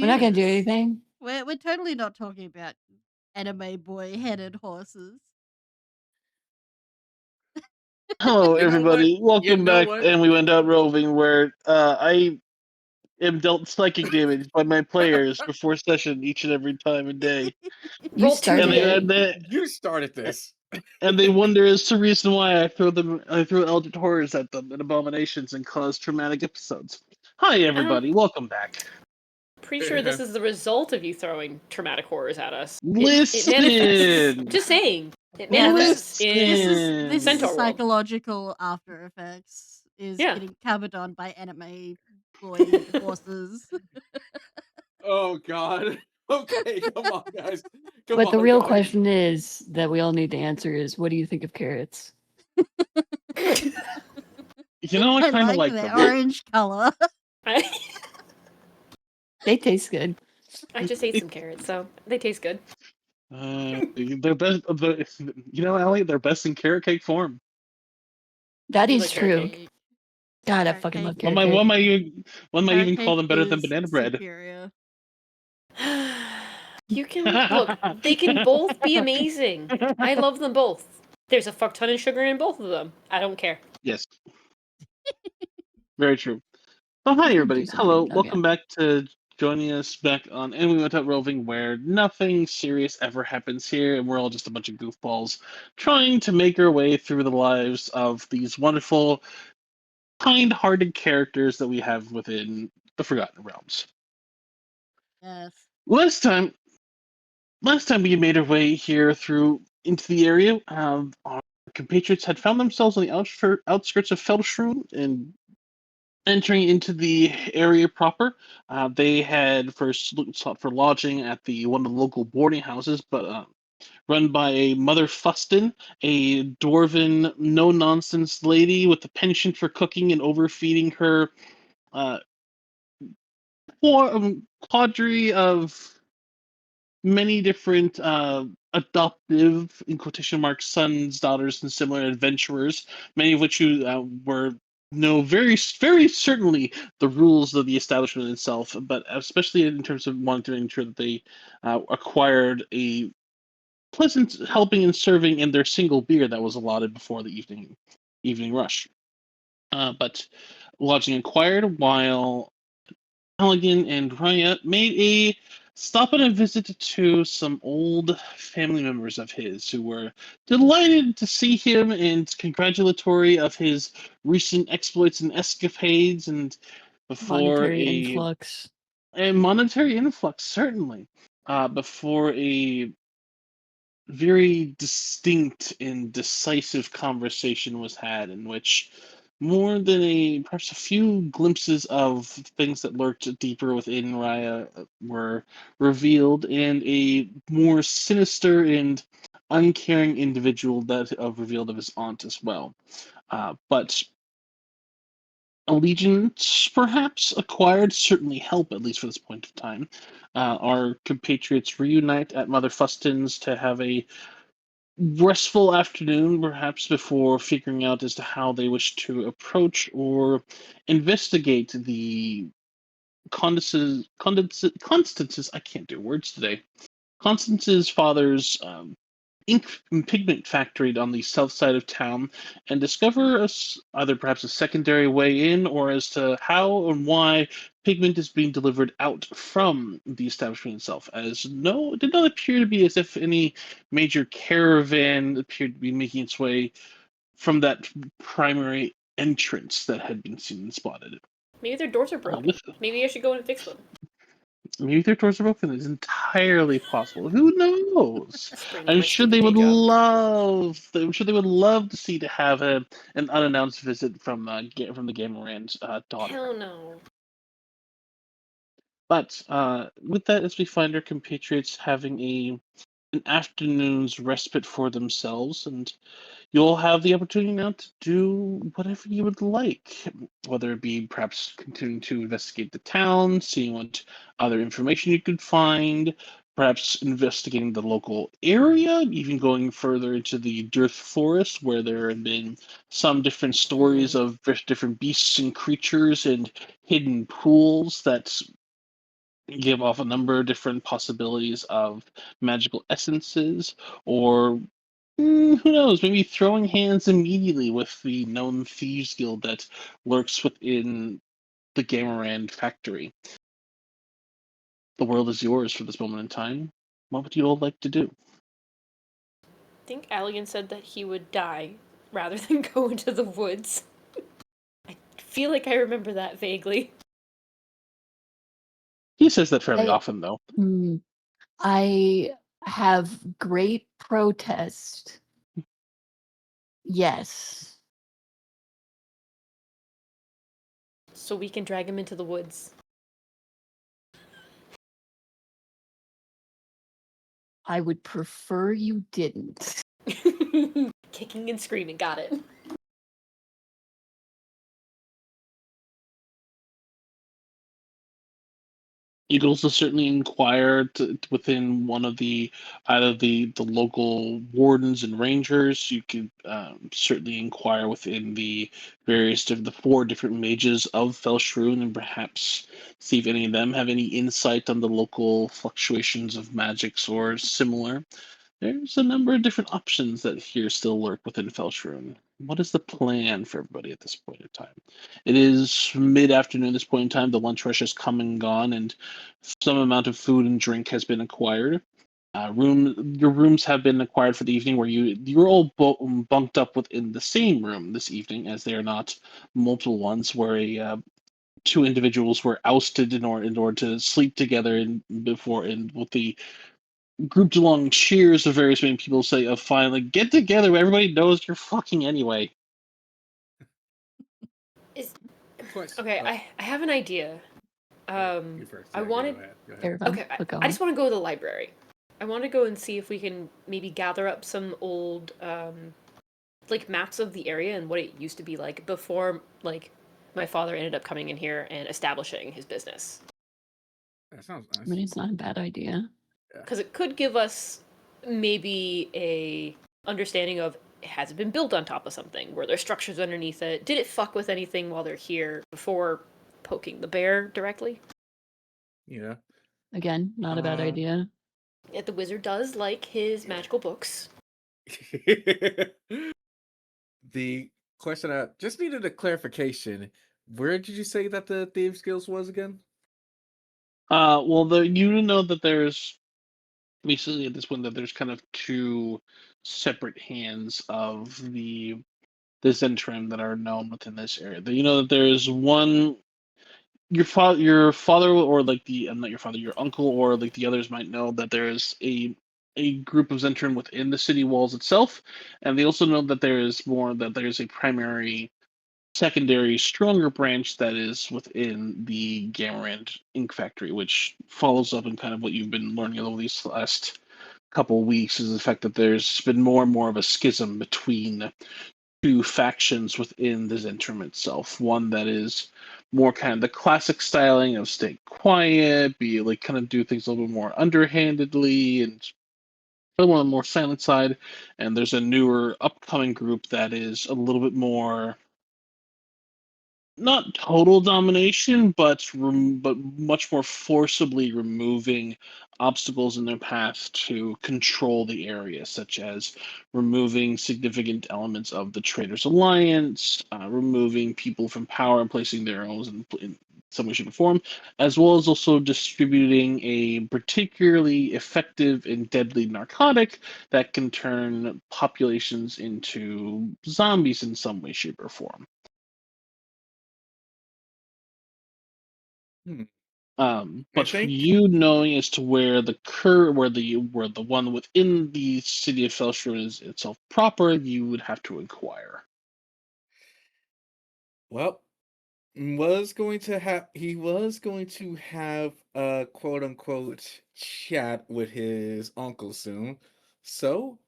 We're not gonna do Bermudas. anything. We're totally not talking about anime boy-headed horses. Hello, You know what? everybody. You Welcome know back. what? And we went out roving where I am dealt psychic damage by my players before session each and every time of day. You Roll started And it. You started this. they wonder as to the reason why I throw eldritch horrors at them and abominations and cause traumatic episodes. Hi, everybody. Welcome back. Pretty sure this is the result of you throwing traumatic horrors at us. It Listen! manifests. Just saying. It Yeah, manifests in this is Centaur world. psychological after effects. Is Yeah. getting covered on by anime boy horses. Oh God. Okay, come on, guys. Come But the on, real guys. question is that we all need to answer is, what do you think of carrots? You know, I I kind of like like the them. orange color. They taste good. I just ate some carrots, so they taste good. They're best. You know, Allie, they're best in carrot cake form. That You is like carrot true. cake? God, I Carrot fucking love cake. carrot cake. One might even call Carrot them cake better than is banana bread. superior. You can look. They can both be amazing. I love them both. There's a fuck ton of sugar in both of them. I don't care. Yes, very true. Oh, hi, You can everybody. do something Hello. about Welcome it. back to joining us back on And We Went Out Roving, where nothing serious ever happens here, and we're all just a bunch of goofballs trying to make our way through the lives of these wonderful, kind-hearted characters that we have within the Forgotten Realms. Yes. Last time we made our way here through into the area, our compatriots had found themselves on the outskirts of Felshroon and entering into the area proper. They had first sought for lodging at one of the local boarding houses, but run by a Mother Fustin, a dwarven, no-nonsense lady with a penchant for cooking and overfeeding her uh, quadri of many different adoptive, in quotation marks, sons, daughters, and similar adventurers, many of which who were know very, very certainly the rules of the establishment itself, but especially in terms of wanting to ensure that they acquired a pleasant helping and serving in their single beer that was allotted before the evening rush. But lodging acquired, while Halligan and Raya made a stop and a visit to some old family members of his who were delighted to see him and congratulatory of his recent exploits and escapades, and before Monetary influx. a monetary influx, certainly, before a very distinct and decisive conversation was had in which more than perhaps a few glimpses of things that lurked deeper within Raya were revealed, and a more sinister and uncaring individual that revealed of his aunt as well. But allegiance, perhaps acquired, certainly help, at least for this point of time. Our compatriots reunite at Mother Fustin's to have a restful afternoon, perhaps before figuring out as to how they wish to approach or investigate the Constance's, I can't do words today. Constance's father's ink and pigment factory on the south side of town, and discover either perhaps a secondary way in, or as to how and why pigment is being delivered out from the establishment itself. As no, it did not appear to be as if any major caravan appeared to be making its way from that primary entrance that had been seen and spotted. Maybe their doors are broken. Maybe I should go and fix them. Maybe their doors are broken. It's entirely possible. Who knows? Bring my stupid I'm sure they would love to see to have an unannounced visit from the Gamarand's daughter. Hell no. But with that, as we find our compatriots having an afternoon's respite for themselves, and you'll have the opportunity now to do whatever you would like, whether it be perhaps continuing to investigate the town, seeing what other information you could find, perhaps investigating the local area, even going further into the Dearth Forest, where there have been some different stories of different beasts and creatures and hidden pools that give off a number of different possibilities of magical essences, or who knows, maybe throwing hands immediately with the known thieves guild that lurks within the Gamarand factory. The world is yours for this moment in time. What would you all like to do? I think Allian said that he would die rather than go into the woods. I feel like I remember that vaguely. He says that fairly I- often, though. I have great protest. Yes. So we can drag him into the woods. I would prefer you didn't. Kicking and screaming, got it. You could also certainly inquire within one of either the local wardens and rangers. You could certainly inquire within the the 4 different mages of Felshroon, and perhaps see if any of them have any insight on the local fluctuations of magics or similar. There's a number of different options that here still lurk within Felshroon. What is the plan for everybody at this point in time? It is mid-afternoon at this point in time. The lunch rush has come and gone, and some amount of food and drink has been acquired. Your rooms have been acquired for the evening, where you're all bunked up within the same room this evening, as they are not multiple ones, where 2 individuals were ousted in order to sleep together, and with the grouped along cheers of various many people say of finally get together. Everybody knows you're fucking anyway. Okay, I have an idea. You first. I Yeah, wanted. Go ahead. Caravan, Okay, but go I on. just want to go to the library. I want to go and see if we can maybe gather up some old, like maps of the area and what it used to be like before, like, my father ended up coming in here and establishing his business. That sounds I nice. mean, it's not a bad idea. Because it could give us maybe a understanding of, has it been built on top of something? Were there structures underneath it? Did it fuck with anything while they're here before poking the bear directly? Yeah. Again, not a bad idea. Yet the wizard does like his magical books. The question I just needed a clarification. Where did you say that the thieves skills was again? Well, you know that there's basically at this point that there's kind of 2 separate hands of the Zentrim that are known within this area. You know that there's one, your father, or like not your father, your uncle, or like the others might know that there's a group of Zentrim within the city walls itself, and they also know that there's a primary, secondary, stronger branch that is within the Gamarand Ink Factory, which follows up in kind of what you've been learning over these last couple of weeks, is the fact that there's been more and more of a schism between 2 factions within the Zentrum itself. One that is more kind of the classic styling of stay quiet, be like kind of do things a little bit more underhandedly, and other one on the more silent side. And there's a newer upcoming group that is a little bit more, not total domination, but much more forcibly removing obstacles in their path to control the area, such as removing significant elements of the Traders Alliance, removing people from power and placing their own in some way, shape, or form, as well as also distributing a particularly effective and deadly narcotic that can turn populations into zombies in some way, shape, or form. But for think- you knowing as to where where the one within the city of Felshroon is itself proper, you would have to inquire. Well, he was going to have a quote unquote chat with his uncle soon. So,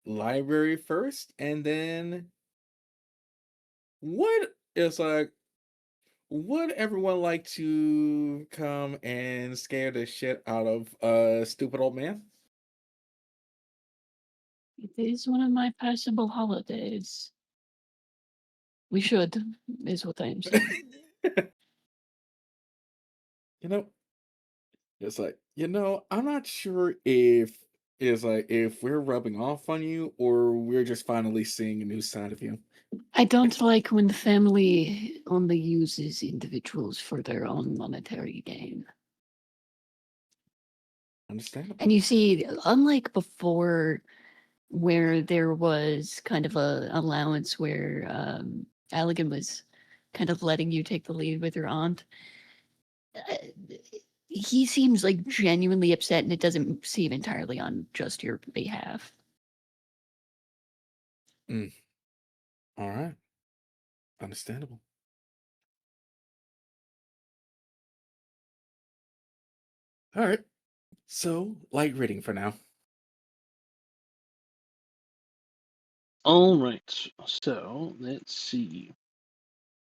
library first, and then what is like would everyone like to come and scare the shit out of a stupid old man? It is one of my passable holidays. We should, is what I am saying. You know, It's like, I'm not sure if if we're rubbing off on you or we're just finally seeing a new side of you. I don't like when the family only uses individuals for their own monetary gain. Understandable. And you see, unlike before, where there was kind of a allowance where Allegan was kind of letting you take the lead with your aunt, uh, he seems like genuinely upset, and it doesn't seem entirely on just your behalf. All right. Understandable. All right. So, light reading for now. All right. So let's see.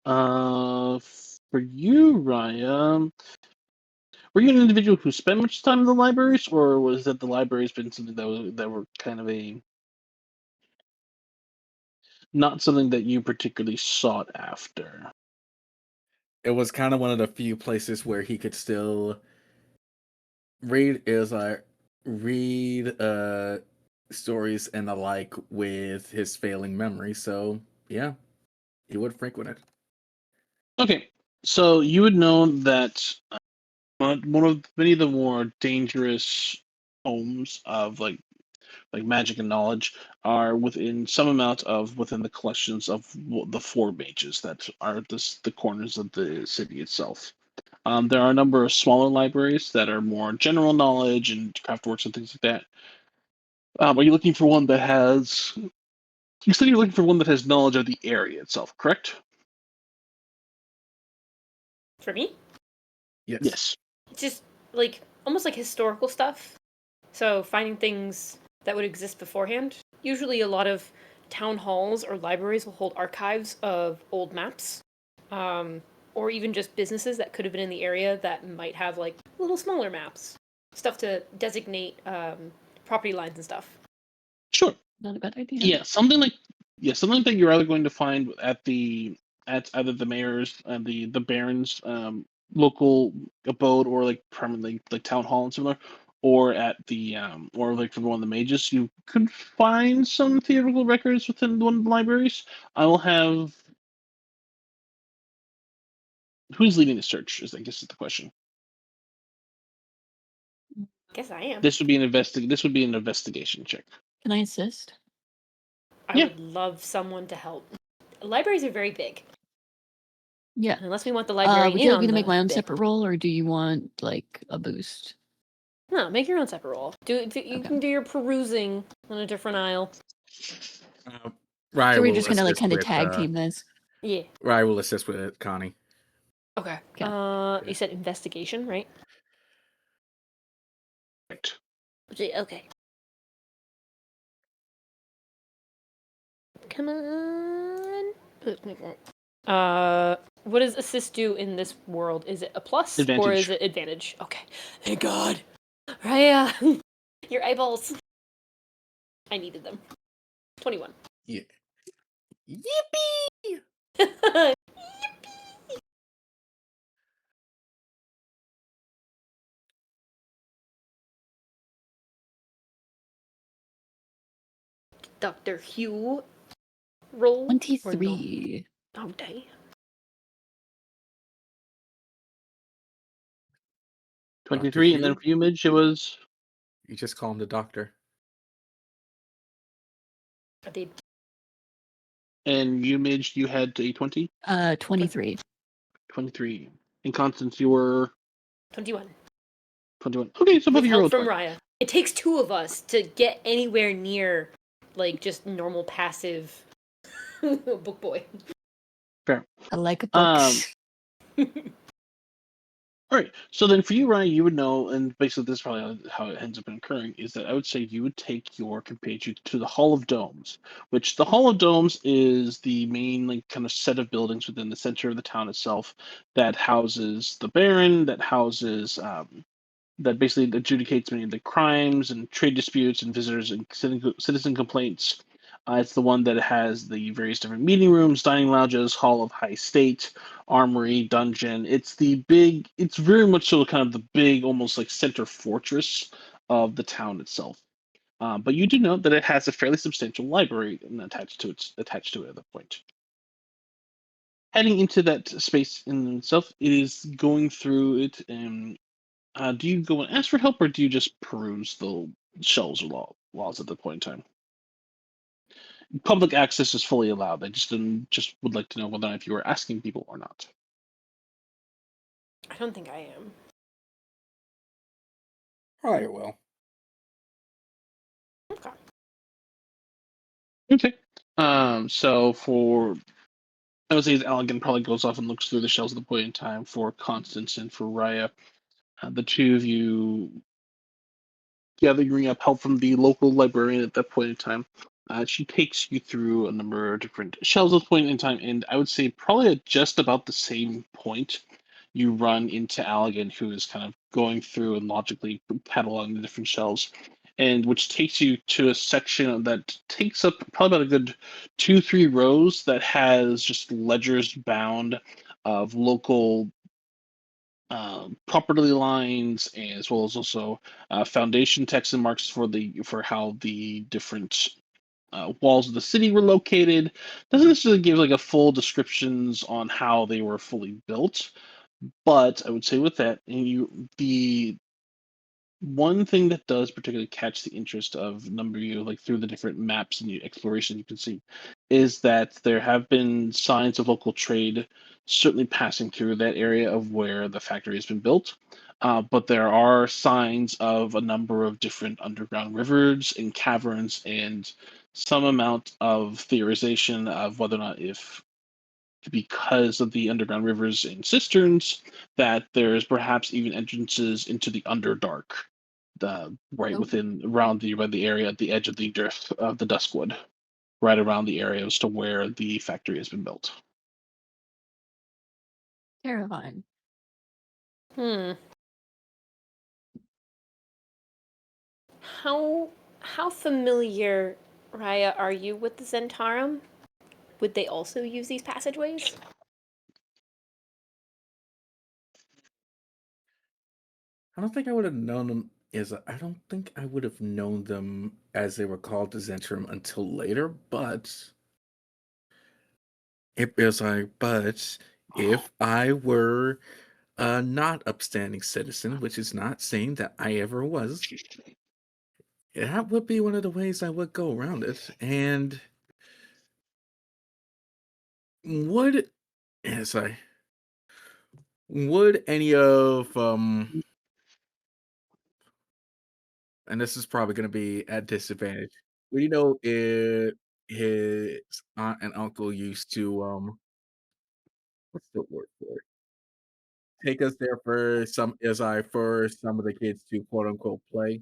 For you, Raya, were you an individual who spent much time in the libraries, or was that the libraries been something that were kind of a not something that you particularly sought after? It was kind of one of the few places where he could still read. It was like read stories and the like with his failing memory. So yeah, he would frequent it. Okay, so you would know that one of many of the more dangerous homes of like magic and knowledge are within some amount of within the collections of the four mages that are the corners of the city itself. There are a number of smaller libraries that are more general knowledge and craftworks and things like that. Are you looking for one that has? You said you're looking for one that has knowledge of the area itself, correct? For me, Yes. Yes. just like almost like historical stuff. So finding things that would exist beforehand. Usually, a lot of town halls or libraries will hold archives of old maps, or even just businesses that could have been in the area that might have like little smaller maps, stuff to designate property lines and stuff. Sure. Not a bad idea. Something like that you're either going to find at either the mayor's and the baron's local abode, or like permanently like town hall and similar, or at the or like for one of the mages. You could find some theoretical records within one of the libraries. I will have who's leading the search is I guess is the question. Guess I am. This would be an investigation check. Can I assist? I Yeah. would love someone to help. Libraries are very big. Yeah. Unless we want the library Would in you like on me to the make my own bit. separate roll, or do you want like a boost? No, make your own separate roll. You Okay. can do your perusing on a different aisle. Rye So we're will just gonna like assist kind of with, tag team this. Yeah. Rye will assist with it, Connie. Okay. Okay. You said investigation, right? Right. Okay. Come on. What does assist do in this world? Is it a plus or Advantage. is it advantage? Okay. Thank God. Raya, your eyeballs. I needed them. 21. Yeah. Yippee! Dr. Hugh roll? Or no? 23. Oh, damn. 23, and then Hugh? for you, Midge, it was. You just call him the doctor. I did. And you, Midge, you had a 20? 23. 23. And Constance, you were 21. 21. Okay, so both With of you help rolled from 20. Raya. It takes two of us to get anywhere near, like, just normal passive book boy. Fair. I like a Um, book. All right. So then for you, Ryan, you would know, and basically this is probably how it ends up occurring, is that I would say you would take your compatriot to the Hall of Domes, which the Hall of Domes is the main like kind of set of buildings within the center of the town itself that houses the Baron, that houses that basically adjudicates many of the crimes and trade disputes and visitors and citizen complaints. It's the one that has the various different meeting rooms, dining lounges, hall of high state, armory, dungeon. It's the big. It's very much so kind of the big, almost like center fortress of the town itself. But you do note that it has a fairly substantial library attached to it at the point. Heading into that space in itself, it is going through it. And do you go and ask for help, or do you just peruse the shelves or laws at the point in time? Public access is fully allowed. I just would like to know whether or not if you were asking people or not. I don't think I am. Probably will. Okay. Okay. So for I would say Allegan probably goes off and looks through the shelves at the point in time for Constance and for Raya. The two of you gathering up help from the local librarian at that point in time. She takes you through a number of different shelves at the point in time, and I would say probably at just about the same point, you run into Allegan, who is kind of going through and logically cataloging the different shelves, and which takes you to a section that takes up probably about a good 2-3 rows that has just ledgers bound of local property lines, as well as also foundation text and marks for how the different walls of the city were located. Doesn't necessarily give like a full descriptions on how they were fully built, but I would say with that, and the one thing that does particularly catch the interest of a number of you, like through the different maps and exploration you can see, is that there have been signs of local trade certainly passing through that area of where the factory has been built. But there are signs of a number of different underground rivers and caverns, and some amount of theorization of whether or not if because of the underground rivers and cisterns, that there's perhaps even entrances into the Underdark, right Oh, within around the area at the edge of the drift of the Duskwood, right around the area as to where the factory has been built. Terrifying. Hmm. How familiar, Raya, are you with the Zentarum? Would they also use these passageways? I don't think I would have known them I don't think I would have known them as they were called the Zentrum until later, but if I were a not upstanding citizen, which is not saying that I ever was, that would be one of the ways I would go around it. And would yes, I would any of and this is probably going to be at disadvantage. Would you know if his aunt and uncle used to what's the word for it? Take us there for some of the kids to quote unquote play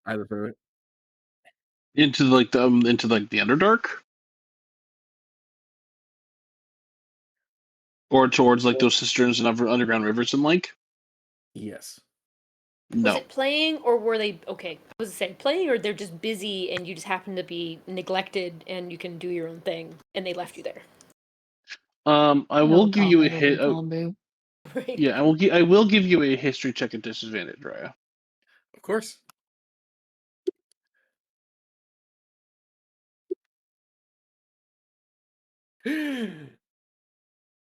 either for it. Into like the Underdark, or towards like Well, those cisterns and underground rivers and like. yes. Was No. it playing, or were they okay? I was saying playing, or they're just busy and you just happen to be neglected and you can do your own thing and they left you there, I will No give you a comment over hit. the phone, boo. right? Yeah, I will give you a history check at disadvantage, Raya. Of course.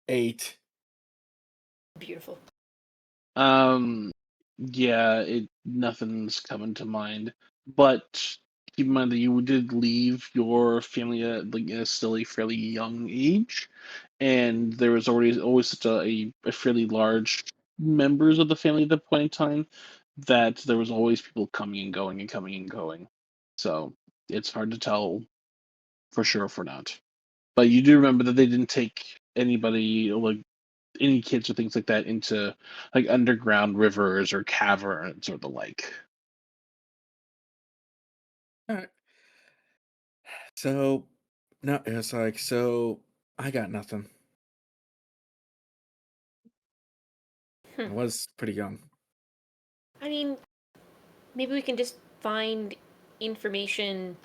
Eight. Beautiful. Um, yeah, nothing's coming to mind. But keep in mind that you did leave your family at like still a fairly young age, and there was always such a fairly large members of the family at that point in time that there was always people coming and going and coming and going. So it's hard to tell for sure for not. But you do remember that they didn't take anybody like any kids or things like that into like underground rivers or caverns or the like. All right. So no, it's like so I got nothing. Hmm. I was pretty young. I mean, maybe we can just find information.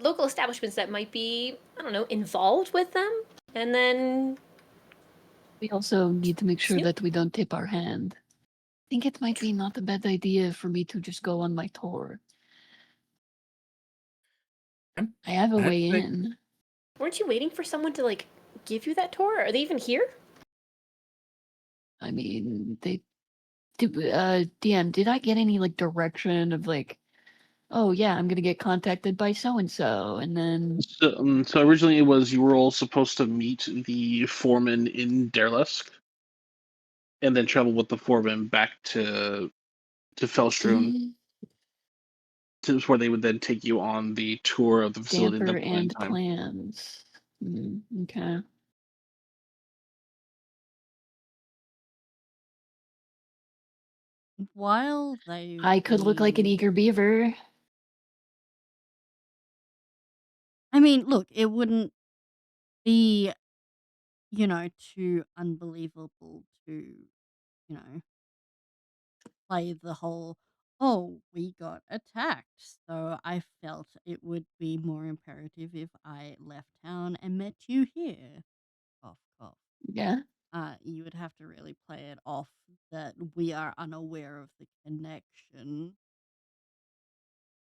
local establishments that might be, I don't know, involved with them, and then We also need to make sure Snoop. that we don't tip our hand. I think it might be not a bad idea for me to just go on my tour. I have a I way think in. Weren't you waiting for someone to like give you that tour? Are they even here? I mean, they DM, did I get any like direction of like, oh yeah, I'm gonna get contacted by so and so, and then So originally it was you were all supposed to meet the foreman in Derlesk, and then travel with the foreman back to Felstrom, to where they would then take you on the tour of the facility at damper that point in and time. plans. Okay. While they've I could look like an been, eager beaver. I mean, look, it wouldn't be, too unbelievable to, play the whole, oh, we got attacked. So I felt it would be more imperative if I left town and met you here. Cough, cough. Yeah. You would have to really play it off that we are unaware of the connection.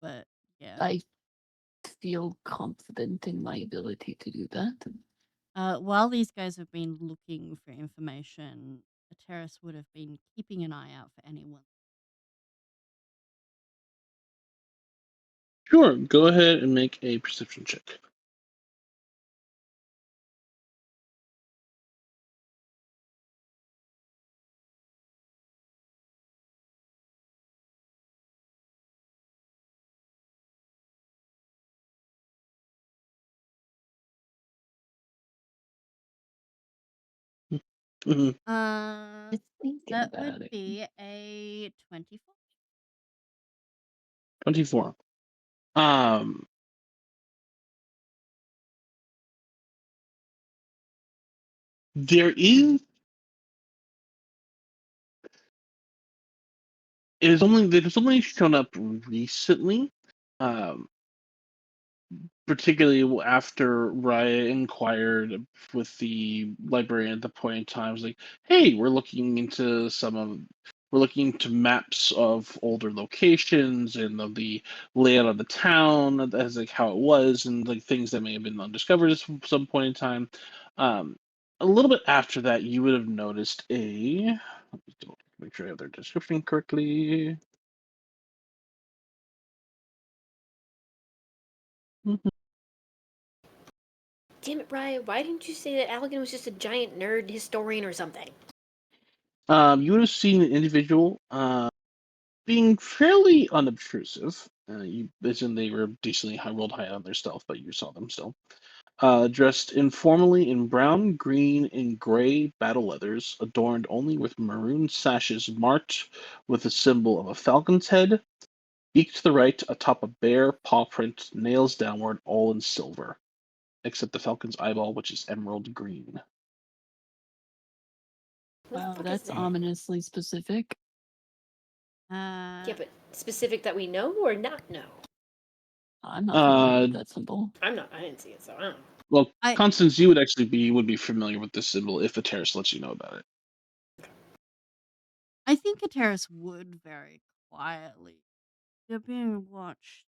But yeah. I feel confident in my ability to do that. While these guys have been looking for information, Terrace would have been keeping an eye out for anyone. Sure, go ahead and make a perception check. Mhm. Uh, Thinking that about would it. be a 24. 24. Um, there is it has only shown up recently. Um, Particularly after Raya inquired with the librarian at the point in time, was like, "Hey, we're looking into maps of older locations and of the layout of the town, as like how it was, and like things that may have been undiscovered at some point in time." Um, a little bit after that, you would have noticed a. Let me make sure I have their description correctly. Damn it, Ryan, why didn't you say that Allegan was just a giant nerd historian or something? You would have seen an individual being fairly unobtrusive. As in they were decently rolled high on their stealth, but you saw them still. Dressed informally in brown, green, and gray battle leathers, adorned only with maroon sashes marked with the symbol of a falcon's head. Beak to the right, atop a bare paw print, nails downward, all in silver, except the falcon's eyeball, which is emerald green. What the Wow, fuck is that's that? ominously specific. Yeah, but specific that we know or not know? I'm not familiar Uh, with that symbol. I'm not. I didn't see it, so I don't know. well, I Constance, you would be familiar with this symbol if the terrace lets you know about it. I think a terrace would very quietly. They're being watched.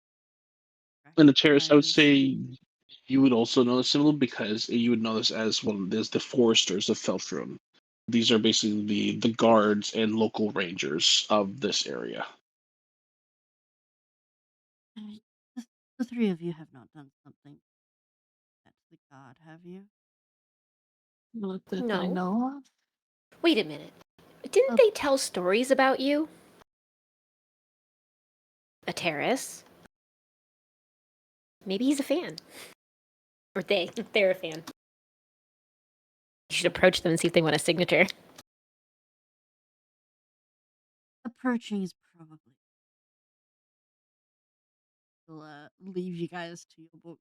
In the terrace, I would Recognized. say you would also know the symbol because you would know this as there's the foresters of Feltrum. These are basically the guards and local rangers of this area. The three of you have not done something to the god, have you? Not that I No. know of. Wait a minute. Didn't Oh. they tell stories about you? A terrace? Maybe he's a fan. Or they're a fan. You should approach them and see if they want a signature. Approaching is probably. We'll leave you guys to your book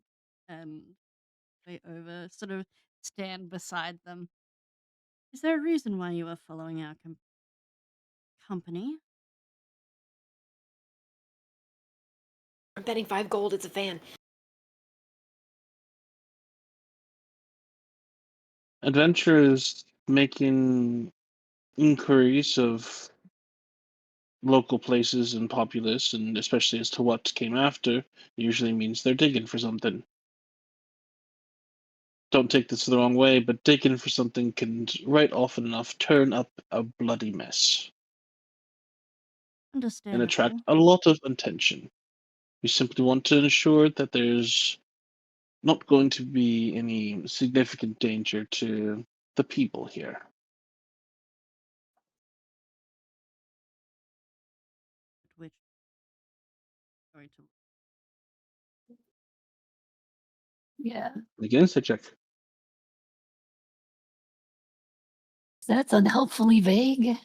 and way over, sort of stand beside them. Is there a reason why you are following our company? I'm betting 5 gold it's a fan. Adventurers making inquiries of local places and populace, and especially as to what came after, usually means they're digging for something. Don't take this the wrong way, but digging for something can, right often enough, turn up a bloody mess and attract Understandable. a lot of attention. We simply want to ensure that there's not going to be any significant danger to the people here. Which sorry to Yeah. Again, insight check. That's unhelpfully vague.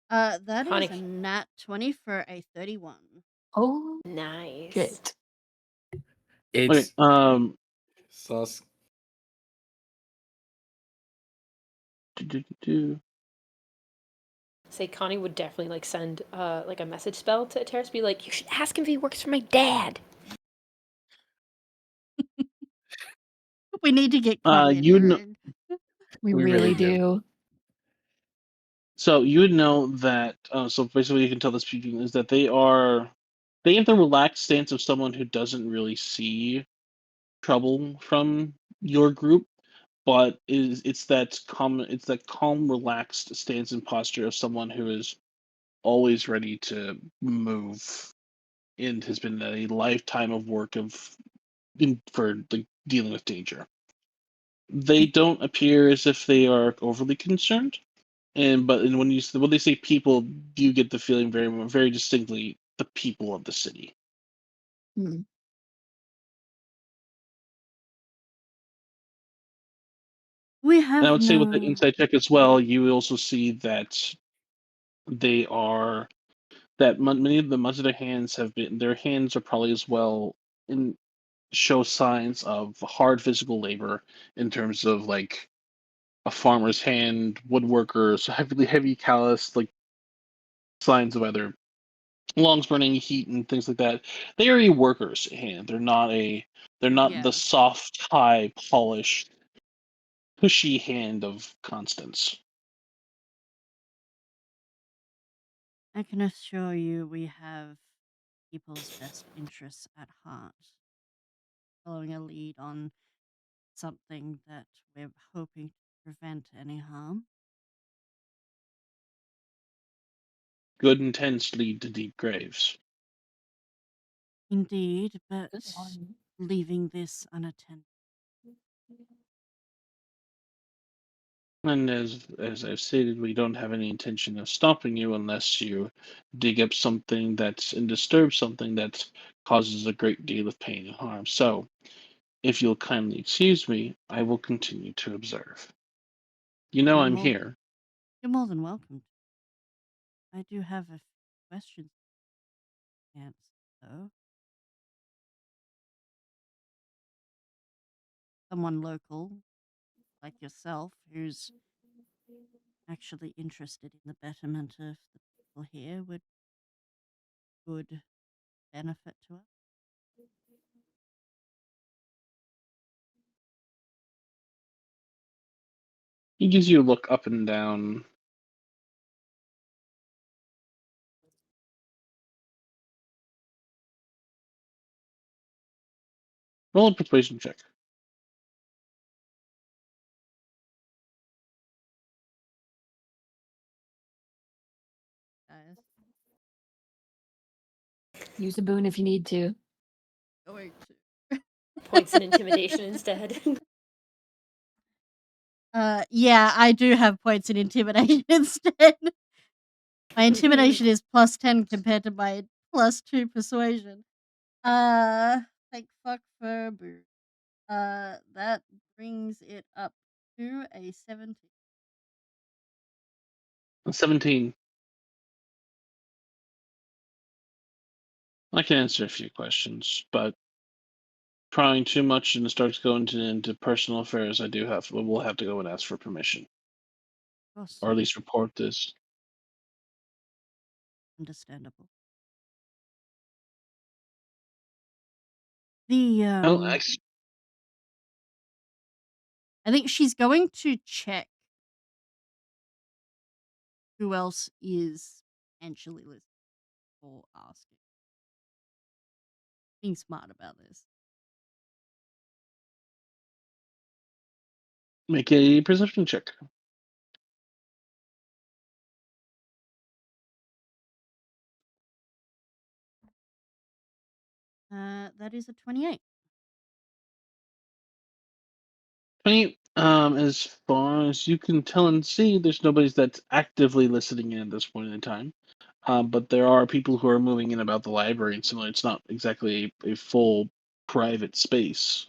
that is a Connie. nat 20 for a 31. Oh, Nice. shit. Okay, It's sauce. do. Say Connie would definitely like send like a message spell to Terrace, be like, you should ask him if he works for my dad. We need to get Connie in You know, here. We We really really do. do. so you would know that. So basically, you can tell this speaking is that they have the relaxed stance of someone who doesn't really see trouble from your group, but it's that calm, relaxed stance and posture of someone who is always ready to move and has been a lifetime of work for like dealing with danger. They don't appear as if they are overly concerned, and when they say people, you get the feeling very distinctly the people of the city. Hmm. We And I have would say with the no. inside check as well, you will also see that they are many of the much of their hands are probably as well in show signs of hard physical labor in terms of like a farmer's hand, woodworkers, heavy callous like signs of either lungs burning, heat, and things like that. They are a worker's hand. They're not the Yeah, soft, high, polished, pushy hand of Constance. I can assure you we have people's best interests at heart. Following a lead on something that we're hoping to prevent any harm. Good intents lead to deep graves. Indeed, but Good one. leaving this unattended. And as I've stated, we don't have any intention of stopping you unless you dig up something and disturb something that causes a great deal of pain and harm. So, if you'll kindly excuse me, I will continue to observe. You know You're I'm more, here. you're more than welcome. I do have a few questions to answer, though. Someone local, like yourself, who's actually interested in the betterment of the people here would benefit to us. He gives you a look up and down. Roll a persuasion check. Guys, Use a boon if you need to. going to. Points in intimidation instead. Yeah, I do have points in intimidation instead. My intimidation is +10 compared to my +2 persuasion. Thank fuck for a boo. That brings it up to a 17. 17. I can answer a few questions, but prying too much and starts going into personal affairs, we'll have to go and ask for permission, Of course, or at least report this. understandable. The Well, I think she's going to check who else is potentially listening or asking. Being smart about this. Make a perception check. That is a 28. As far as you can tell and see, there's nobody that's actively listening in at this point in time. But there are people who are moving in about the library, and similar. It's not exactly a full private space.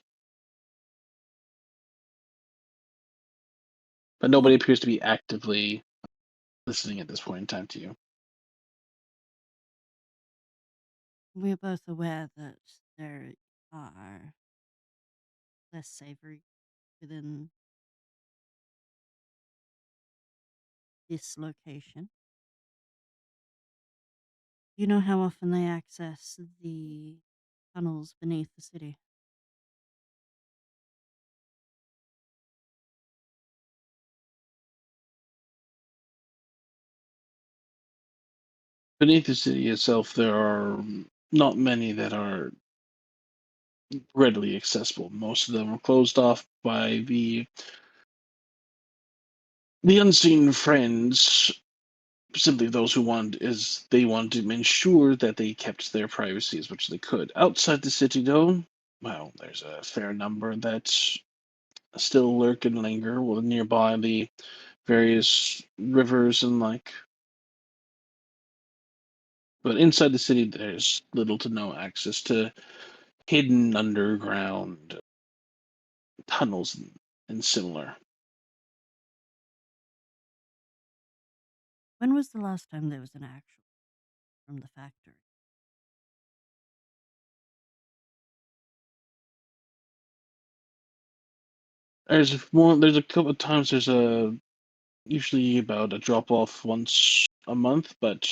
But nobody appears to be actively listening at this point in time to you. We're both aware that there are less savory within this location. You know how often they access the tunnels beneath the city? Beneath the city itself, there are not many that are readily accessible. Most of them are closed off by the unseen friends, simply those who want to ensure that they kept their privacy as much as they could. Outside the city, though, well, there's a fair number that still lurk and linger nearby the various rivers and like. But inside the city, there's little to no access to hidden underground tunnels and similar. When was the last time there was an actual from the factory? There's a couple of times. There's a usually about a drop off once a month, but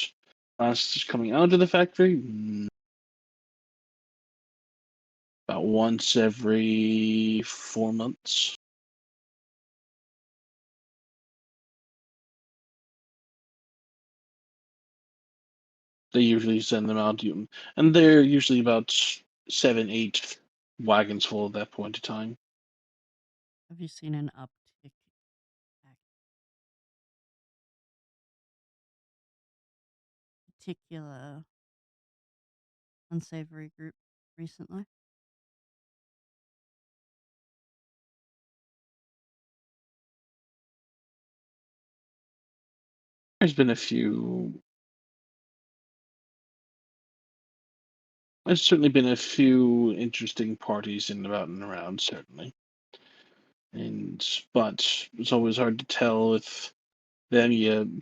just coming out of the factory, about once every 4 months. They usually send them out, and they're usually about 7, 8 wagons full at that point in time. Have you seen an uptick in particular unsavory group recently? There's been a few. There's certainly been a few interesting parties in about and around, certainly. But it's always hard to tell if them you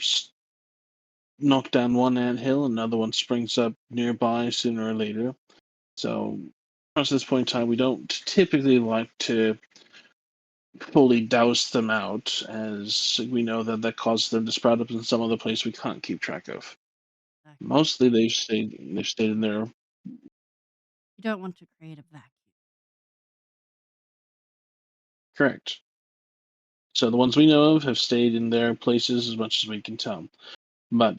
knock down one anthill, another one springs up nearby sooner or later. So, at this point in time, we don't typically like to fully douse them out, as we know that that causes them to sprout up in some other place we can't keep track of. Exactly. Mostly, they've stayed in their. You don't want to create a vacuum. Correct. So the ones we know of have stayed in their places as much as we can tell. But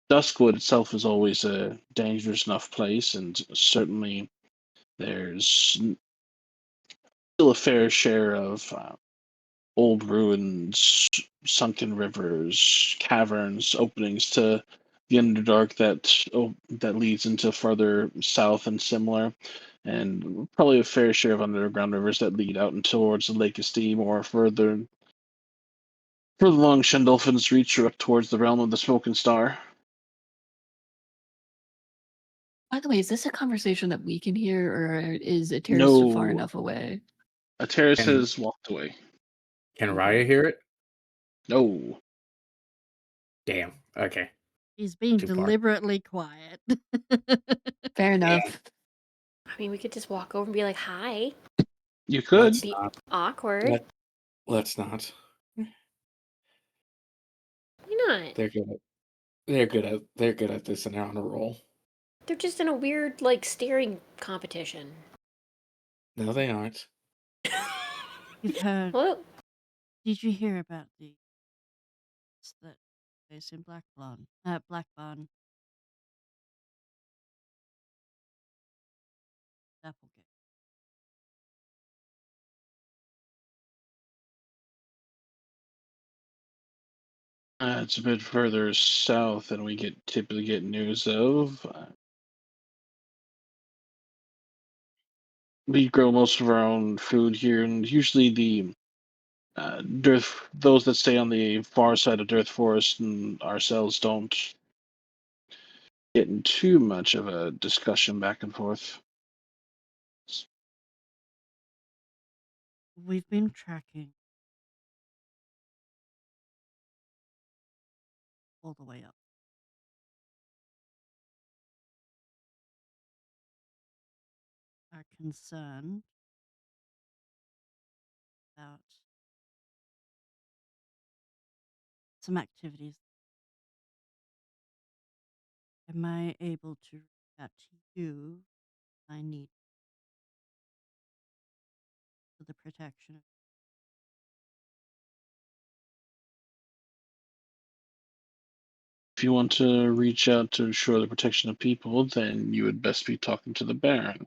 Duskwood itself is always a dangerous enough place, and certainly there's still a fair share of old ruins, sunken rivers, caverns, openings to the Underdark that leads into further south and similar, and probably a fair share of underground rivers that lead out and towards the Lake of Steam or further along Shendolfin's reach or up towards the realm of the Smoking Star. By the way, is this a conversation that we can hear, or is Ateris so far No, enough away? Ateris Can has walked away. can Raya hear it? No. Damn. Okay. He's being Too far. deliberately quiet. Fair enough. I mean, we could just walk over and be like, "Hi." You could. Let's Be not. awkward. Let's not. Why not? They're good. They're good at this, and they're on a roll. They're just in a weird, like, staring competition. No, they aren't. You've heard. Well, Did you hear about the that place in Blackburn? Blackburn, Applegate. It's a bit further south than we typically get news of. We grow most of our own food here, and usually the those that stay on the far side of Dearth Forest and ourselves don't get in too much of a discussion back and forth. We've been tracking all the way up. Are concerned about some activities. Am I able to reach out to you? I need for the protection. If you want to reach out to ensure the protection of people, then you would best be talking to the Baron.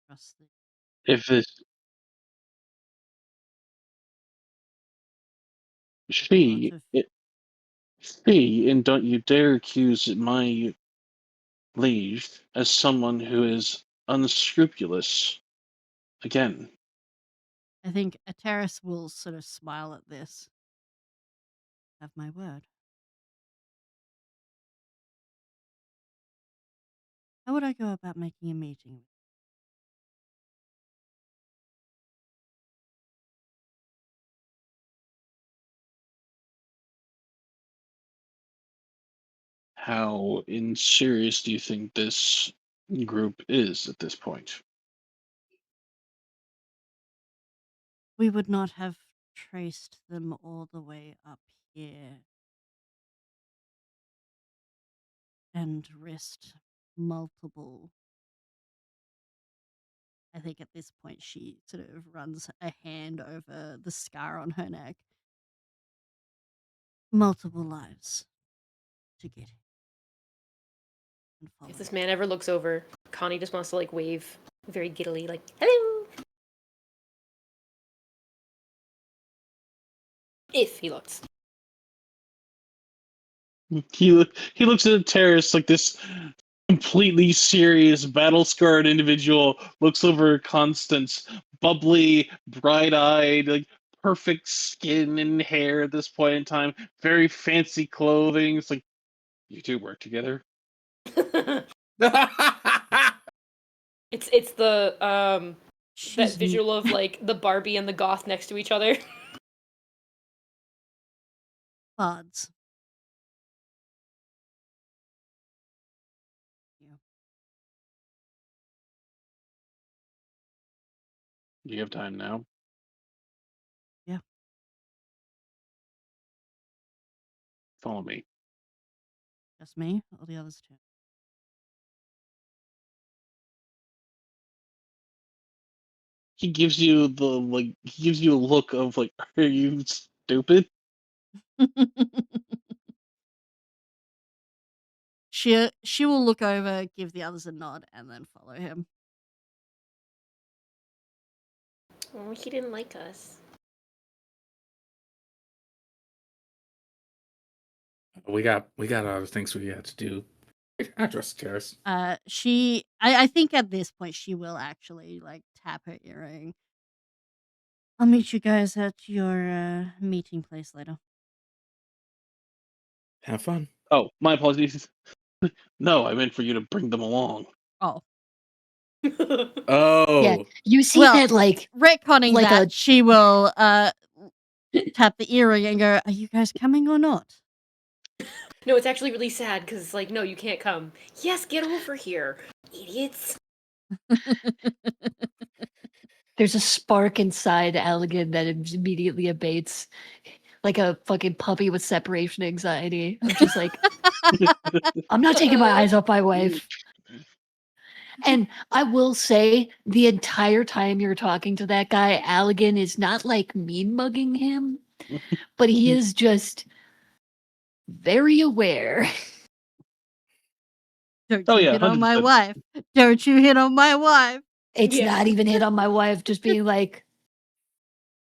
Trust the If this she, of it, she, and don't you dare accuse my liege as someone who is unscrupulous. Again, I think Ateris will sort of smile at this. Have my word. How would I go about making a meeting? how in serious do you think this group is at this point? We would not have traced them all the way up here and risked multiple. I think at this point she sort of runs a hand over the scar on her neck. Multiple lives to get here and follow. if this man ever looks over, Connie just wants to like wave very giddily, like, hello! If he looks. He looks at the terrorist like this completely serious, battle scarred individual looks over Constance, bubbly, bright eyed, like perfect skin and hair at this point in time, very fancy clothing. It's like, you two work together? It's the that She's visual of like the Barbie and the goth next to each other. buds. Do you have time now? Yeah. Follow me. Just me or the others too? He gives you he gives you a look of like, are you stupid? She will look over, give the others a nod, and then follow him. Oh, he didn't like us. We got other things we had to do. I trust Terrace. I think at this point she will actually like tap her earring. I'll meet you guys at your meeting place later. Have fun. Oh, my apologies. No, I meant for you to bring them along. Oh, Oh, Yeah, you see Well, that like retconning Like that, a- she will tap the earring and go, "Are you guys coming or not?" No, it's actually really sad because it's like, no, you can't come. Yes, get over here, idiots. there's a spark inside Allegan that immediately abates, like a fucking puppy with separation anxiety. I'm just like, I'm not taking my eyes off my wife. And I will say, the entire time you're talking to that guy, Allegan is not like mean mugging him, but he is just very aware. Don't Oh you yeah, hit on my 100%. wife. Don't you hit on my wife. It's Yeah. not even hit on my wife, just being like,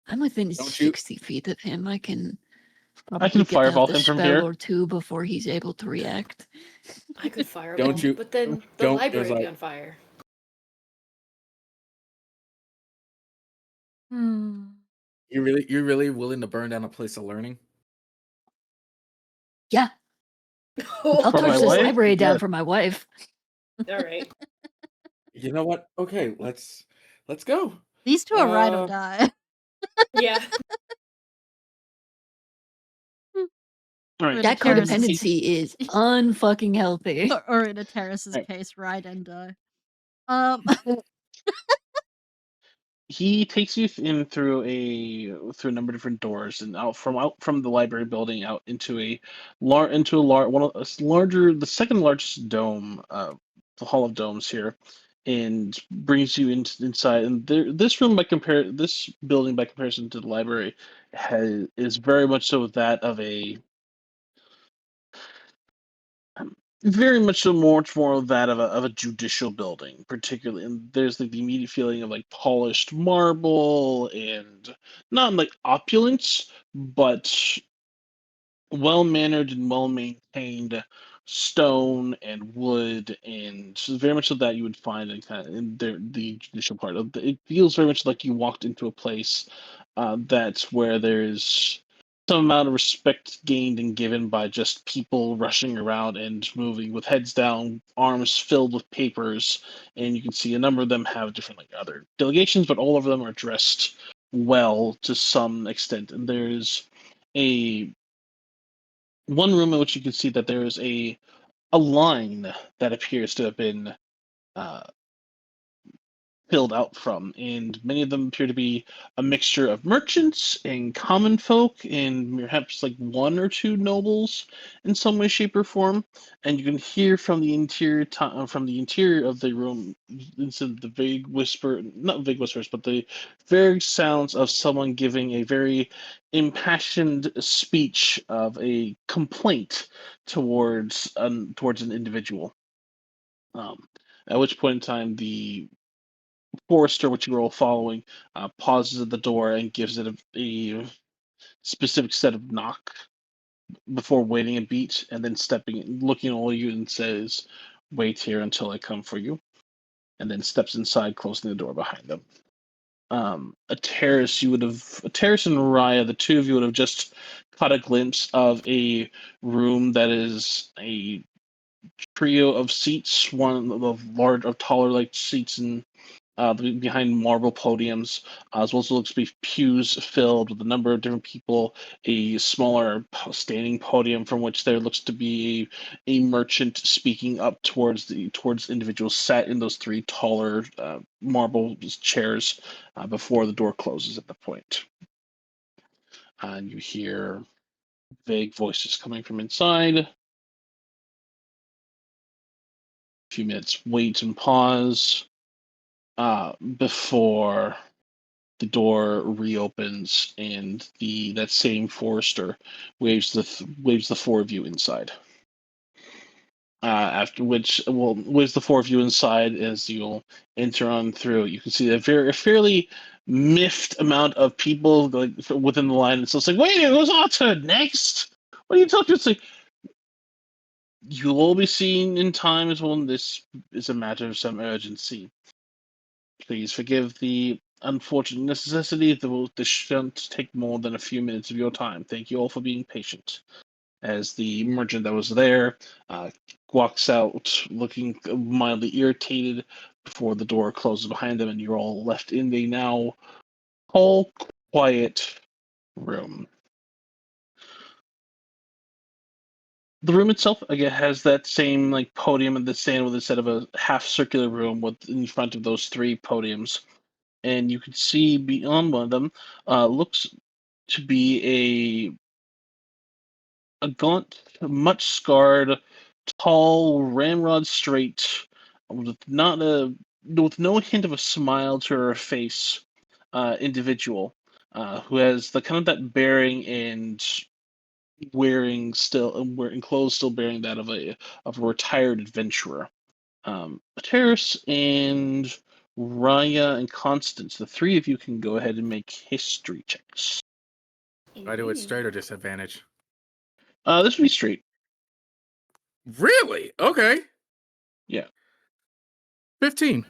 I'm within Don't you- 60 feet of him. I can I can probably get fireball out a him from spell here. or two before he's able to react. I could fire Don't him, you- but then the don't- library there's would be like- on fire. Hmm. You're really willing to burn down a place of learning? Yeah, I'll For my touch this wife? library down Yes. for my wife. All right. You know what? Okay, let's go. These two are ride or Uh, die. Yeah. All right. Or in That Terrace's- codependency is unfucking healthy. or in a Terrace's Right. case, ride and die. He takes you in through a number of different doors and out from the library building out into one of larger, the second largest dome, the Hall of Domes here, and brings you inside. And this room, this building by comparison to the library, is very much so that of a very much so much more of that of a judicial building, particularly, and there's like the immediate feeling of like polished marble and not like opulence, but well mannered and well maintained stone and wood, and very much of that you would find in kind of in the judicial part of it feels very much like you walked into a place that's where there's some amount of respect gained and given by just people rushing around and moving with heads down, arms filled with papers, and you can see a number of them have different like other delegations, but all of them are dressed well to some extent, and there's a one room in which you can see that there is a line that appears to have been uh, filled out from, and many of them appear to be a mixture of merchants and common folk, and perhaps like one or two nobles in some way, shape, or form. And you can hear from the interior of the room, instead of the vague whisper, not vague whispers, but the vague sounds of someone giving a very impassioned speech of a complaint towards an individual. Um, at which point in time, the Forrester, which you were all following, pauses at the door and gives it a specific set of knock before waiting a beat, and then looking at all you, and says, "Wait here until I come for you," and then steps inside, closing the door behind them. A Terrace and Raya, the two of you would have just caught a glimpse of a room that is a trio of seats, one of taller like seats and behind marble podiums, as well as looks to be pews filled with a number of different people, a smaller standing podium from which there looks to be a merchant speaking up towards individuals sat in those three taller marble chairs before the door closes at the point. And you hear vague voices coming from inside. A few minutes wait and pause before the door reopens and that same Forester waves the four of you inside. After which, well, waves the four of you inside as you'll enter on through. You can see a fairly miffed amount of people like within the line. And so it's like, wait, it was our turn next. What are you talking? It's like you'll all be seen in time as well. This is a matter of some urgency. Please forgive the unfortunate necessity. This shouldn't take more than a few minutes of your time. Thank you all for being patient. As the merchant that was there walks out looking mildly irritated before the door closes behind them, and you're all left in the now all quiet room. The room itself again has that same like podium and the stand with instead of a half circular room with in front of those three podiums, and you can see beyond one of them looks to be a gaunt, much scarred, tall, ramrod straight with not a with no hint of a smile to her face, individual, who has the kind of that bearing and wearing clothes still bearing that of a retired adventurer. Terrace and Raya and Constance, the three of you can go ahead and make history checks. Do I do it straight or disadvantage? This would be straight. Really? Okay. Yeah. 15.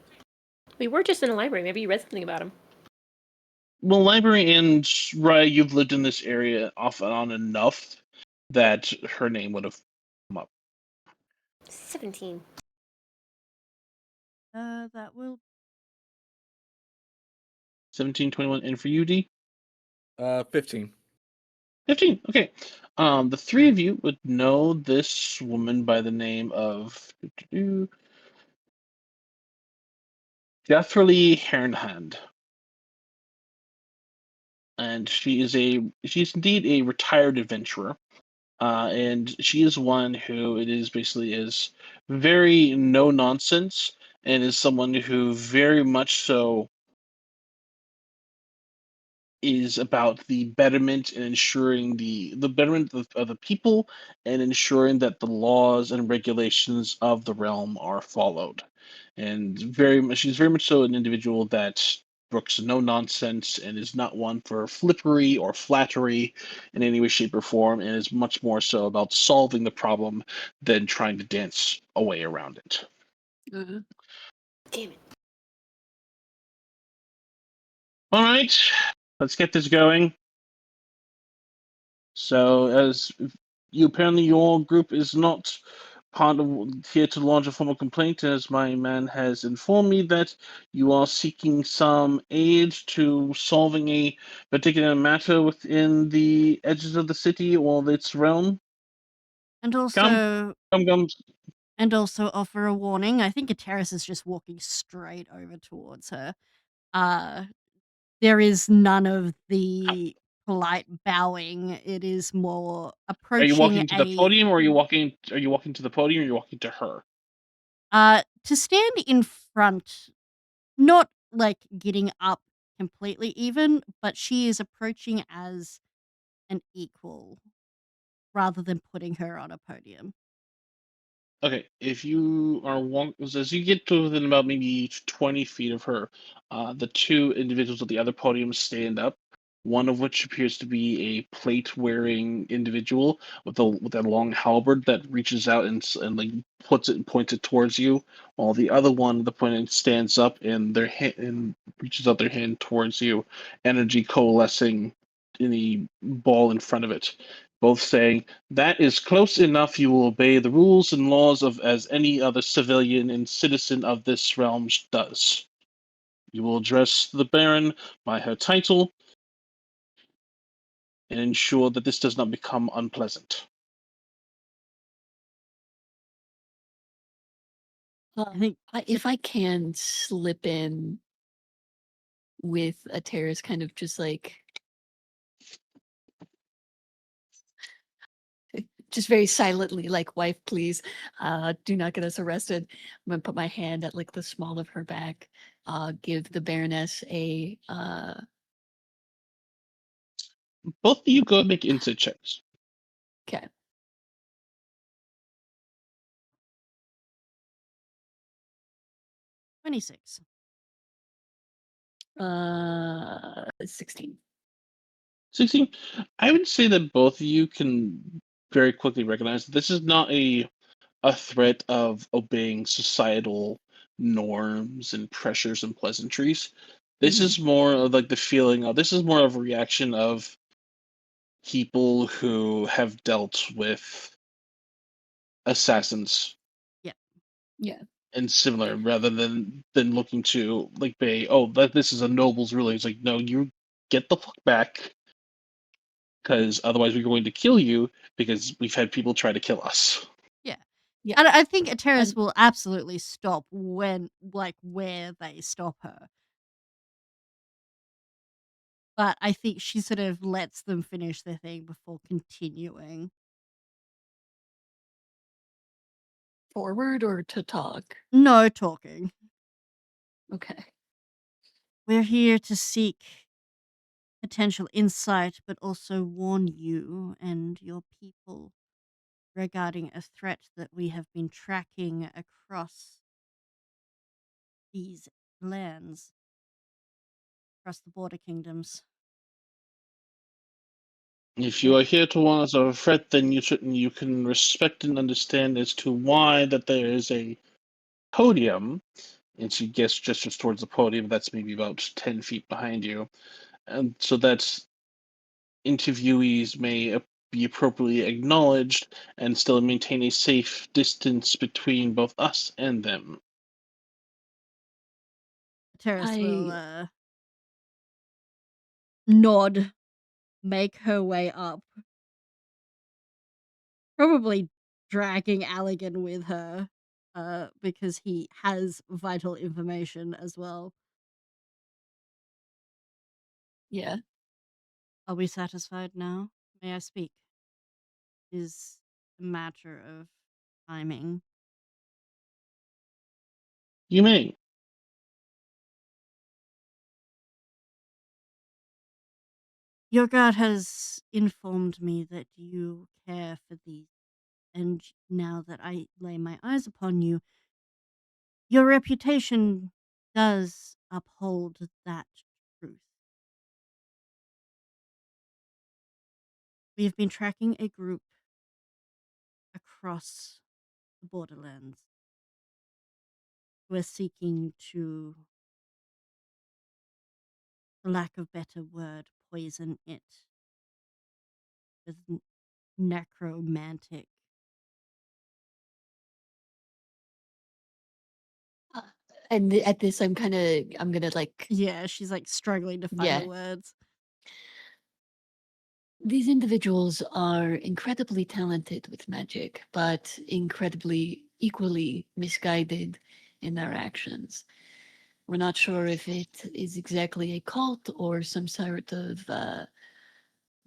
We were just in a library. Maybe you read something about him. Well, Library and Raya, you've lived in this area off and on enough that her name would have come up. 17. That will 17, 21, and for you, D? 15. 15. Okay. The three of you would know this woman by the name of Jeffrey Hernhand. And she's indeed a retired adventurer. And she is one who it is basically is very no nonsense and is someone who very much so is about the betterment and ensuring the betterment of the people and ensuring that the laws and regulations of the realm are followed. And she's very much so an individual that brooks no nonsense and is not one for flippery or flattery in any way, shape, or form, and is much more so about solving the problem than trying to dance away around it. Uh, Damn it. All right, let's get this going. So, as you apparently your group is not part of here to lodge a formal complaint, as my man has informed me that you are seeking some aid to solving a particular matter within the edges of the city or its realm. and Come, also come. and also offer a warning. I think Ateris is just walking straight over towards her. Uh there is none of the polite bowing. It is more Are you approaching walking to the a podium, or are you walking? Are you walking to the podium, or are you walking to her? to stand in front, not like getting up completely even, but she is approaching as an equal rather than putting her on a podium. Okay, if you are as you get to within about maybe 20 feet of her, the two individuals at the other podium stand up. One of which appears to be a plate-wearing individual with a long halberd that reaches out and like puts it and points it towards you, while the other one, the point stands up and their hand and reaches out their hand towards you, energy coalescing in a ball in front of it, both saying, "That is close enough. You will obey the rules and laws of as any other civilian and citizen of this realm does. You will address the Baron by her title and ensure that this does not become unpleasant." I think if I can slip in with a terrace, kind of just like just very silently, like, "Wife, please, do not get us arrested." I'm gonna put my hand at like the small of her back, give the Baroness a Both of you go and make insight checks. okay. 26. 16. 16. I would say that both of you can very quickly recognize that this is not a threat of obeying societal norms and pressures and pleasantries. This Mhm. is more of like the feeling of this is more of a reaction of people who have dealt with assassins Yeah. Yeah. and similar rather than looking to like be, oh, that this is a noble's ruling. It's like, no, you get the fuck back, because otherwise we're going to kill you, because we've had people try to kill us. Yeah. Yeah. And I think Ateris And will absolutely stop when like where they stop her. But I think she sort of lets them finish their thing before continuing. forward or to talk? No talking. Okay. We're here to seek potential insight, but also warn you and your people regarding a threat that we have been tracking across these lands, across the border kingdoms. If you are here to warn us of a threat, then you can respect and understand as to why that there is a podium, and she gestures towards the podium that's maybe about 10 feet behind you, and so that interviewees may be appropriately acknowledged and still maintain a safe distance between both us and them. Terrace will I nod, make her way up, probably dragging Allegan with her, because he has vital information as well. yeah. Are we satisfied now? May I speak? Is a matter of timing. You may. Your guard has informed me that you care for these, and now that I lay my eyes upon you, your reputation does uphold that truth. We have been tracking a group across the borderlands who are seeking to, for lack of better word, poison it with necromantic. Uh, and at this, I'm gonna like, Yeah, she's like struggling to find the yeah. words. These individuals are incredibly talented with magic, but incredibly equally misguided in their actions. We're not sure if it is exactly a cult or some sort of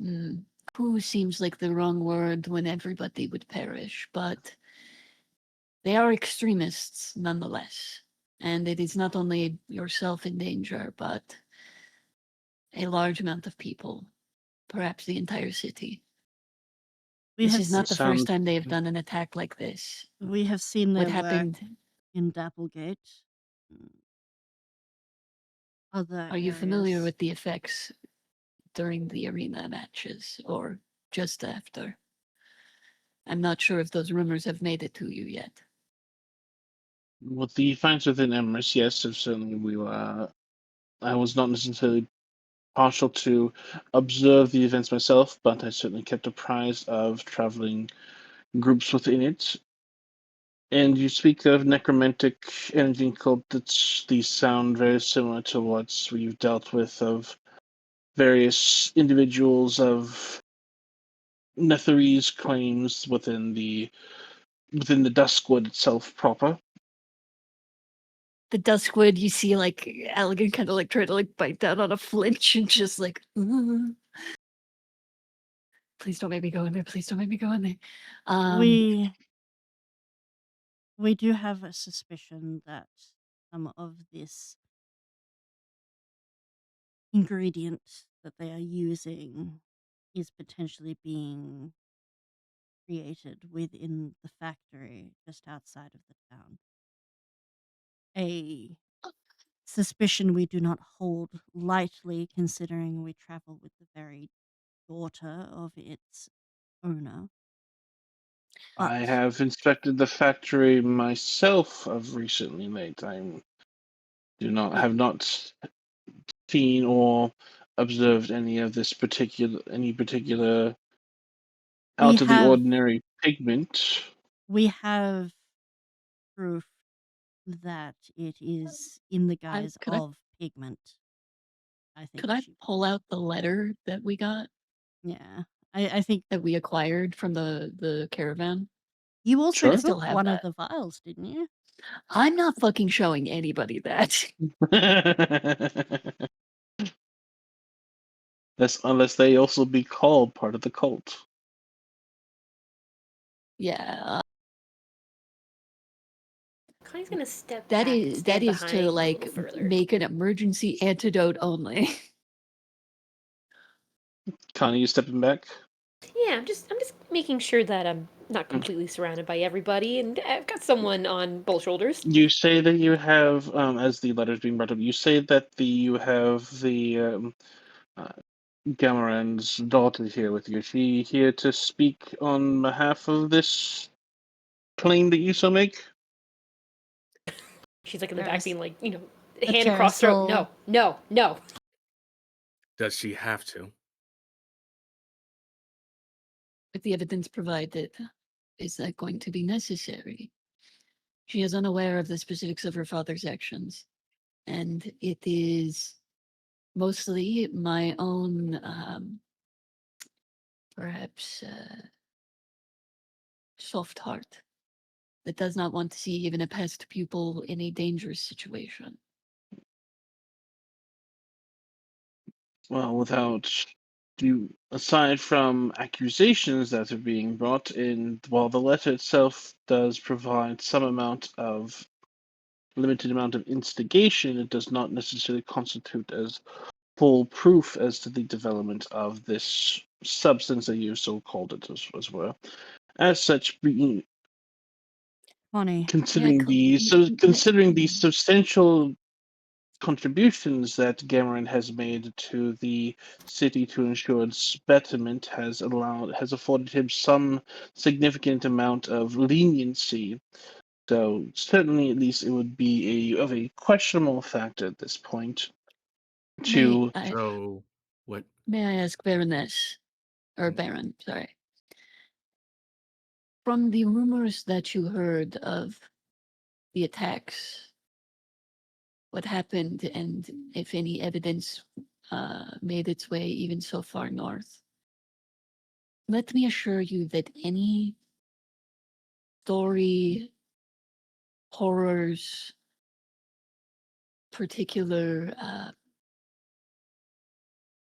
mm, who seems like the wrong word when everybody would perish, but they are extremists nonetheless. And it is not only yourself in danger, but a large amount of people, perhaps the entire city. We This have is se- not the first Sounds time they have done an attack like this. we have seen What their work happened? in Dapplegate, mm, other Are you familiar areas. with the effects during the arena matches or just after? I'm not sure if those rumors have made it to you yet. with the finds within Emrys, yes, so certainly I was not necessarily partial to observe the events myself, but I certainly kept apprised of traveling groups within it. And you speak of necromantic energy cultists. These sound very similar to what we've dealt with of various individuals of Netherese claims within the Duskwood itself proper. The Duskwood, you see like Allegan kind of like try to like bite down on a flinch and just like, please don't make me go in there. Please don't make me go in there. We we do have a suspicion that some of this ingredient that they are using is potentially being created within the factory just outside of the town. A suspicion we do not hold lightly, considering we travel with the very daughter of its owner. But I have inspected the factory myself of recently late. I do not it, have not seen or observed any particular we out of the have ordinary pigment. we have proof that it is in the I guise could I of pigment. I think could I she. pull out the letter that we got Yeah, I think that we acquired from the caravan? you also I Sure. still took have one of that. the vials, didn't you? I'm not fucking showing anybody that. Unless they also be called part of the cult. Yeah, Connie's gonna step That back, is stand to behind a like little further. make an emergency antidote only. Connie, you stepping back? Yeah, I'm just making sure that I'm not Mm. completely surrounded by everybody, and I've got someone on both shoulders. You say that you have, as the letter's being brought up, you say that you have the uh, Gamarand's daughter here with you. Is she here to speak on behalf of this claim that you so make? She's like in the back, Karis- being like, the hand across throat. Terrasol- No, no, no. Does she have to? If the evidence provided is that going to be necessary? She is unaware of the specifics of her father's actions, and it is mostly my own, perhaps, soft heart that does not want to see even a past pupil in a dangerous situation. Well, without you, aside from accusations that are being brought in, while the letter itself does provide some amount of limited amount of instigation, it does not necessarily constitute as full proof as to the development of this substance that you so called it as well. As such, being Connie, considering the substantial contributions that Gamoran has made to the city to ensure its betterment has afforded him some significant amount of leniency. So certainly, at least, it would be of a questionable factor at this point May to I, So what? may I ask Baroness, or Baron, sorry. From the rumors that you heard of the attacks, what happened, and if any evidence made its way even so far north, let me assure you that any story, horrors, particular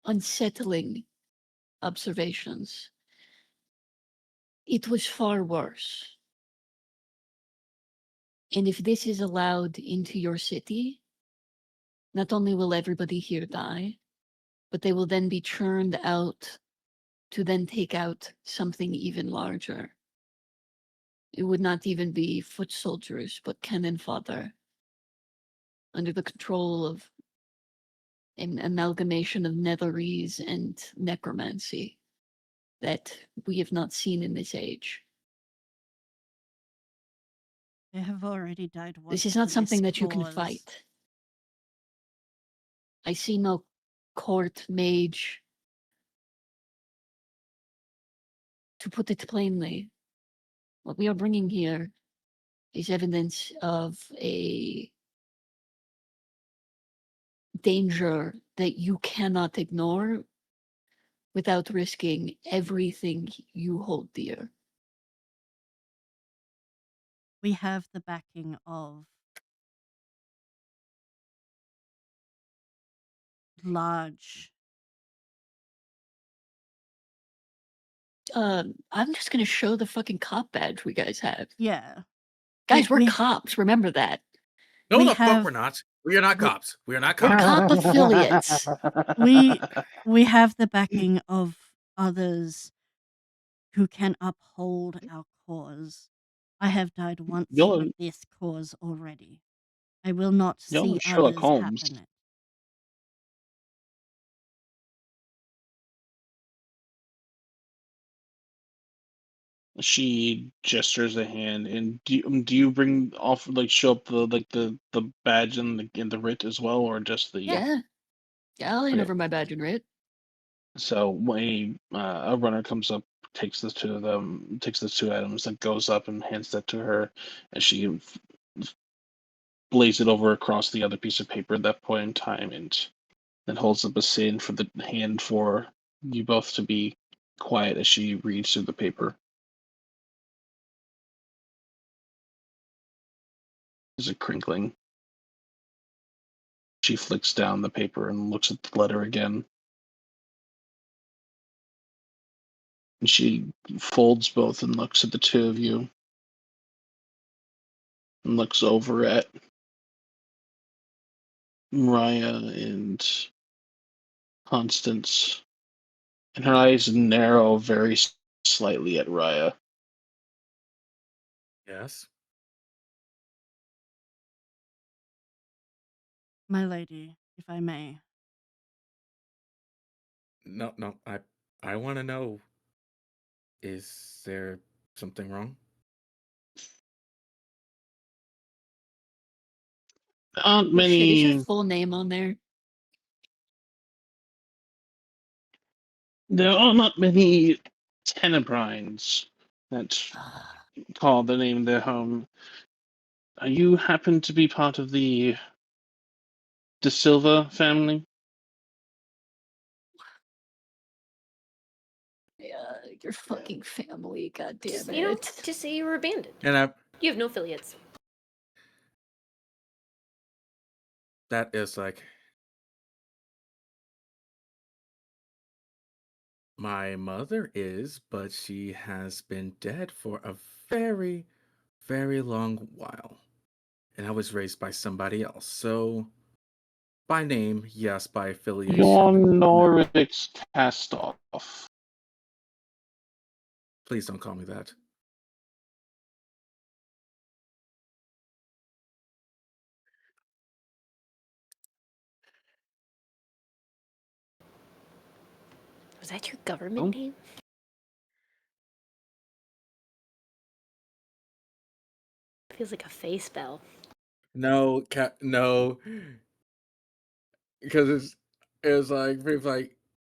unsettling observations, it was far worse. And if this is allowed into your city, not only will everybody here die, but they will then be churned out to then take out something even larger. It would not even be foot soldiers, but cannon fodder, under the control of an amalgamation of netherese and necromancy that we have not seen in this age. they have already died once. This is not for something this that you can cause. fight. I see no court mage. To put it plainly, what we are bringing here is evidence of a danger that you cannot ignore without risking everything you hold dear. We have the backing of large. I'm just gonna show the fucking cop badge we guys have. Yeah. Guys, we're we- cops, remember that. No, We the fuck have- we're not. We are not we- cops. We are not We're cops. cop affiliates. We have the backing of others who can uphold our cause. I have died once Y'all for are- this cause already. I will not Y'all see are Sherlock others Holmes. happen it. She gestures a hand, and do you bring off show up the badge and the writ as well, or just the Yeah. Yeah, I'll hand Okay. over my badge and writ. So when a runner comes up, takes the two of them, takes the two items, and goes up and hands that to her, and she lays it over across the other piece of paper at that point in time, and then holds up a sign for the hand for you both to be quiet as she reads through the paper. There's a crinkling. She flicks down the paper and looks at the letter again. And she folds both and looks at the two of you. and looks over at Mariah and Constance, and her eyes narrow very slightly at Raya. Yes. My lady, if I may. No, no. I want to know. Is there something wrong? There aren't Oh shit, is your many. full name on there? There are not many Tenebrines that call the name their home. You happen to be part of the De Silva family? Your fucking family, god damn Just it. just say you were abandoned. And You have no affiliates. that is like my mother is, but she has been dead for a very, very long while. And I was raised by somebody else. So by name, yes, by You're affiliation, no. Norvik's cast off. Please don't call me that. Was that your government Oh. name? Feels like a face spell. No, no. Because it's like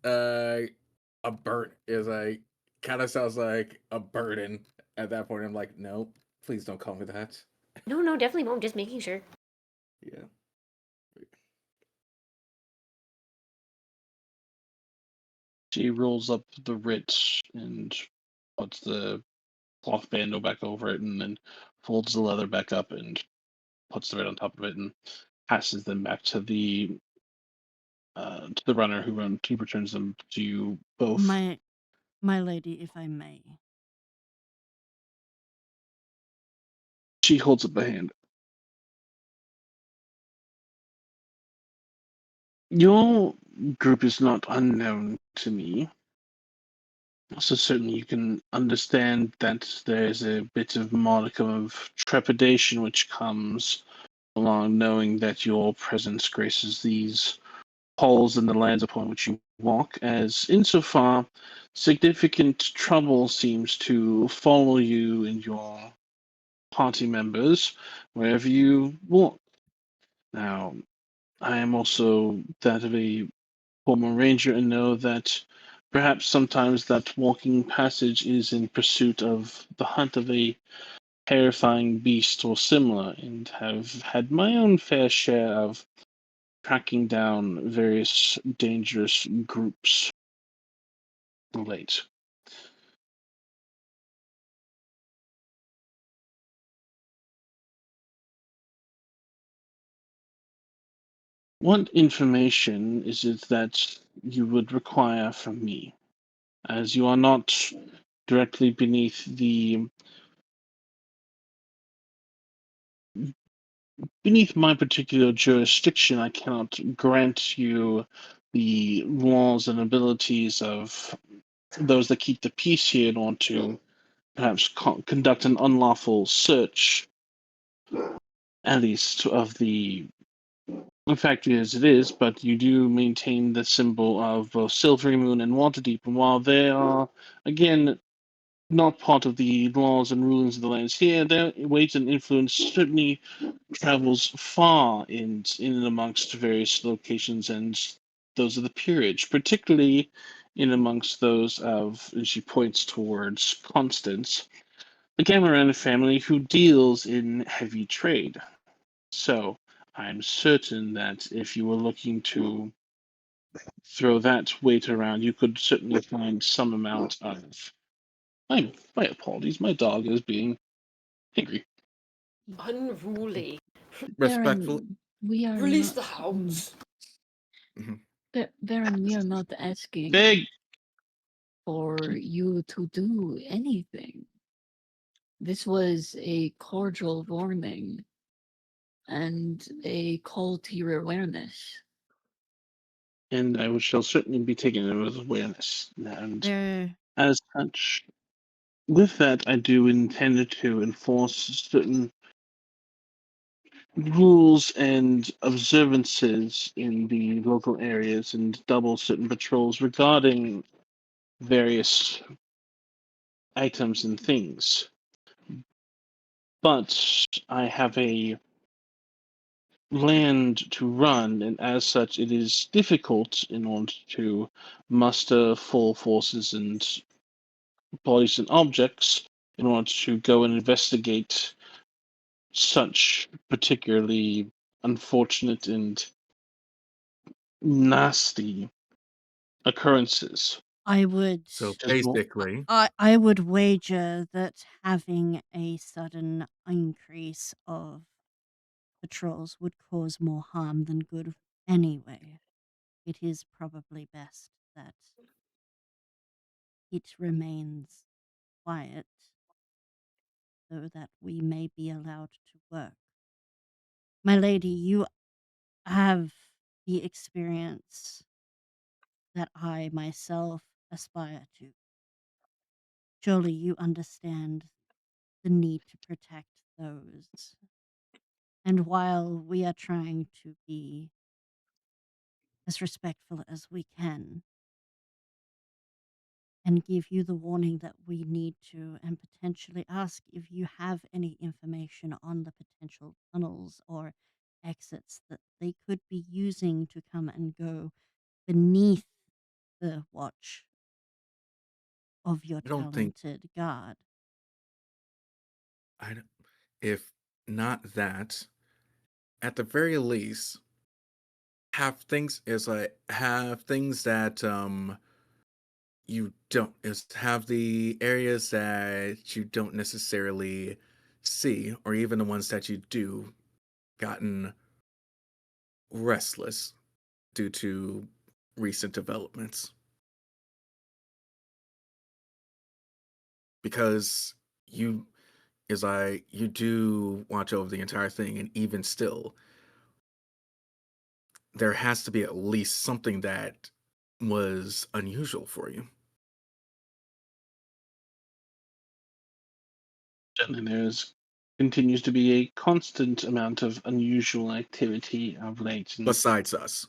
a bird is like kind of sounds like a burden at that point. I'm like, nope, please don't call me that. No, no, definitely won't. Just making sure. Yeah. She rolls up the writ and puts the cloth bando back over it, and then folds the leather back up and puts the writ on top of it, and passes them back to the runner who returns them to you both. My lady, if I may. She holds up a hand. Your group is not unknown to me. So certainly you can understand that there is a bit of modicum of trepidation which comes along knowing that your presence graces these halls and the lands upon which you walk, as insofar significant trouble seems to follow you and your party members wherever you walk. Now, I am also that of a former ranger and know that perhaps sometimes that walking passage is in pursuit of the hunt of a terrifying beast or similar, and have had my own fair share of tracking down various dangerous groups late. What information is it that you would require from me? As you are not directly beneath my particular jurisdiction, I cannot grant you the laws and abilities of those that keep the peace here in order to perhaps conduct an unlawful search, at least of the factory as it is, but you do maintain the symbol of both Silvery Moon and Waterdeep, and while they are, again, not part of the laws and rulings of the lands here, their weight and influence certainly travels far in and amongst various locations and those of the peerage, particularly in amongst those of, and she points towards Constance, the Gamaran family who deals in heavy trade. So I'm certain that if you were looking to throw that weight around, you could certainly find some amount of. My apologies. My dog is being angry. Unruly. Respectful. Baron, we are Release not. the hounds. Mhm. Baron, we are not asking Big. for you to do anything. this was a cordial warning and a call to your awareness. And I shall certainly be taking it with awareness. And There, as such, with that, I do intend to enforce certain rules and observances in the local areas and double certain patrols regarding various items and things. But I have a land to run, and as such, it is difficult in order to muster full forces and bodies and objects in order to go and investigate such particularly unfortunate and nasty occurrences. I would, So Just more, basically, I would wager that having a sudden increase of patrols would cause more harm than good anyway. It is probably best that it remains quiet so that we may be allowed to work. My lady, you have the experience that I myself aspire to. Surely you understand the need to protect those. And while we are trying to be as respectful as we can and give you the warning that we need to, and potentially ask if you have any information on the potential tunnels or exits that they could be using to come and go beneath the watch of your I don't think talented guard. I don't- if not that, at the very least, have things that you don't is have the areas that you don't necessarily see, or even the ones that you do, gotten restless due to recent developments. Because you you do watch over the entire thing, and even still, there has to be at least something that was unusual for you. certainly there's continues to be a constant amount of unusual activity of late. And Besides us.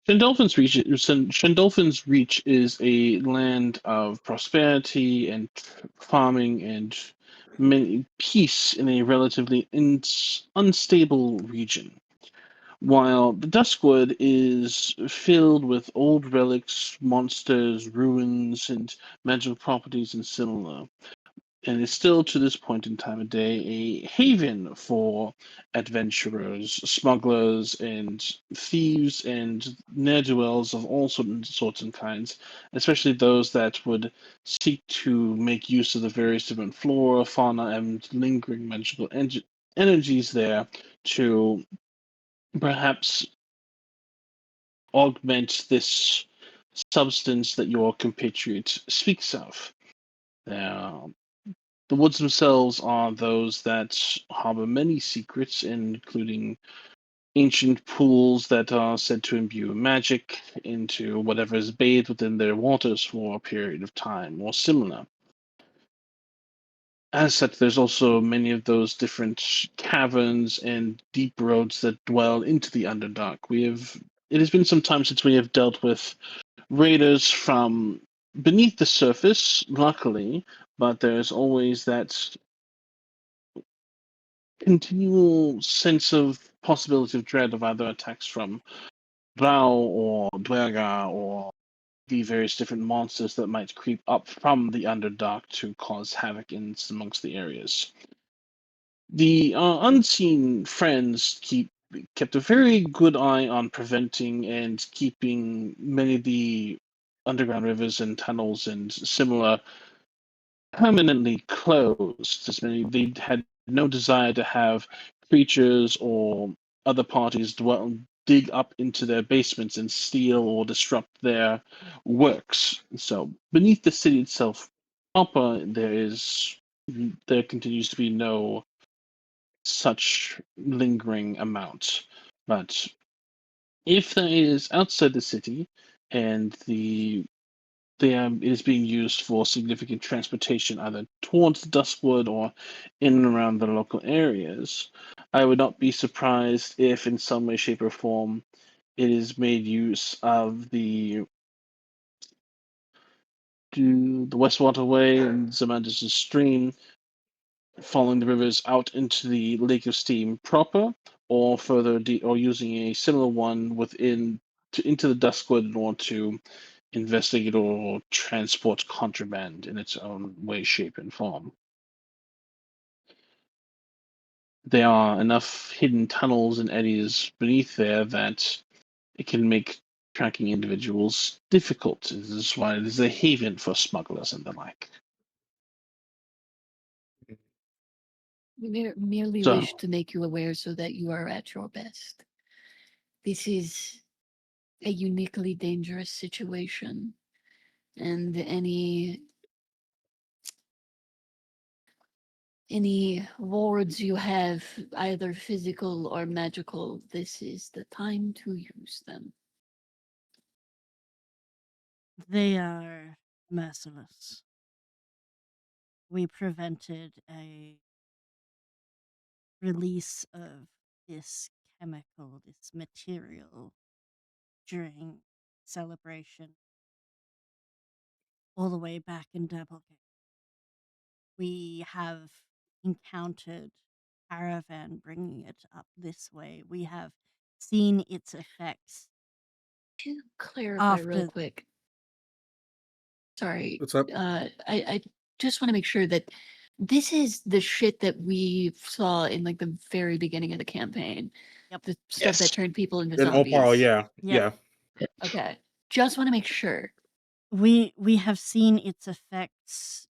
Shandolphin's Reach is a land of prosperity and farming and peace in a relatively unstable region. While the Duskwood is filled with old relics, monsters, ruins, and magical properties and similar, and is still to this point in time of day a haven for adventurers, smugglers, and thieves and ne'er-do-wells of all sorts and kinds, especially those that would seek to make use of the various different flora, fauna, and lingering magical energies there to perhaps augment this substance that your compatriot speaks of. Now, the woods themselves are those that harbor many secrets, including ancient pools that are said to imbue magic into whatever is bathed within their waters for a period of time or similar. As such, there's also many of those different caverns and deep roads that dwell into the Underdark. It has been some time since we have dealt with raiders from beneath the surface, luckily, but there's always that continual sense of possibility of dread of either attacks from Drow or Dwerga or the various different monsters that might creep up from the Underdark to cause havoc amongst the areas. The unseen friends kept a very good eye on preventing and keeping many of the underground rivers and tunnels and similar permanently closed. As many they had no desire to have creatures or other parties dig up into their basements and steal or disrupt their works. So beneath the city itself proper, there continues to be no such lingering amount. But if there is outside the city and it is being used for significant transportation either towards Duskwood or in and around the local areas, I would not be surprised if in some way, shape, or form it is made use of the Westwater Way and Zamandis' stream, following the rivers out into the Lake of Steam proper, or or using a similar one into the Duskwood in order to investigate or transport contraband in its own way, shape, and form. There are enough hidden tunnels and eddies beneath there that it can make tracking individuals difficult. This is why it is a haven for smugglers and the like. We merely So, wish to make you aware so that you are at your best. This is a uniquely dangerous situation, and any wards you have, either physical or magical, this is the time to use them. They are merciless. We prevented a release of this chemical, this material, during celebration all the way back in Dabblegate. We have encountered caravan bringing it up this way. We have seen its effects To clarify real after. quick, sorry, What's up? I just want to make sure that this is the shit that we saw in like the very beginning of the campaign. Yep. The stuff yes. that turned people into In Opal, zombies. yeah. Yep. Yeah. Okay. Just want to make sure. We have seen its effects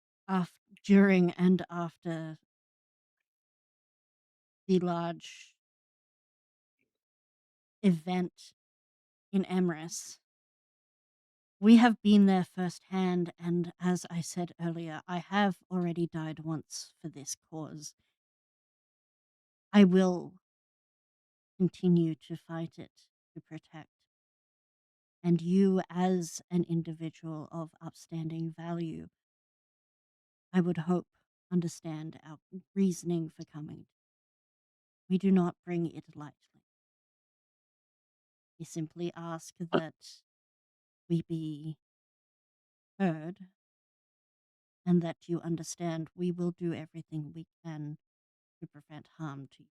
during and after the large event in Emrys. We have been there firsthand, and as I said earlier, I have already died once for this cause. I will continue to fight it, to protect. And you, as an individual of upstanding value, I would hope understand our reasoning for coming. We do not bring it lightly. We simply ask that we be heard and that you understand we will do everything we can to prevent harm to you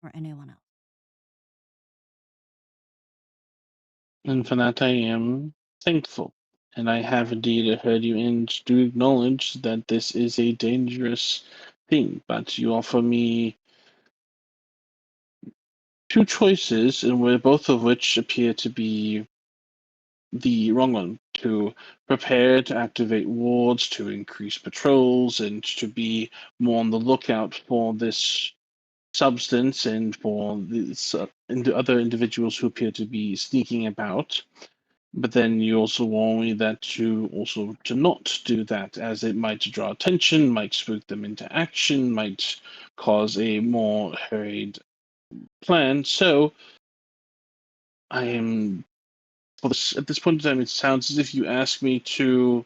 or anyone else. And for that I am thankful. And I have indeed heard you and do acknowledge that this is a dangerous thing, but you offer me two choices, and both of which appear to be the wrong one: to prepare to activate wards, to increase patrols, and to be more on the lookout for this substance and for other individuals who appear to be sneaking about. But then you also warn me that to not do that, as it might draw attention, might spook them into action, might cause a more hurried plan. So I am, at this point in time, it sounds as if you ask me to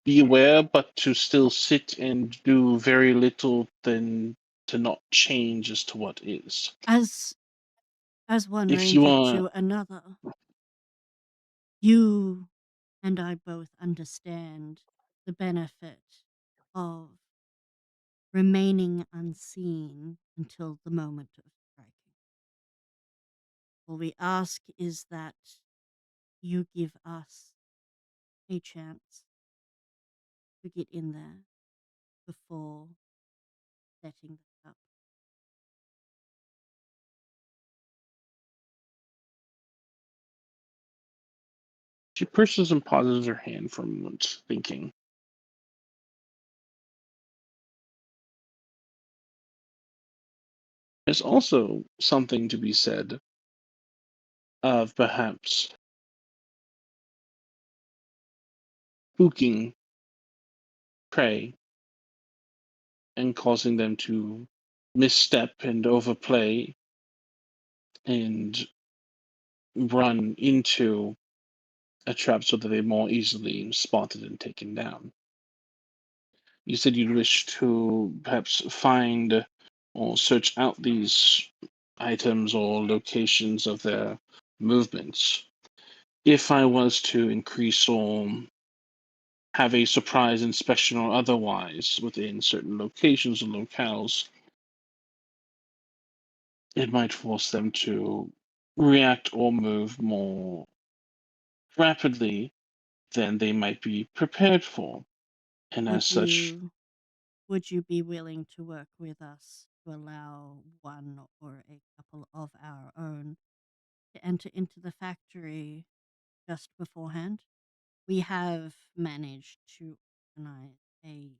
be aware, but to still sit and do very little, than to not change as to what is. As one If you ranger are, to another, you and I both understand the benefit of remaining unseen until the moment of striking. All we ask is that you give us a chance to get in there before setting this up. she purses and pauses her hand for a moment, thinking. There's also something to be said of perhaps spooking prey and causing them to misstep and overplay and run into a trap so that they're more easily spotted and taken down. You said you'd wish to perhaps find or search out these items or locations of their movements. If I was to increase or have a surprise inspection or otherwise within certain locations or locales, it might force them to react or move more rapidly than they might be prepared for. And as Would such, you be willing to work with us to allow one or a couple of our own to enter into the factory just beforehand? We have managed to organize a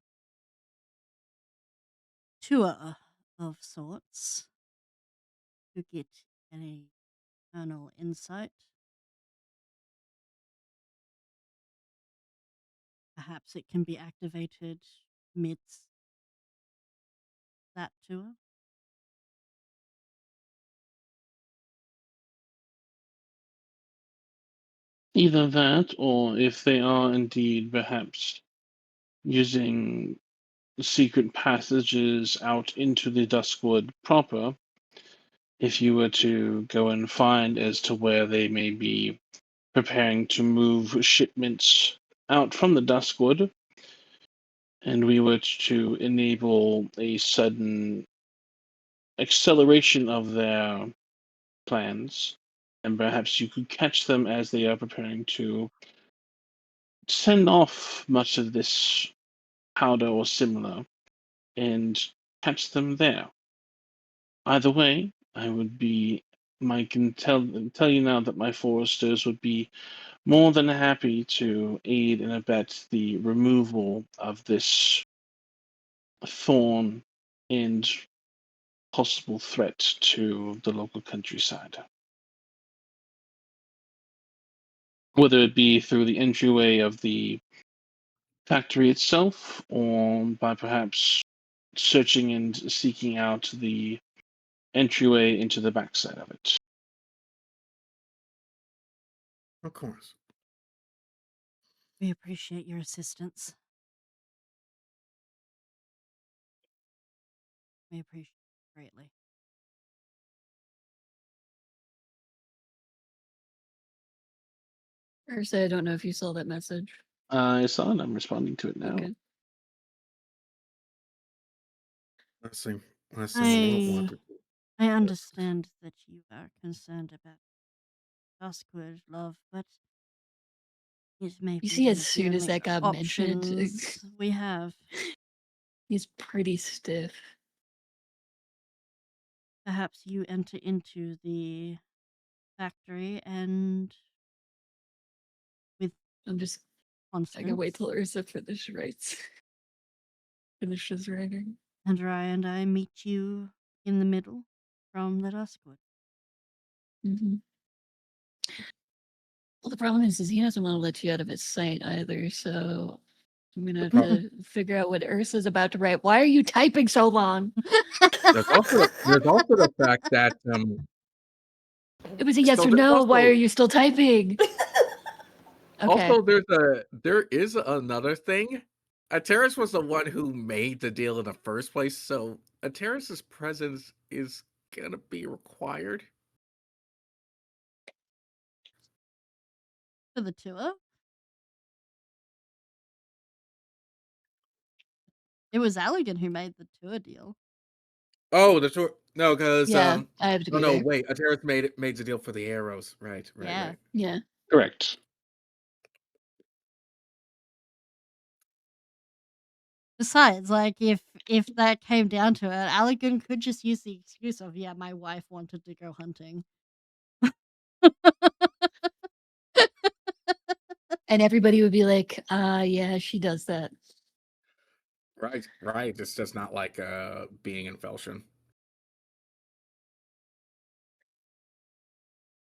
tour of sorts to get an internal insight. Perhaps it can be activated midst that tour. either that, or if they are indeed perhaps using secret passages out into the Duskwood proper, if you were to go and find as to where they may be preparing to move shipments out from the Duskwood, and we were to enable a sudden acceleration of their plans, and perhaps you could catch them as they are preparing to send off much of this powder or similar and catch them there. Either way, I would be. I can tell you now that my foresters would be more than happy to aid and abet the removal of this thorn and possible threat to the local countryside. Whether it be through the entryway of the factory itself, or by perhaps searching and seeking out the entryway into the backside of it. Of course. We appreciate your assistance. We appreciate it greatly. Ursa, I don't know if you saw that message. I saw it. I'm responding to it now. Okay. Let's see. What I wanted? I understand that you are concerned about Duskwood, love, but it may You be see, one as of the soon as only that got mentioned, options we have. he's pretty stiff. Perhaps you enter into the factory and with I can wait Constance till Ursa finishes writing. and Ryan and I meet you in the middle from the Duskwood. Hmm. Well, the problem is he doesn't want to let you out of his sight either. So I'm gonna have to figure out what Ursa's about to write. Why are you typing so long? There's also the fact that It was a yes so or there's no. Why also are you still typing? Okay. also there is another thing. Ateris was the one who made the deal in the first place, so Ateris's presence is gonna be required. For the tour? It was Allegan who made the tour deal. Oh, the tour. No, because Yeah, I have to oh be no, there. wait. Ateris made the deal for the arrows. Right. Yeah. Yeah. Correct. Besides, like if that came down to it, Allegan could just use the excuse of, yeah, my wife wanted to go hunting. And everybody would be like, yeah, she does that. Right. Right. It's just not like being in Felshin.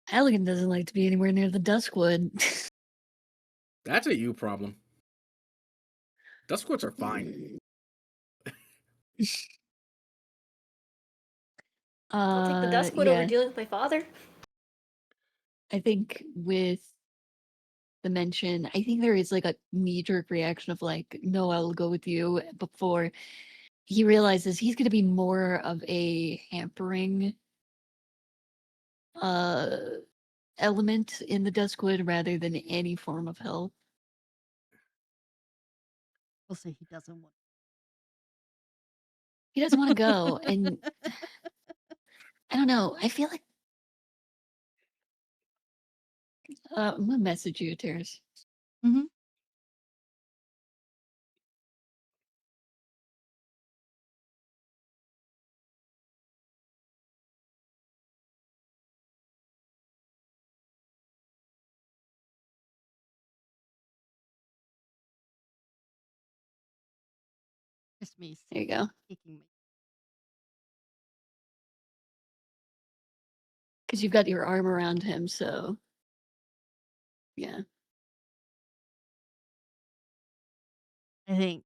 Halligan doesn't like to be anywhere near the Duskwood. That's a you problem. Duskwards are fine. I'll take the Duskwood over Yeah, dealing with my father. I think with the mention, I think there is like a knee-jerk reaction of like, no, I'll go with you before he realizes he's going to be more of a hampering uh element in the Duskwood rather than any form of help. We'll say he doesn't want. He doesn't want to go, and I don't know. I feel like I'm gonna message you, Terrace. Mm-hmm. Just me There you go. kicking me. Because you've got your arm around him, so yeah. I think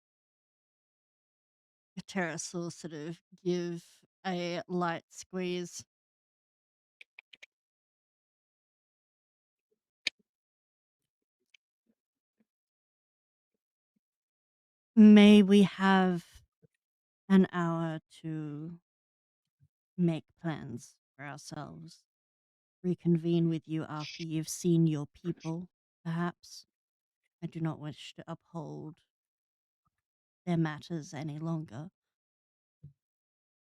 Terrace will sort of give a light squeeze. May we have an hour to make plans for ourselves? Reconvene with you after you've seen your people, perhaps? I do not wish to uphold their matters any longer.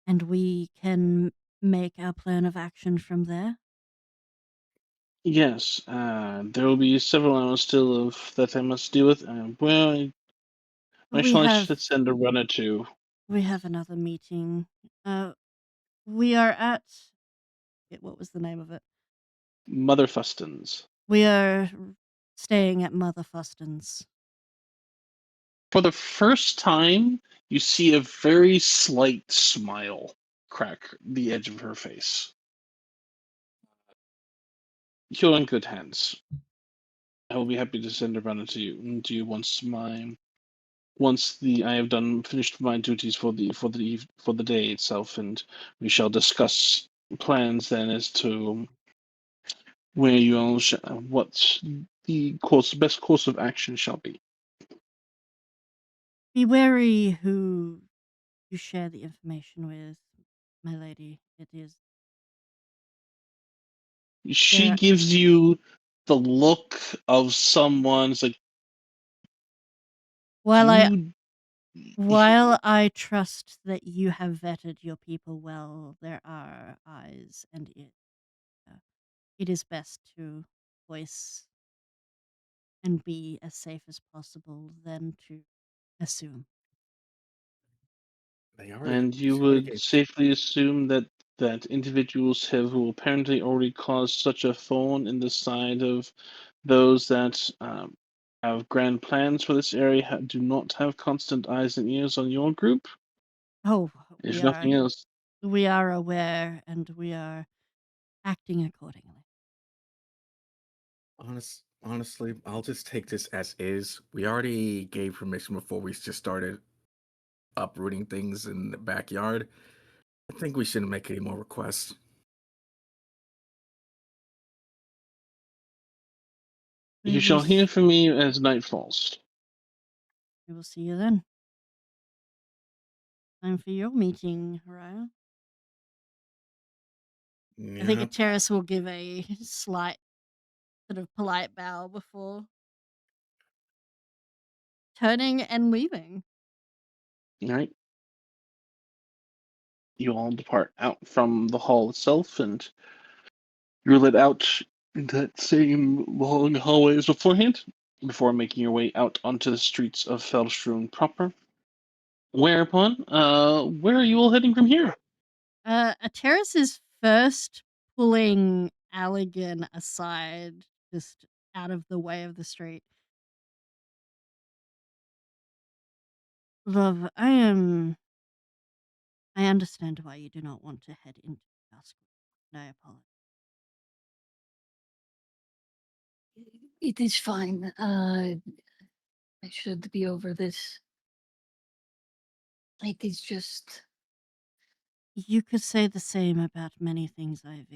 And we can make our plan of action from there. Yes, there will be several hours still of that I must deal with. Where We shall I have send a runner to? we have another meeting. We are at what was the name of it? Mother Fuston's. We are staying at Mother Fuston's. For the first time, you see a very slight smile crack the edge of her face. You're in good hands. I will be happy to send a runner to you once I have done finished my duties for the day itself, and we shall discuss plans then as to where you all what the best course of action shall be. Be wary who you share the information with, my lady. It is She there. gives you the look of someone's like While I you. while I trust that you have vetted your people well, there are eyes and ears. It is best to voice and be as safe as possible than to assume. And you She already would gave. safely assume that individuals who apparently already caused such a thorn in the side of those that have grand plans for this area do not have constant eyes and ears on your group, Oh, if nothing else. we are aware and we are acting accordingly. Honestly, I'll just take this as is. We already gave permission before we just started uprooting things in the backyard. I think we shouldn't make any more requests. You shall hear from me as night falls. We will see you then. Time for your meeting, Raya. I think Yeah, Terrace will give a slight, sort of polite bow before turning and leaving. All right. You all depart out from the hall itself, and you're led out into that same long hallway as beforehand, before making your way out onto the streets of Feldstrun proper. Whereupon, where are you all heading from here? Terrace is first pulling Allegan aside, just out of the way of the street. Love, I understand why you do not want to head into dusk. And I apologize. It is fine. I should be over this Like it's just You could say the same about many things I've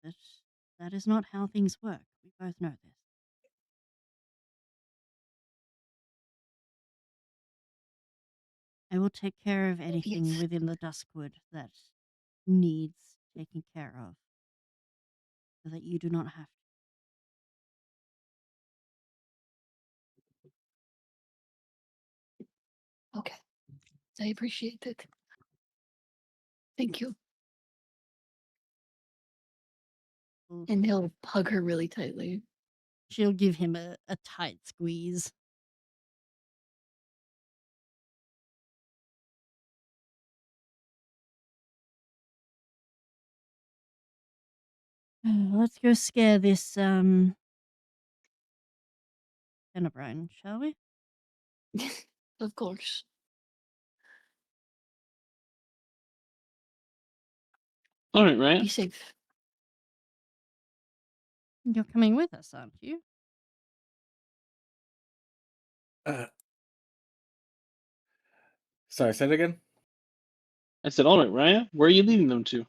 experienced. That is not how things work. We both know this. I will take care of anything yes. within the Duskwood that needs taking care of, so that you do not have to. Okay. I appreciate it. Thank you. Well, And he'll hug her really tightly. she'll give him a tight squeeze. Let's go scare this Tenebrine, shall we? Of course. All right, right. Be safe. You're coming with us, aren't you? Uh, sorry, say it again. I said, all right, Ryan. Where are you leading them to?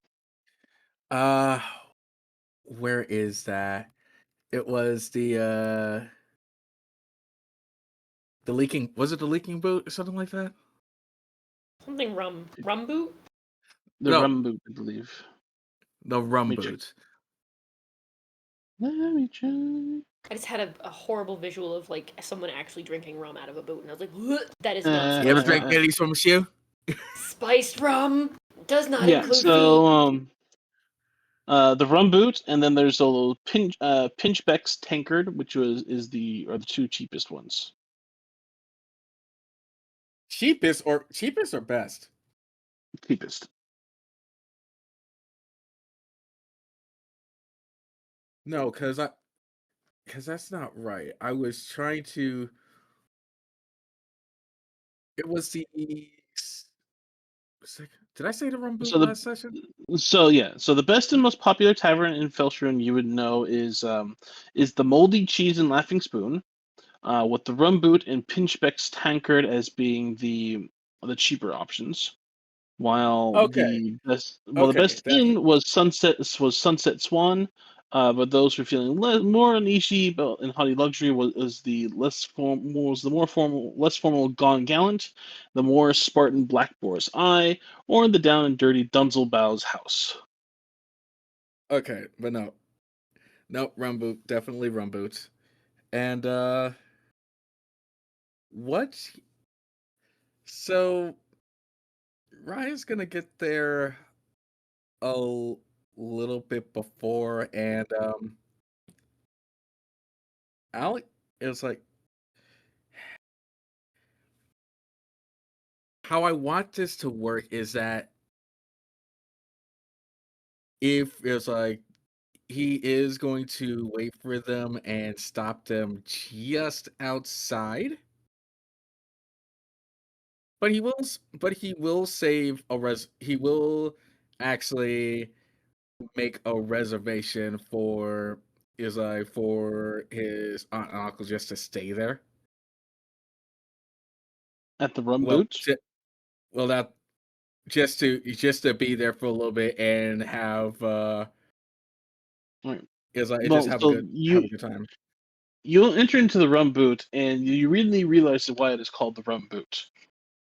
Uh, where is that? It was the leaking. Was it the leaking boat or something like that? Something rum boot? The No, rum boot, I believe. the Let rum me check. boot. Let me check. I just had a horrible visual of like someone actually drinking rum out of a boot, and I was like, "What? That is not You ever spiced drank rum. Baileys from a shoe? Spiced rum does not Yeah. include So feet." the rum boot, and then there's a little Pinchbeck's tankard, which is the two cheapest ones. Cheapest or best? Cheapest. No, because that's not right. I was trying to. It was the. Did I say the rum boot So last session? the best and most popular tavern in Felshirun you would know is the Moldy Cheese and Laughing Spoon, with the rum boot and Pinchbeck's tankard as being the cheaper options. While Okay, the okay, best inn was Sunset Swan, but those who are feeling more uneasy about in haughty luxury was the less formal Gone Gallant, the more Spartan Black Boar's Eye, or the down and dirty Dunzelbau's House. okay, but no, nope, rum boot, definitely rum boot, and what? So Ryan's gonna get there a little bit before, and Alec is like, how I want this to work is that if it's like he is going to wait for them and stop them just outside, but he will save he will actually make a reservation for his aunt and uncle just to stay there. At the rum Well, boot. that just to be there for a little bit and have Right. just Well, so have a good time. you'll enter into the rum boot, and you really realize why it is called the rum boot.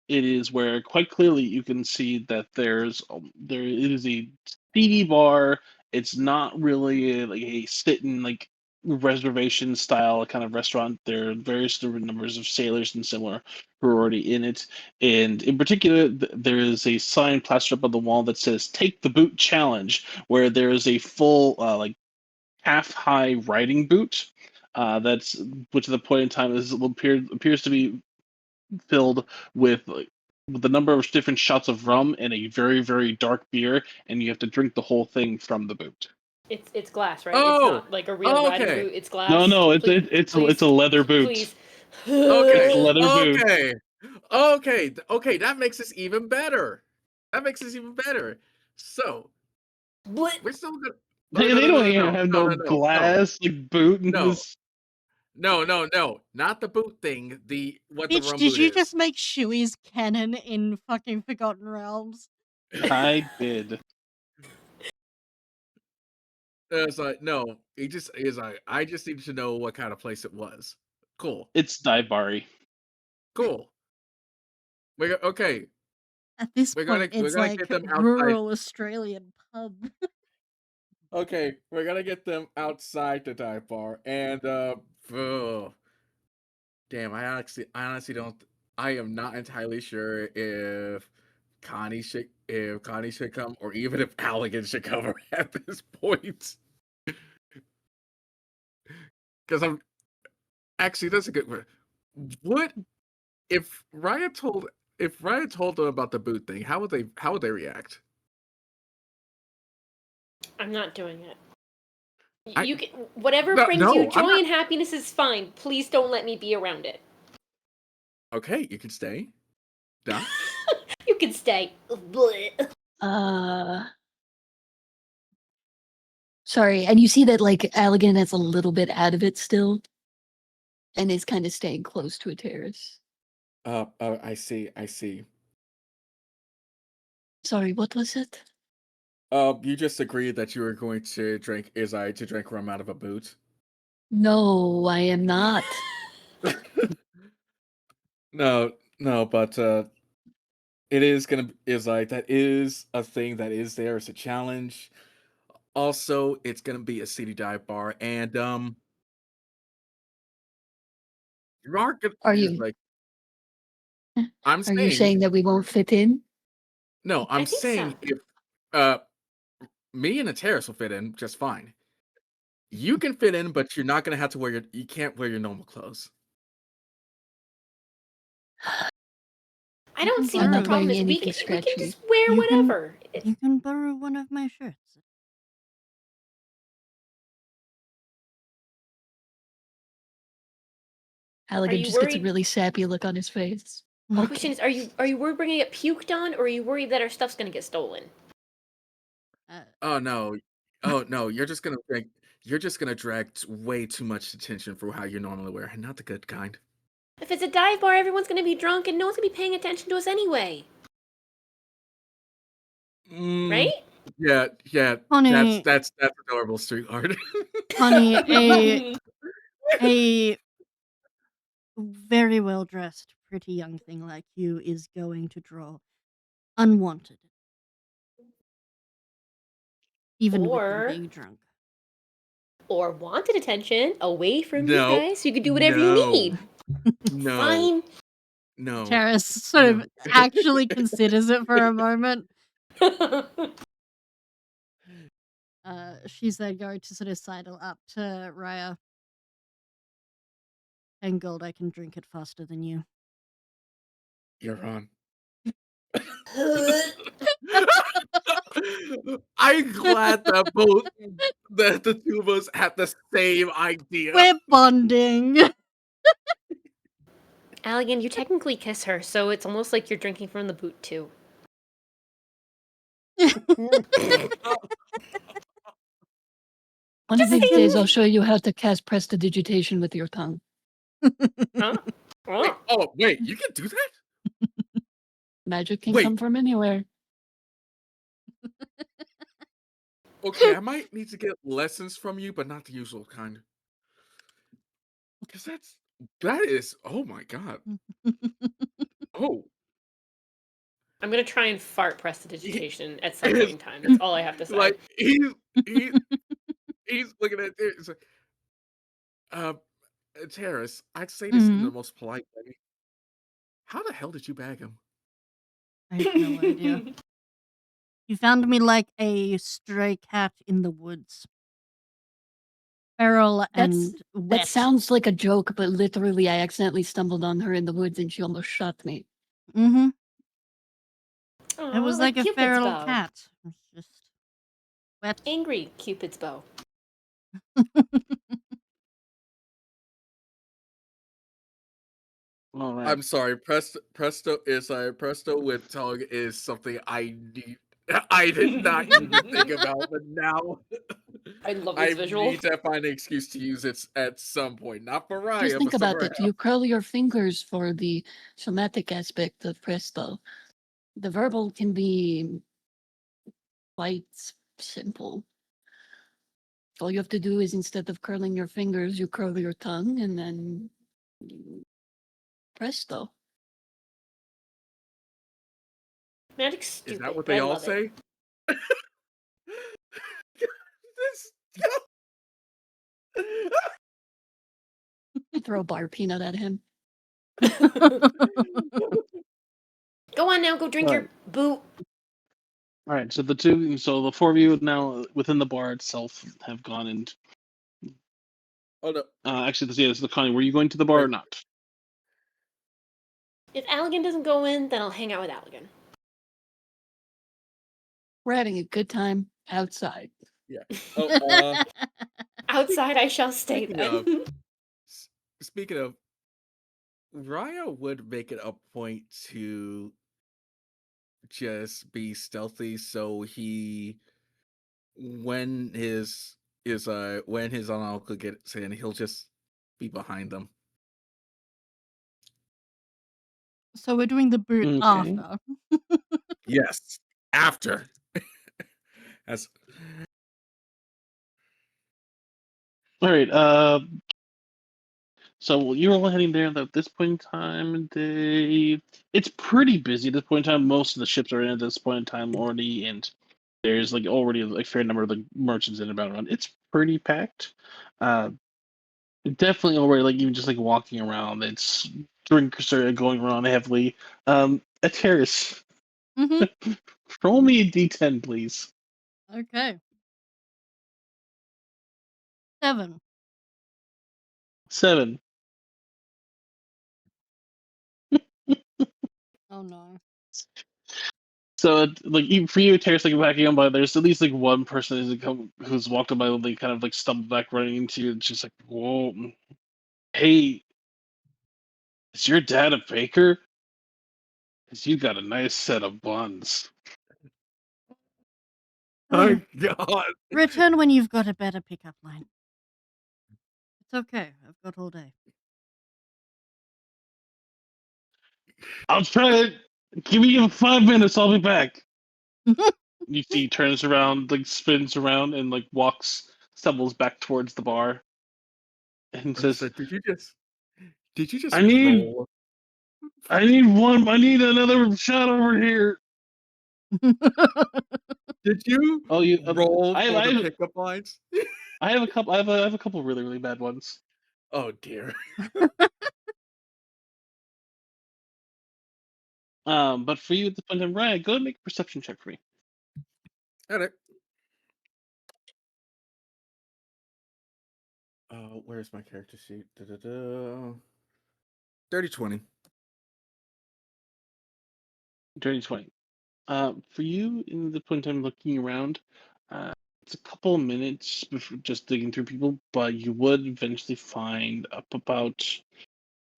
It is where quite clearly you can see that there it is a seedy bar. It's not really like a sit-in like reservation style kind of restaurant. There are various different numbers of sailors and similar who are already in it, and in particular, there is a sign plastered up on the wall that says "Take the Boot Challenge," where there is a full like half-high riding boot. That's which at the point in time appears to be filled with like with the number of different shots of rum and a very very dark beer, and you have to drink the whole thing from the boot. It's glass, right? It's Oh, not like a real oh, riding okay, boot. It's No, glass. no, Please, it's a leather boot. please. It's okay, a leather boot. okay, okay. That makes this even better. That makes this even better. So What? we're still gonna. Oh They no they no no don't no even no have no no no no no glass like boot in no this. No, not the boot thing. What the Bitch, rum did boot you is. just make Shui's canon in fucking Forgotten Realms? I did. It's like no, he just is like I just needed to know what kind of place it was. Cool, It's Daibari. cool. Okay. At this We're point, gonna it's like get them outside. rural Australian pub. Okay, we're gonna get them outside the dive bar, and ugh, damn, I honestly don't. I am not entirely sure if Connie should come, or even if Halligan should come at this point. Because I'm actually that's a good one. What if Ryan told them about the boot thing? How would they react? I'm not doing it. I You can, whatever no, brings you no I'm joy not. and happiness is fine. Please don't let me be around it. Okay, you can stay. Done. You can stay. Blech. Sorry, and you see that like Allegan is a little bit out of it still, and is kind of staying close to a terrace. I see. Sorry, what was it? You just agreed that you were going to drink rum out of a boot. No, I am not. No, but it is gonna is like that is a thing that is there as a challenge. Also, it's gonna be a city dive bar, and you are gonna Are is you like I'm are you saying saying that we won't fit in? no, I I'm think so. saying if uh me and a terrace will fit in just fine. You can fit in, but you're not gonna have to you can't wear your normal clothes. I don't see I'm what the not borrow. problem wearing is. We anything can scratchy. just wear You can whatever. you can borrow one of my shirts. Are Halligan you just gets a worried? really sappy look on his face. The Okay. question is, are you worried we're gonna get puked on, or are you worried that our stuff's gonna get stolen? Oh no. Oh no, you're just gonna drag way too much attention for how you normally wear, and not the good kind. If it's a dive bar, everyone's gonna be drunk, and no one's gonna be paying attention to us anyway, Mm, right? yeah, Honey, that's adorable street art. honey, a very well dressed, pretty young thing like you is going to draw unwanted, even with them or being drunk. or wanted attention away from you No, guys, so you can do whatever you no, need. no, Fine. no, Terrace sort no. of actually considers it for a moment. She's then going to sort of sidle up to Raya. And Gold, I can drink it faster than you. You're on. I'm glad that the two of us had the same idea. We're bonding. Allegan, you technically kiss her, so it's almost like you're drinking from the boot too. One of Just these saying. days, I'll show you how to cast prestidigitation with your tongue. Huh? Wait, Oh. oh wait, you can do that? Magic can Wait. come from anywhere. Okay, I might need to get lessons from you, but not the usual kind. Because that is oh my god. Oh. I'm gonna try and fart prestidigitation at some point in time. That's all I have to say. Like he's looking at it. It's like, uh, Terrace, I'd say this in the most polite way. How the hell did you bag him? I have no idea. You found me like a stray cat in the woods. Feral and wet. That sounds like a joke, but literally, I accidentally stumbled on her in the woods and she almost shot me. Mm-hmm. Aw, It was like a Cupid's feral bow. cat. It's just wet. Angry Cupid's bow. All right. I'm sorry, presto with tongue is something I did not even think about, but now I love I this visual. need to find an excuse to use it at some point. Not for Raya, Just think but about somewhere it. You curl your fingers for the somatic aspect of presto. The verbal can be quite simple. All you have to do is instead of curling your fingers, you curl your tongue and then presto. Magic's Is stupid. that what But I they all love say? This... Throw a bar peanut at him. it. Go on now, go drink your Alright. boot. All right, so the four of you now within the bar itself have gone and Oh no! actually, this is the Connie. Were you going to the bar or Wait. not? If Allegan doesn't go in, then I'll hang out with Allegan. We're having a good time outside. Yeah. Oh, Outside, I shall stay speaking then. of, speaking of, Raya would make it a point to just be stealthy, so when his uncle gets in, he'll just be behind them. So we're doing the boot Okay. after. Yes, after. As All right. So you're all heading there at this point in time. It's pretty busy at this point in time. Most of the ships are in at this point in time already, and there's like already a fair number of the merchants in and about around. It's pretty packed. Uh, Definitely already like even just like walking around. It's drinks are going around heavily. A terrace. Hmm. Roll me a d10, please. Okay. 7. 7. Oh no. So, like, even for you, Terrace, like, backing on by, there's at least, like, one person who's walked on by, they kind of, like, stumbled back running into you, and she's like, whoa, hey, is your dad a baker? Because you got a nice set of buns. my God, Return when you've got a better pickup line. It's okay. I've got all day. I'll try it. Give me 5 minutes, I'll be back. You see, he turns around, like, spins around, and, like, stumbles back towards the bar, and says, so did you just I need, roll? I need another shot over here. Did you Oh, roll I have, for I the have, pickup lines? I have a couple. I have a couple really, really bad ones. Oh dear. But for you at the point in time, Ryan, go and make a perception check for me. Edit. Where's my character sheet? 30-20. Dirty 20. For you in the point in time looking around, it's a couple of minutes before just digging through people, but you would eventually find up about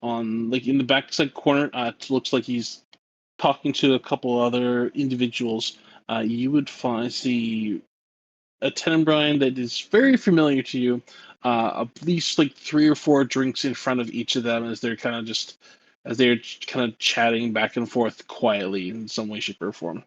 on like in the backside corner. It looks like he's talking to a couple other individuals. You would see a Tenenbrine that is very familiar to you. At least like 3 or 4 drinks in front of each of them as they're kind of chatting back and forth quietly in some way, shape, or form.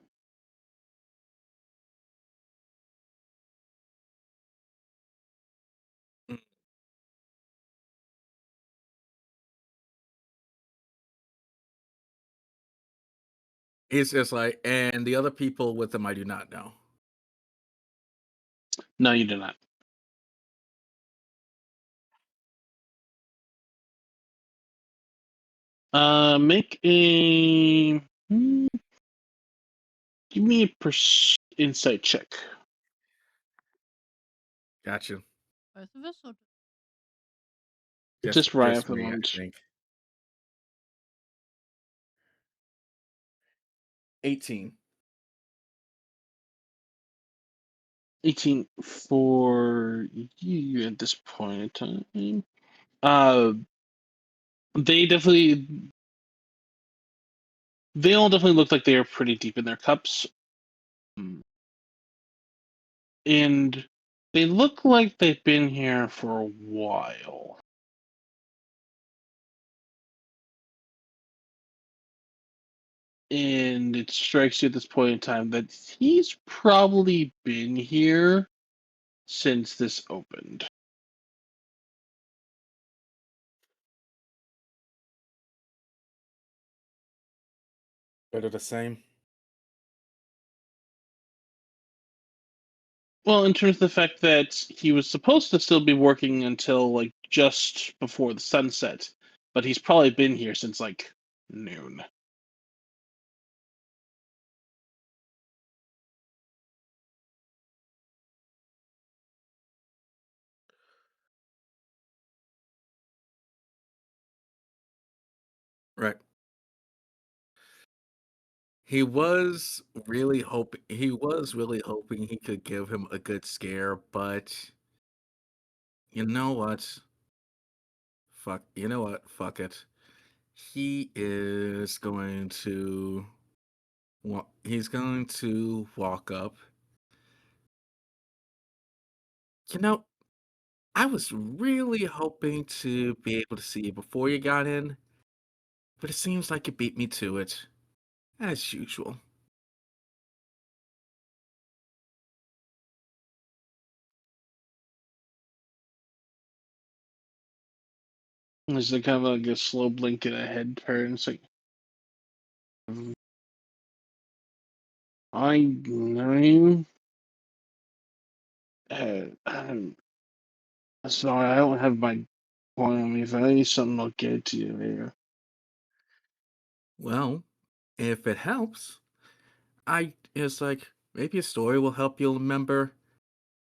It's just like, and the other people with them I do not know. No, you do not. Make a give me a insight check. Gotcha. Both of us? Or... Just Ryan for the me, I moment. think. 18. 18 for you at this point in time. They definitely they all definitely look like they are pretty deep in their cups. And They look like they've been here for a while. And it strikes you at this point in time that he's probably been here since this opened. Better the same. Well, in terms of the fact that he was supposed to still be working until like just before the sunset, but he's probably been here since like noon. Right. He was really hoping he could give him a good scare, but you know what? Fuck it. He is going to he's going to walk up. You know, I was really hoping to be able to see you before you got in, but it seems like you beat me to it, as usual. There's like kind of like a slow blink and a head turn. It's like, I know you. I'm sorry, I don't have my coin on me. If I need something, I'll get it to you later. Well, if it helps, it's like maybe a story will help you remember.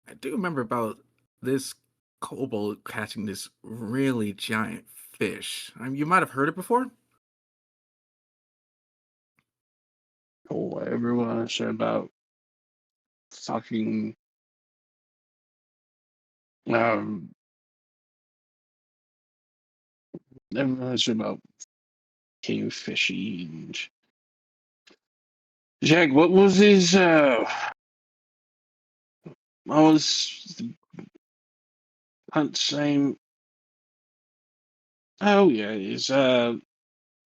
I do remember about this kobold catching this really giant fish. I mean, you might have heard it before. Oh, everyone is about fucking um. Everyone is about kingfishy. And Jack, what was his? I was the hunt's name. Oh yeah, his what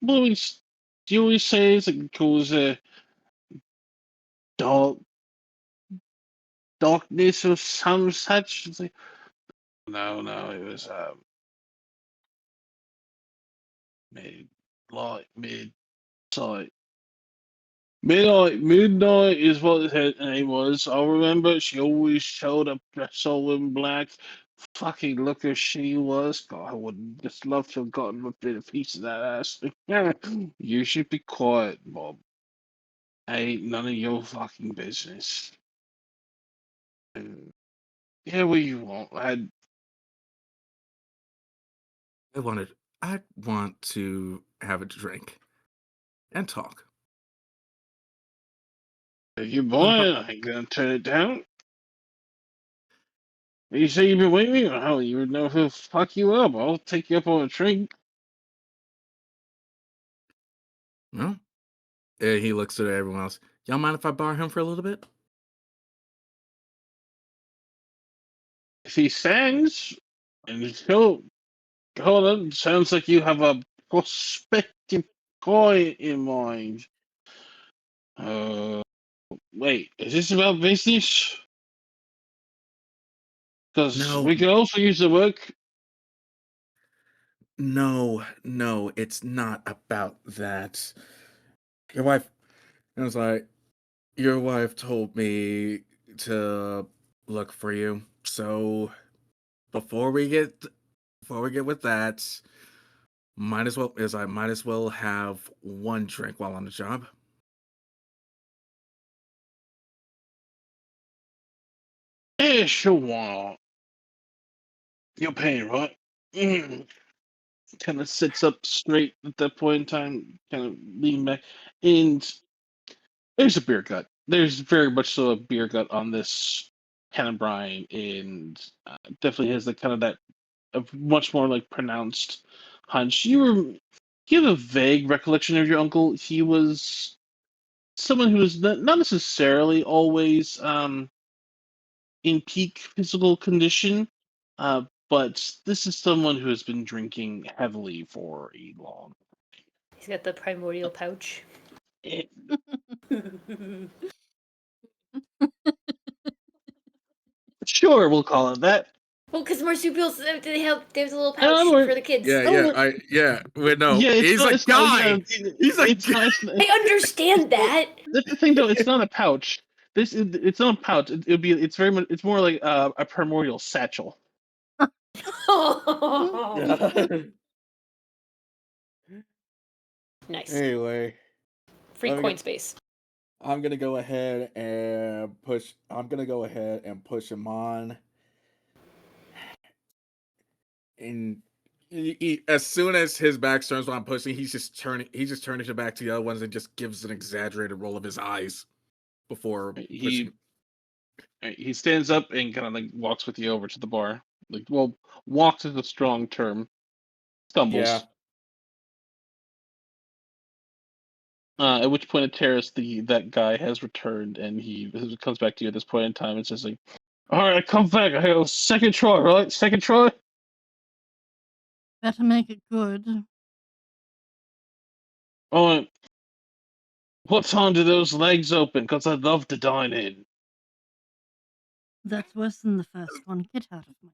always do you always say it's like calls dark darkness or some such? It's like, no, it was mid light mid sight. Midnight is what her name was. I remember she always showed up dressed all in black. Fucking looker she was. God, I would just love to have gotten a bit of piece of that ass. You should be quiet, Bob. Ain't none of your fucking business. Yeah, what you want, lad? I want to have a drink and talk. If you What buy about it, I ain't gonna turn it down. You say you've been waiting? Hell, you would know who'll fuck you up. I'll take you up on a drink. well? He looks at everyone else. Y'all mind if I borrow him for a little bit? If he sings, and he'll hold on, sounds like you have a prospective guy in mind. Wait, is this about business? Because No, we could also use the work. no, it's not about that. Your wife, it was like, your wife told me to look for you. So before we get with that, might as well have one drink while on the job. Yeah, sure, why not? You're paying, right? Kind of sits up straight at that point in time, kind of lean back. And there's a beer gut. There's very much so a beer gut on this Canon Brine, and definitely has the kind of that a much more like pronounced hunch. You have a vague recollection of your uncle. He was someone who was not necessarily always in peak physical condition, but this is someone who has been drinking heavily for a long. He's got the primordial pouch. Eh, Sure, we'll call it that. Well, because marsupials, they have a little And I'm pouch like, for the kids. Wait, no, yeah, he's a guy. He's a it's not. I understand that. That's the thing, though. It's not a pouch. It's not a pouch. It'll be. It's very much. It's more like a primordial satchel. Nice. Anyway, Free let me coin get- space. I'm gonna go ahead and push. I'm gonna go ahead and push him on. And as soon as his back turns while I'm pushing, he's just turning. He just turns it back to the other ones and just gives an exaggerated roll of his eyes before pushing. He stands up and kind of like walks with you over to the bar. Like, well, walks is a strong term. Stumbles. Yeah. At which point, Terrace, that guy has returned, and he comes back to you at this point in time and says, like, "All right, come back. I have a second try, right? Second try." Better make it good. All right. What time do those legs open? Because I'd love to dine in. That's worse than the first one. Get out of my.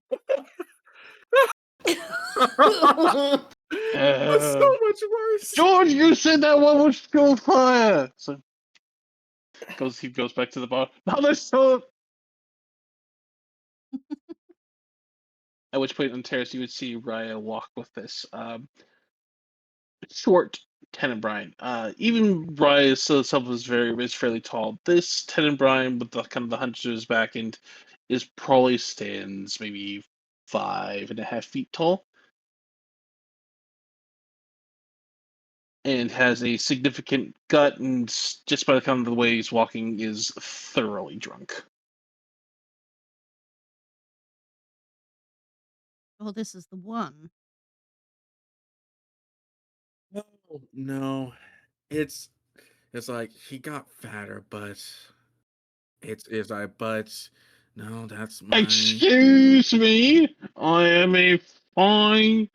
That's so much worse. George, you said that one was still fire. So he goes back to the bar. Now there's still. At which point on Terrace, you would see Raya walk with this short Tenenbrine. Even Raya itself is fairly tall. This Tenenbrine with the kind of the hunch to his back end is probably stands maybe 5.5 feet tall. And has a significant gut, and just by the kind of the way he's walking, is thoroughly drunk. Oh, this is the one. No, it's like he got fatter, but it's like, but no, that's mine. Excuse me, I am a fine,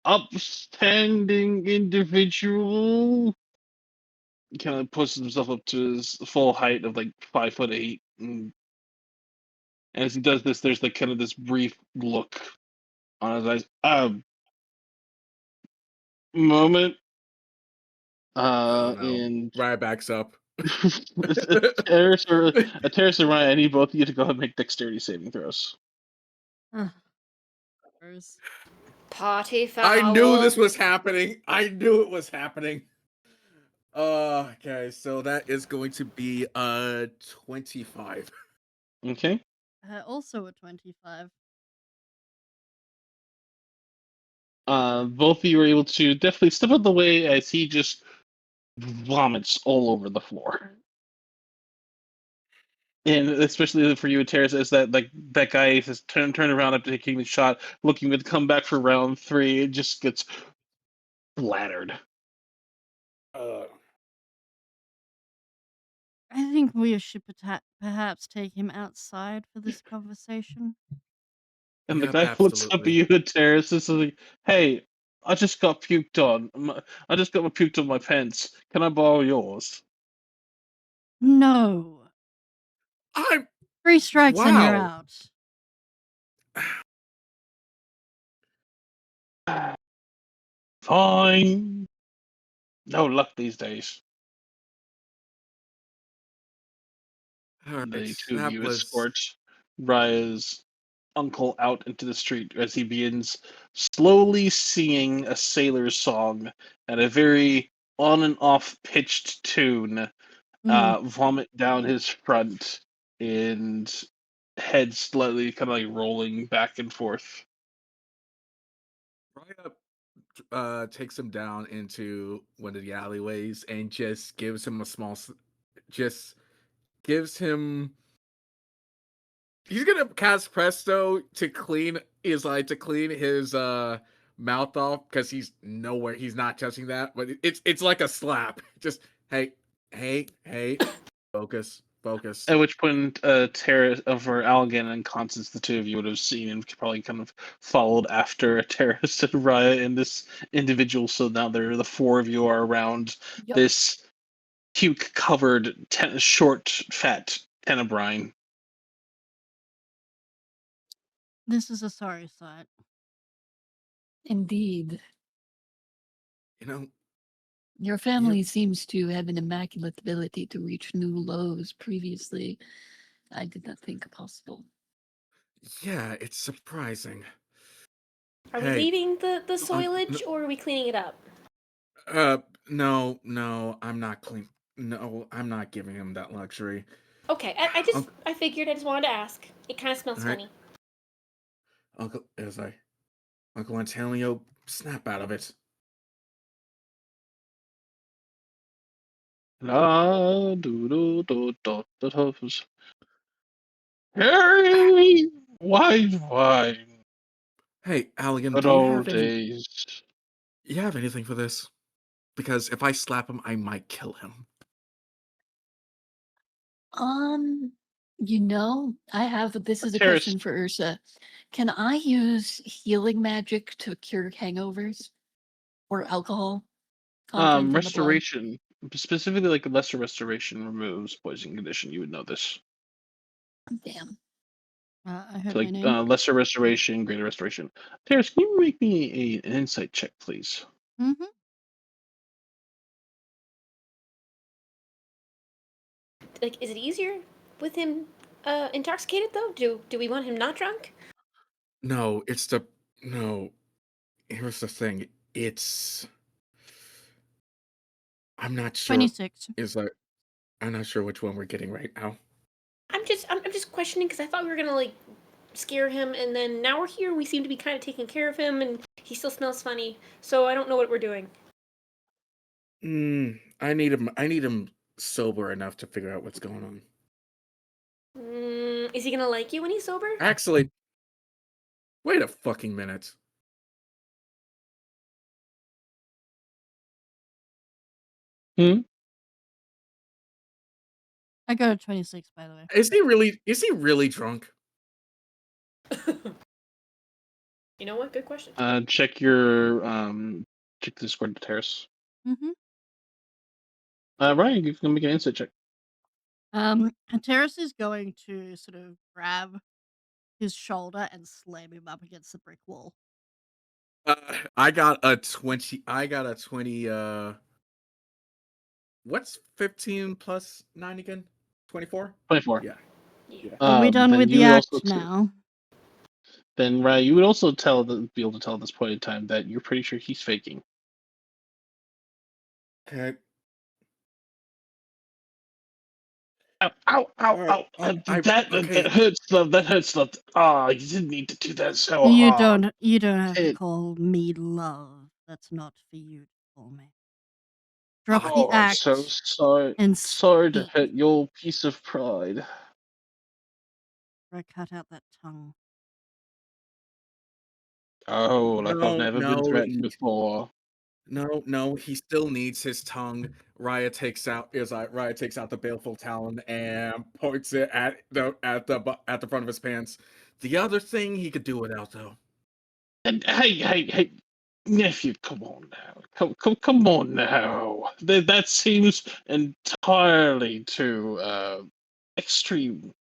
upstanding individual. He kind of pushes himself up to his full height of like 5'8", and as he does this, there's like kind of this brief look on his eyes. Moment. Oh no, And right backs up. a Terrace or Ryan, I need both of you to go ahead and make dexterity saving throws. Gross. Party foul. I knew this was happening. I knew it was happening. Okay, so that is going to be 25. Okay. Also a 25. Both of you are able to definitely step out of the way as he just vomits all over the floor. And especially for you, Terrace, is that like that guy has turned around after taking the shot, looking to come back for round 3, it just gets splattered. I think we should perhaps take him outside for this conversation. And Yep, the guy looks up at absolutely. you, and Terrace, and says, like, "Hey, I just got puked on. I just got puked on my pants. Can I borrow yours?" No. I'm 3 strikes and you're wow. out. Fine. No luck these days. All right, The two of that you was escort Raya's uncle out into the street as he begins slowly singing a sailor's song at a very on and off pitched tune, vomit down his front and head slightly kind of like rolling back and forth. Raya takes him down into one of the alleyways and just gives him a small, just gives him. He's gonna cast Presto to clean his mouth off because he's nowhere. He's not touching that, but it's like a slap. Just hey, focus. focused. At which point, Terra over Allegan and Constance, the two of you would have seen and probably kind of followed after Terrace and Raya and this individual. So now the four of you are around Yup. this puke-covered, short, fat Tenebrine. This is a sorry sight. Indeed. You know, Your family seems to have an immaculate ability to reach new lows previously. I did not think possible. yeah, it's surprising. Are we Hey, leaving the no, soilage or are we cleaning it up? no, I'm not clean. No, I'm not giving him that luxury. Okay, I figured, I just wanted to ask. It kind of smells All right. funny. Uncle Antonio, snap out of it. La do do do do do do. Harry, white wine, Hey, Allegan, good do old days. you have anything for this? Because if I slap him, I might kill him. I have this is a Terrace, question for Ursa. Can I use healing magic to cure hangovers or alcohol content in the blood? restoration, specifically like lesser restoration removes poison condition. You would know this. Damn. I So heard like my name. lesser restoration, greater restoration. Terrace, can you make me an insight check, please? Mm-hmm. Like, is it easier with him intoxicated though? Do we want him not drunk? No, no. Here's the thing. It's I'm not sure. 26. Is like I'm not sure which one we're getting right now. I'm just questioning because I thought we were gonna like scare him, and then now we're here. We seem to be kind of taking care of him, and he still smells funny. So I don't know what we're doing. I need him. I need him sober enough to figure out what's going on. Is he gonna like you when he's sober? Actually, wait a fucking minute. Hmm. I got a 26, by the way. Is he really? Is he really drunk? You know what? Good question. Check your check the Discord to Terrace. Mm-hmm. Ryan, you can make an insight check. And Terrace is going to sort of grab his shoulder and slam him up against the brick wall. I got a 20. I got a 20. What's 15 plus 9 again? 24. 24. Yeah. Yeah. Are we done Then with you the would also act now? then Ryan, you would also be able to tell at this point in time that you're pretty sure he's faking. Okay. Ow! Ow! Ow! Alright, Ow! That okay. hurts. That hurts. Ah, you didn't need to do that so You hard. don't have to Kid. call me love. That's not for you to call me. Drop the Oh, I'm so act sorry. and Sorry to speak. hurt your piece of pride. Or I cut out that tongue. Oh, like I've No, never been no, threatened before. no. He still needs his tongue. Raya takes out the baleful talon and points it at the front of his pants. The other thing he could do without though. And hey, nephew, come on now. Come on now. That seems entirely too extreme.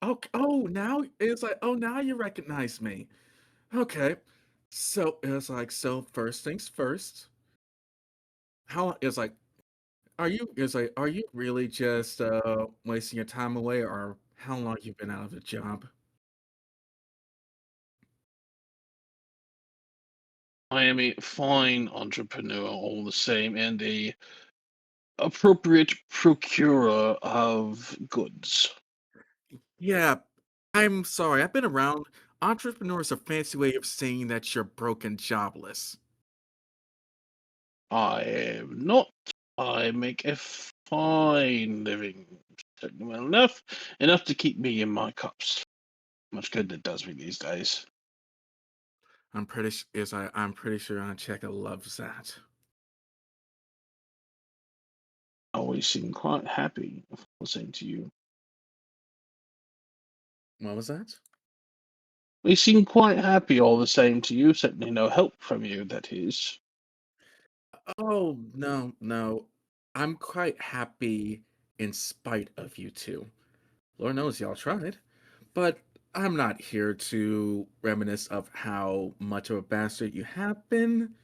Now it's like, now you recognize me. Okay. So it's like, so first things first. How it's like, are you really just wasting your time away, or how long you been out of the job? I am a fine entrepreneur all the same, and a appropriate procurer of goods. Yeah, I'm sorry. I've been around. Entrepreneur is a fancy way of saying that you're broke and jobless. I am not. I make a fine living, well enough to keep me in my cups. Much good it does me these days. I'm pretty sure Aunt Cheka loves that. always seem quite happy listening to you. What was that? They seem quite happy all the same to you, certainly no help from you, that is. Oh, no, no. I'm quite happy in spite of you two. Lord knows y'all tried. But I'm not here to reminisce of how much of a bastard you have been.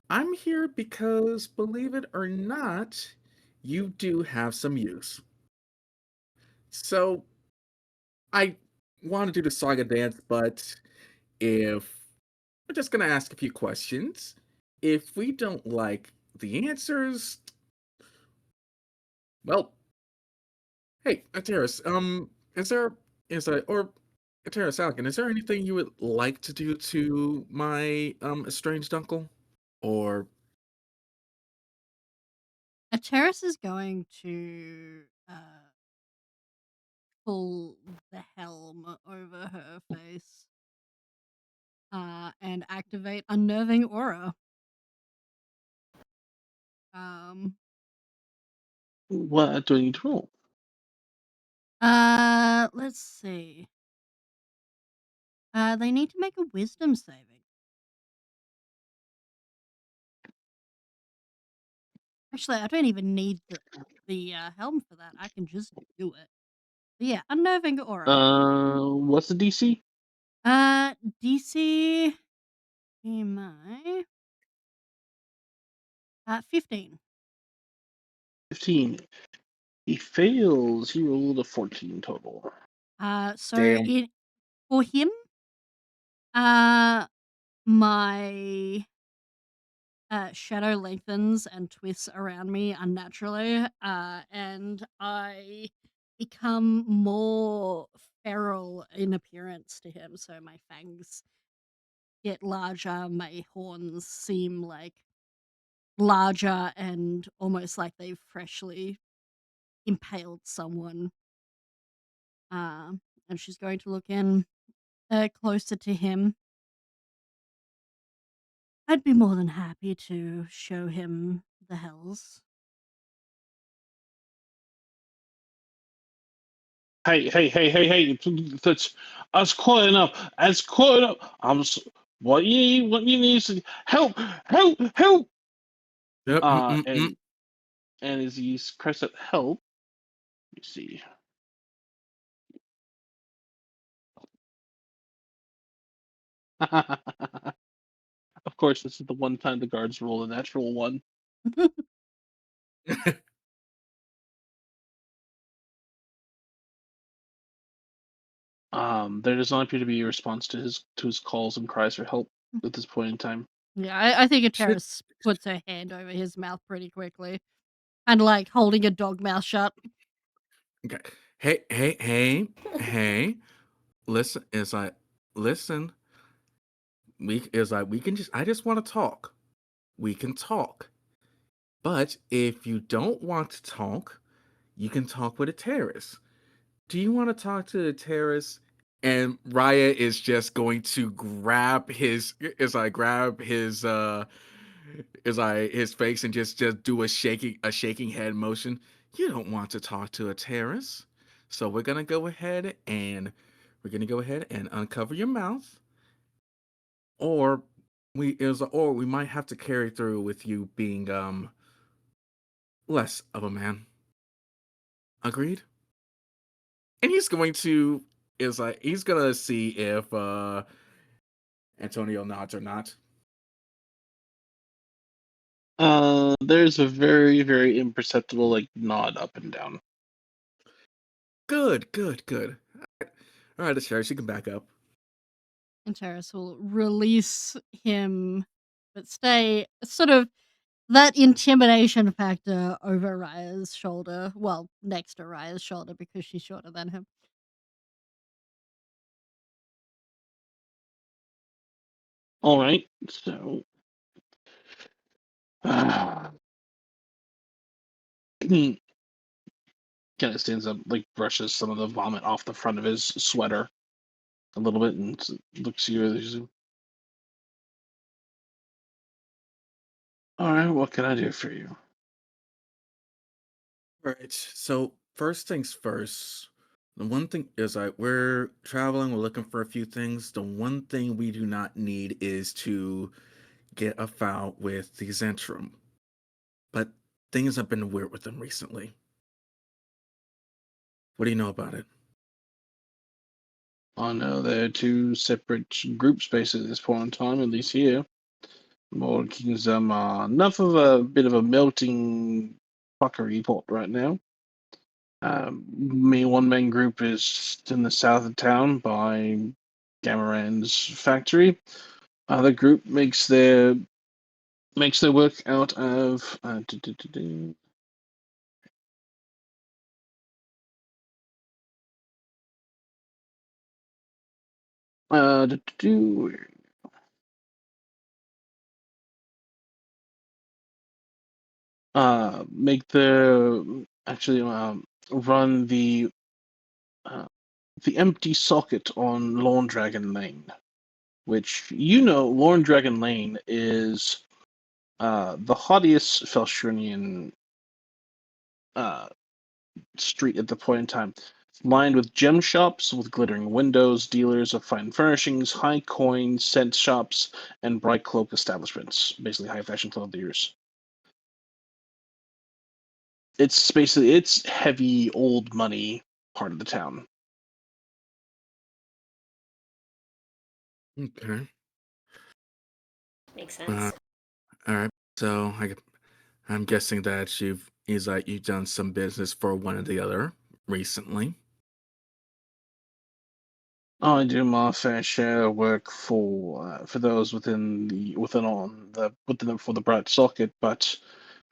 I'm here because, believe it or not, you do have some use. So, I want to do the saga dance, but if we're just gonna ask a few questions, if we don't like the answers, well, hey, Ateris, is there is there or Ateris Alkin, is there anything you would like to do to my estranged uncle? Or A terrace is going to pull the helm over her face and activate unnerving aura. Um, What do I need to roll? let's see. They need to make a wisdom saving. Actually, I don't even need the helm for that. I can just do it. But yeah, unnerving aura. What's the DC? DC. My 15. 15. He fails. He rolled a 14 total. So damn. it for him, my shadow lengthens and twists around me unnaturally, and I become more feral in appearance to him. So my fangs get larger, my horns seem like larger and almost like they've freshly impaled someone. And she's going to look in closer to him. I'd be more than happy to show him the hells. Hey! That's quite enough. That's quite enough. What you need is help. Yep, And as he cries out help, you see. Of course, this is the one time the guards roll a natural one. There does not appear to be a response to his calls and cries for help at this point in time. Yeah, I think Should Ateris puts her hand over his mouth pretty quickly and like holding a dog mouth shut. okay. Hey. Listen, is I listen. We can just I just want to talk. We can talk. But if you don't want to talk, you can talk with a terrorist. Do you want to talk to the terrorist? And Raya is just going to grab his his face and just do a shaking head motion. You don't want to talk to a terrorist. So we're gonna go ahead and uncover your mouth, or we might have to carry through with you being less of a man. Agreed? And he's gonna see if Antonio nods or not. There's a very, very imperceptible nod up and down. Good. All right, the sheriff, she can back up. And Terrace will release him, but stay sort of that intimidation factor over Raya's shoulder. Well, next to Raya's shoulder because she's shorter than him. All right, so he kind of stands up, brushes some of the vomit off the front of his sweater a little bit, and looks at you. All right, what can I do for you? All right. So first things first. The one thing is like we're traveling, we're looking for a few things. The one thing we do not need is to get a file with the Zentrum. But things have been weird with them recently. What do you know about it? I know they're two separate group spaces at this point in time, at least here. More Kingdom are enough of a bit of a melting fuckery pot right now. One main group is in the south of town by Gamaran's factory. Other group makes their work out of do, do, do, make the actually run uh, the empty socket on Lawn Dragon Lane, which Lawn Dragon Lane is the hottest Felshunian uh, street at the point in time, lined with gem shops with glittering windows, dealers of fine furnishings, high coin scent shops, and bright cloak establishments, basically high fashion clothiers. It's heavy old money part of the town. Okay. Makes Uh, sense. all right. So I'm guessing that you've done some business for one or the other recently. I do my fair share of work for those within for the bright socket, but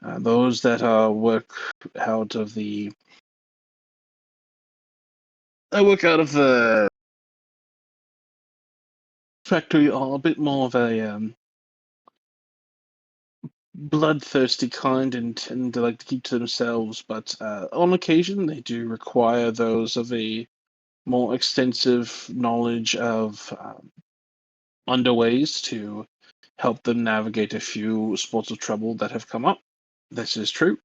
those that work out of the I work out of the factory are a bit more of a bloodthirsty kind and tend to like to keep to themselves, but on occasion they do require those of a more extensive knowledge of underways to help them navigate a few spots of trouble that have come up. This is true.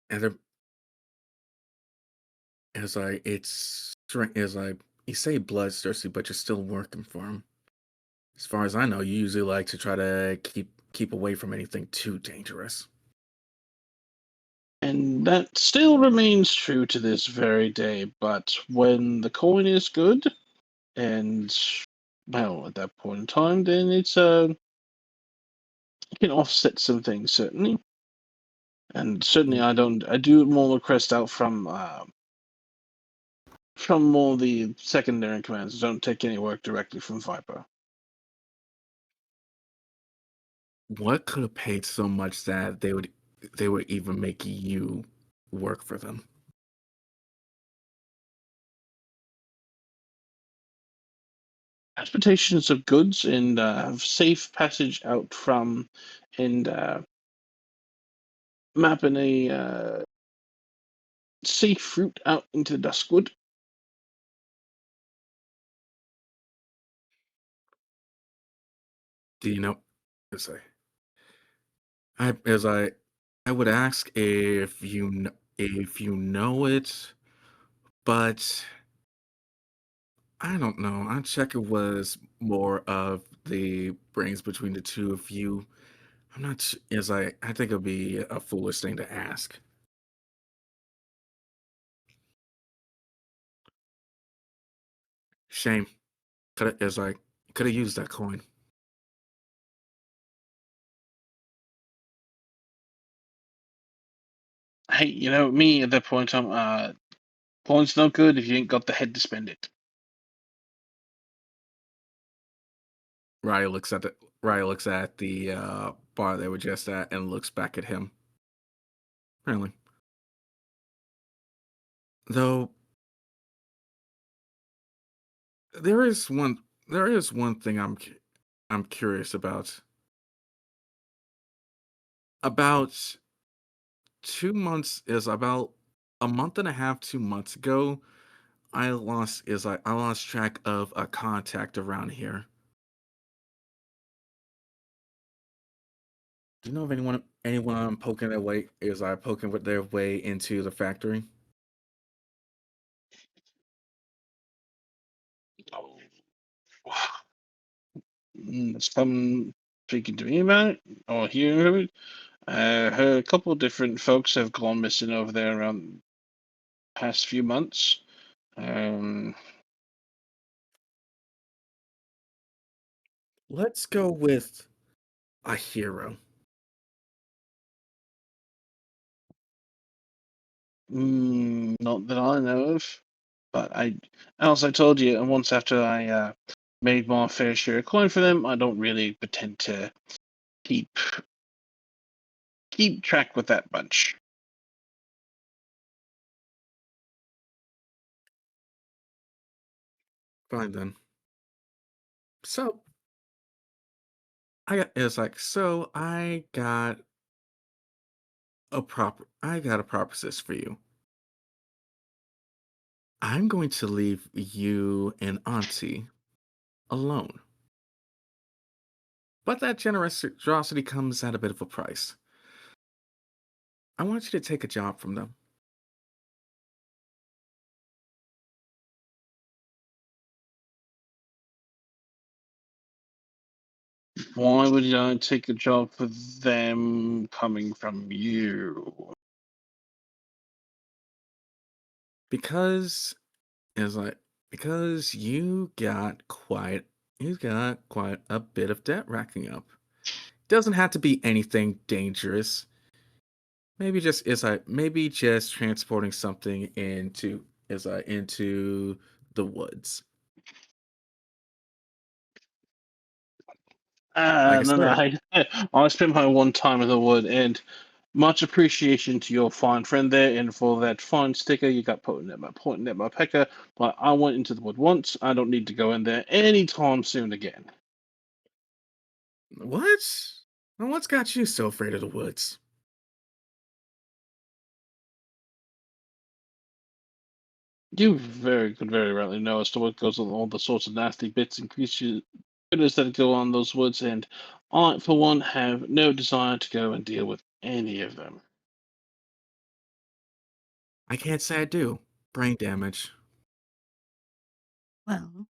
And there, as I, it's as I, you say bloodthirsty, but you're still working for him. As far as I know, you usually like to try to keep away from anything too dangerous. And that still remains true to this very day, but when the coin is good, and well, at that point in time, then it can offset some things certainly. And certainly, Mm. I do more request out from more the secondary commands. Don't take any work directly from Viper. What could have paid so much that they would even make you work for them? Transportations of goods and have safe passage out from and mapping a safe route out into Duskwood. Do you know? As as I would ask if you know it, but I don't know. I check it was more of the brains between the two of you. I'm not as I think it'd be a foolish thing to ask. Shame. Could have used that coin. Hey, me at that point, point's no good if you ain't got the head to spend it. Raya looks at the bar they were just at and looks back at him. Really. Though there is one thing I'm curious about. About 2 months is about a month and a half, 2 months ago, I lost track of a contact around here. Do you know of anyone poking their way is poking with their way into the factory? Oh, some speaking to me about it or hearing of it. Heard a couple of different folks have gone missing over there around the past few months. Um, Let's go with a hero. not that I know of, but as I told you, and once after I made my fair share of coin for them, I don't really pretend to keep keep track with that bunch. Fine then. So I got it's like so I got a proposition for you. I'm going to leave you and Auntie alone. But that generosity comes at a bit of a price. I want you to take a job from them. Why would I take a job for them coming from you? Because it's like because you got quite a bit of debt racking up. Doesn't have to be anything dangerous. Maybe just transporting something into the woods. Like I No, no, said, I spent my one time in the wood, and much appreciation to your fine friend there, and for that fine sticker you got pointing at my pecker. But I went into the wood once. I don't need to go in there anytime soon again. what? Well, what's got you so afraid of the woods? You very could very rarely know as to what goes on all the sorts of nasty bits and critters that go on those woods, and I, for one, have no desire to go and deal with any of them. I can't say I do. Brain damage. Well,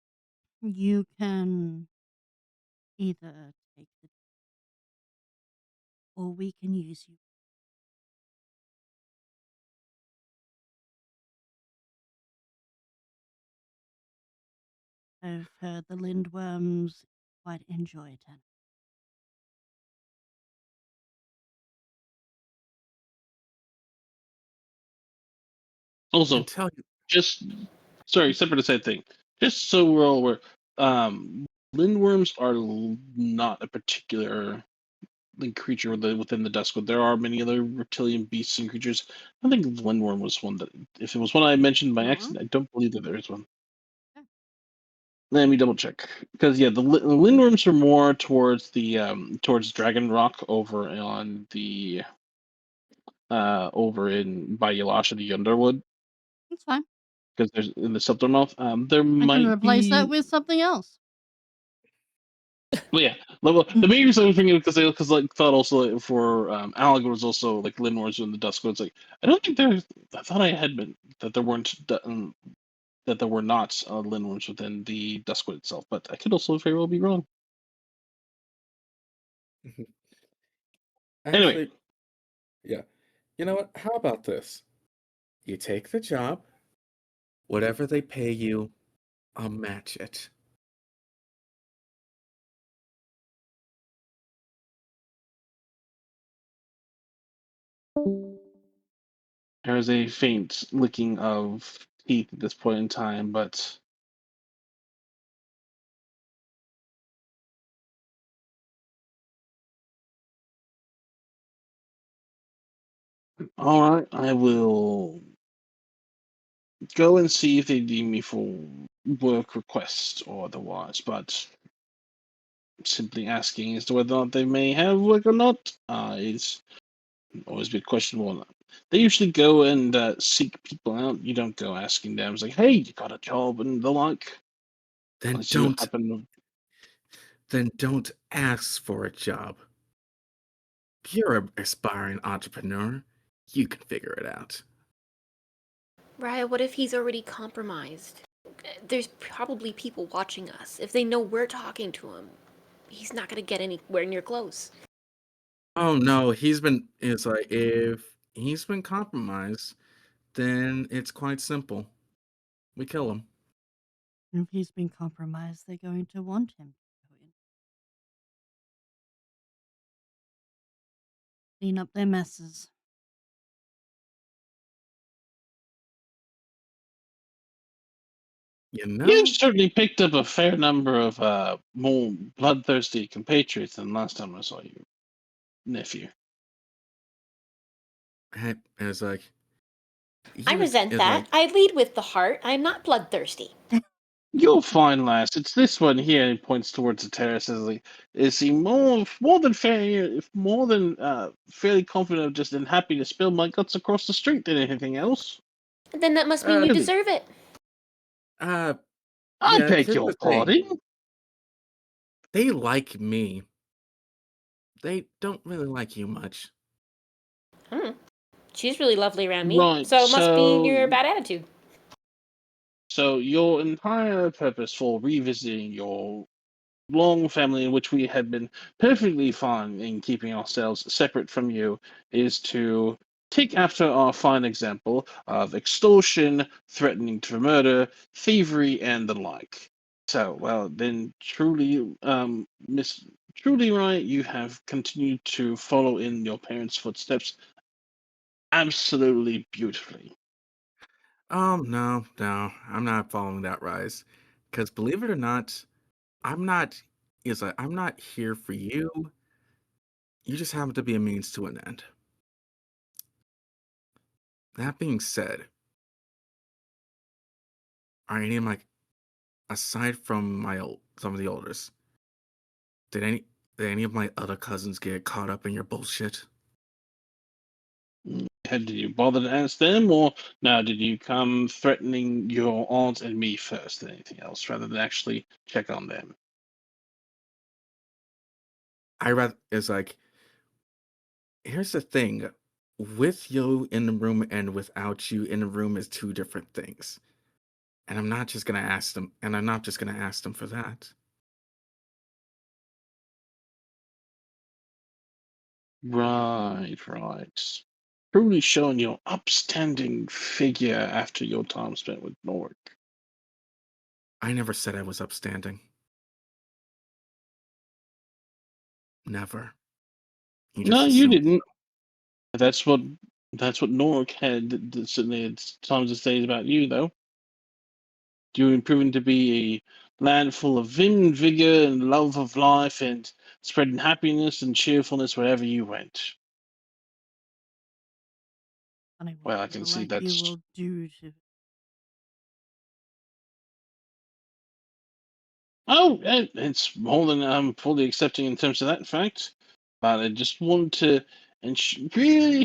you can either take the or we can use you. I've heard the lindworms quite enjoy it. And Also, tell you, just sorry, separate to side thing. Just so we're all aware, lindworms are not a particular creature within the Duskwood. There are many other reptilian beasts and creatures. I think lindworm was one that, if it was one I mentioned by Aw. accident, I don't believe that there is one. Yeah. Let me double check because yeah, the lindworms are more towards the towards Dragon Rock over on the over in by Yalasha the Underwood It's fine. because there's in the Subtermouth. There I can might replace that be. with something else. Well, yeah, the main reason I was thinking because like thought also like, for Alligator was also like lindworms in the Duskwood. Like I don't think there's. I thought I had been that there weren't that there were not lindworms within the Duskwood itself, but I could also very well be wrong. Anyway, actually, yeah. You know what? How about this? You take the job, whatever they pay you, I'll match it. there is a faint licking of teeth at this point in time, but all right, I will go and see if they deem me for work request or otherwise. But simply asking as to whether or not they may have work or not is always a bit questionable. They usually go and seek people out. You don't go asking them, it's like, hey, you got a job and the like. Then Unless you don't happen to. then don't ask for a job. You're an aspiring entrepreneur. You can figure it out. Raya, what if he's already compromised? There's probably people watching us. If they know we're talking to him, he's not gonna get anywhere near close. Oh no, it's like if he's been compromised, then it's quite simple. We kill him. If he's been compromised, they're going to want him to go in. Clean up their messes. You You've know? certainly picked up a fair number of more bloodthirsty compatriots than last time I saw you, nephew. It's like I resent it's that. like I lead with the heart. I'm not bloodthirsty. You're fine, lass. It's this one here. And he points towards the terrace. Is he more than fair, more than fairly confident of just and happy to spill my guts across the street than anything else? Then that must mean you Really? deserve it. I yeah, beg here's your the thing. pardon. They like me. They don't really like you much. She's really lovely around me, Right. so it must be your bad attitude. So your entire purpose for revisiting your long family in which we had been perfectly fine in keeping ourselves separate from you is to take after our fine example of extortion, threatening to murder, thievery, and the like. So, well, then truly, truly right, you have continued to follow in your parents' footsteps absolutely beautifully. No, I'm not following that rise. Because believe it or not, I'm not. I'm not here for you. You just happen to be a means to an end. That being said, are any of my aside from some of the oldest, did any did any of my other cousins get caught up in your bullshit? Did you bother to ask them, or now did you come threatening your aunt and me first than anything else, rather than actually check on them? I rather it's like here's the thing. With you in the room and without you in the room is two different things. And I'm not just gonna ask them and I'm not just gonna ask them for that. Right, right. Truly showing your upstanding figure after your time spent with Nord. I never said I was upstanding. Never. You No, just you assumed. didn't. That's what Nork had certainly at times to say about you, though. You've proven to be a land full of vim and vigor and love of life and spreading happiness and cheerfulness wherever you went. Funny what Well, I can people see like you that's. will do to. Oh, it's more than I'm fully accepting in terms of that fact. But I just want to and really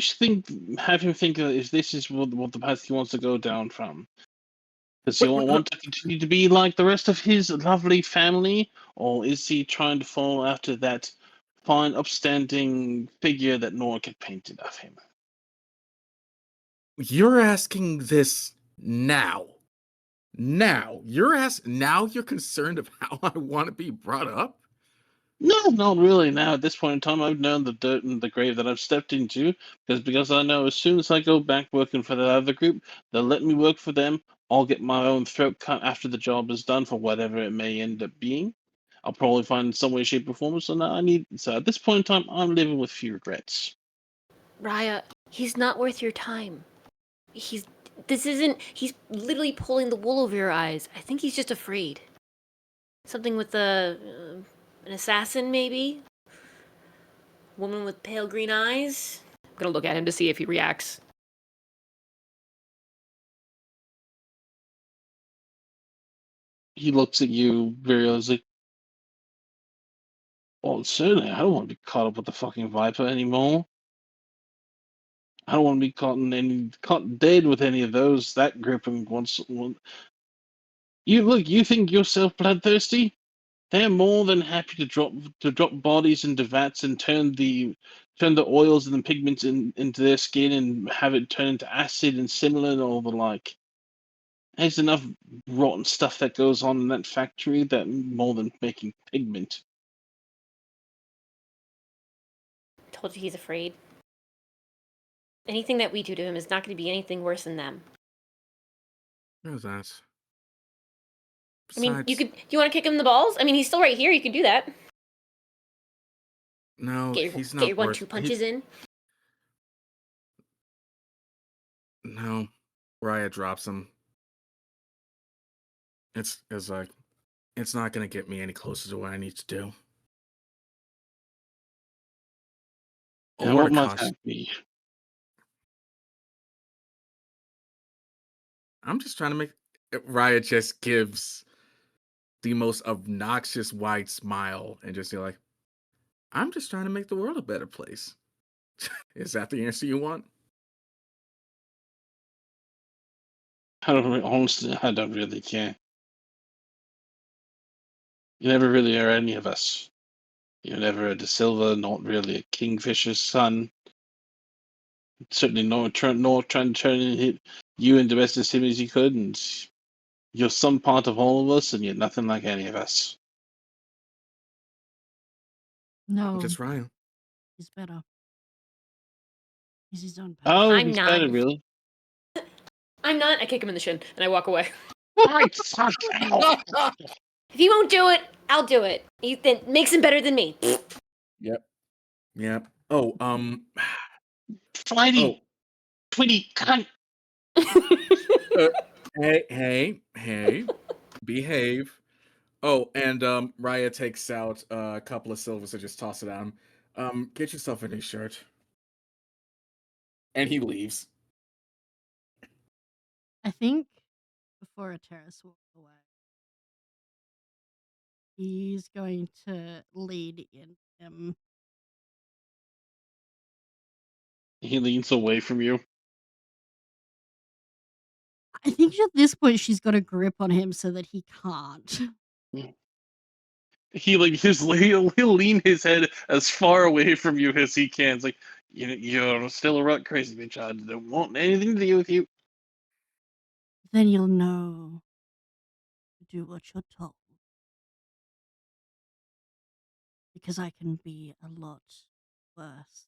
have him think that if this is what the path he wants to go down from. Does he Wait, wait, no, want to continue to be like the rest of his lovely family, or is he trying to follow after that fine, upstanding figure that Noah had painted of him? you're asking this now. Now you're concerned of how I want to be brought up? No, not really. Now, at this point in time, I've known the dirt and the grave that I've stepped into because I know as soon as I go back working for the other group, they'll let me work for them. I'll get my own throat cut after the job is done for whatever it may end up being. I'll probably find some way, shape, or form. So now So at this point in time, I'm living with few regrets. Raya, he's not worth your time. He's. This isn't. He's literally pulling the wool over your eyes. I think he's just afraid. Something with an assassin, maybe? Woman with pale green eyes? I'm gonna look at him to see if he reacts. He looks at you very honestly. Well, certainly, I don't want to be caught up with the fucking Viper anymore. I don't want to be caught dead with any of those. That gripping once. You look. You think yourself bloodthirsty? They're more than happy to drop bodies into vats and turn the turn the oils and the pigments into their skin and have it turn into acid and similar and all the like. There's enough rotten stuff that goes on in that factory that more than making pigment. Told you he's afraid. Anything that we do to him is not going to be anything worse than them. There's that. I mean, you Besides, could. You want to kick him in the balls? I mean, he's still right here. You can do that. no, Get your he's get not your worth. 1-2 punches in. No, Raya drops him. It's like it's not gonna get me any closer to what I need to do. And I What want to might caution. that be? I'm just trying to make. Raya just gives the most obnoxious wide smile and just like, I'm just trying to make the world a better place. Is that the answer you want? Honestly, I don't really care. You never really are any of us. You're never a De Silva, not really a Kingfisher's son. Certainly not trying to turn you into best as him as you could, and you're some part of all of us, and you're nothing like any of us. I'm No, just Ryan. he's better. He's his own person. Oh, I'm he's not. better, really. I'm not. I kick him in the shin and I walk away. I fuck out. If he won't do it, I'll do it. Then makes him better than me. Yep. Oh, Flighty, oh, Twitty, cunt. hey, behave. Oh, and Raya takes out a couple of silvers and just toss it at him. Get yourself a new shirt. And he leaves. I think before a terrace walks away, he's going to lead in him. He leans away from you. I think at this point she's got a grip on him so that he can't. He like he'll lean his head as far away from you as he can. It's like you're still a rut crazy bitch. I don't want anything to do with you. Then you'll know to do what you're told. Because I can be a lot worse.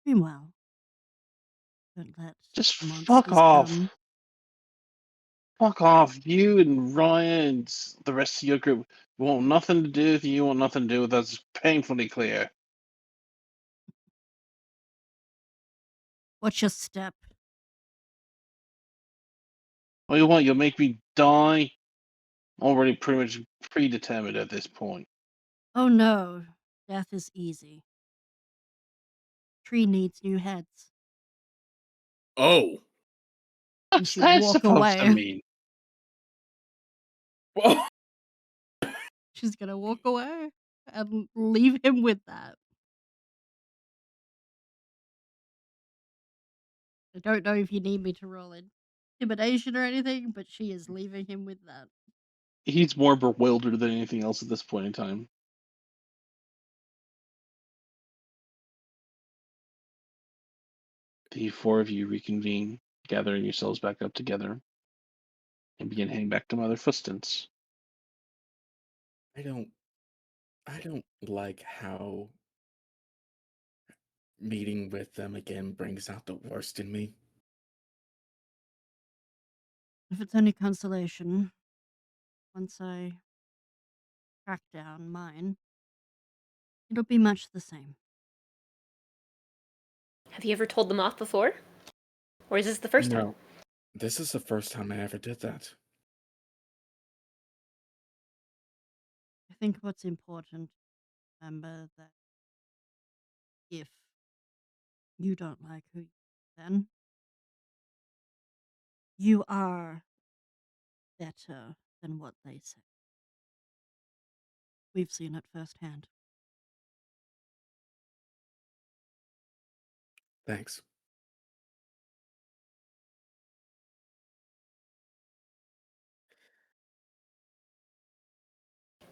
Meanwhile, don't let Just the fuck monsters off. come. Fuck off. You and Ryan and the rest of your group want nothing to do with you. Want nothing to do with us. It's painfully clear. Watch your step. What you want? You'll make me die. Already pretty much predetermined at this point. Oh no, death is easy. Tree needs new heads. Oh. And What's she'll that walk supposed to away. mean? She's gonna walk away and leave him with that. I don't know if you need me to roll intimidation or anything, but she is leaving him with that. He's more bewildered than anything else at this point in time. The four of you reconvene, gathering yourselves back up together, and begin heading back to Mother Fustins. I don't like how meeting with them again brings out the worst in me. If it's any consolation, once I track down mine, it'll be much the same. Have you ever told them off before? Or is this the first time? No. This is the first time I ever did that. I think what's important, remember that if you don't like who you are, then you are better than what they say. We've seen it firsthand. Thanks.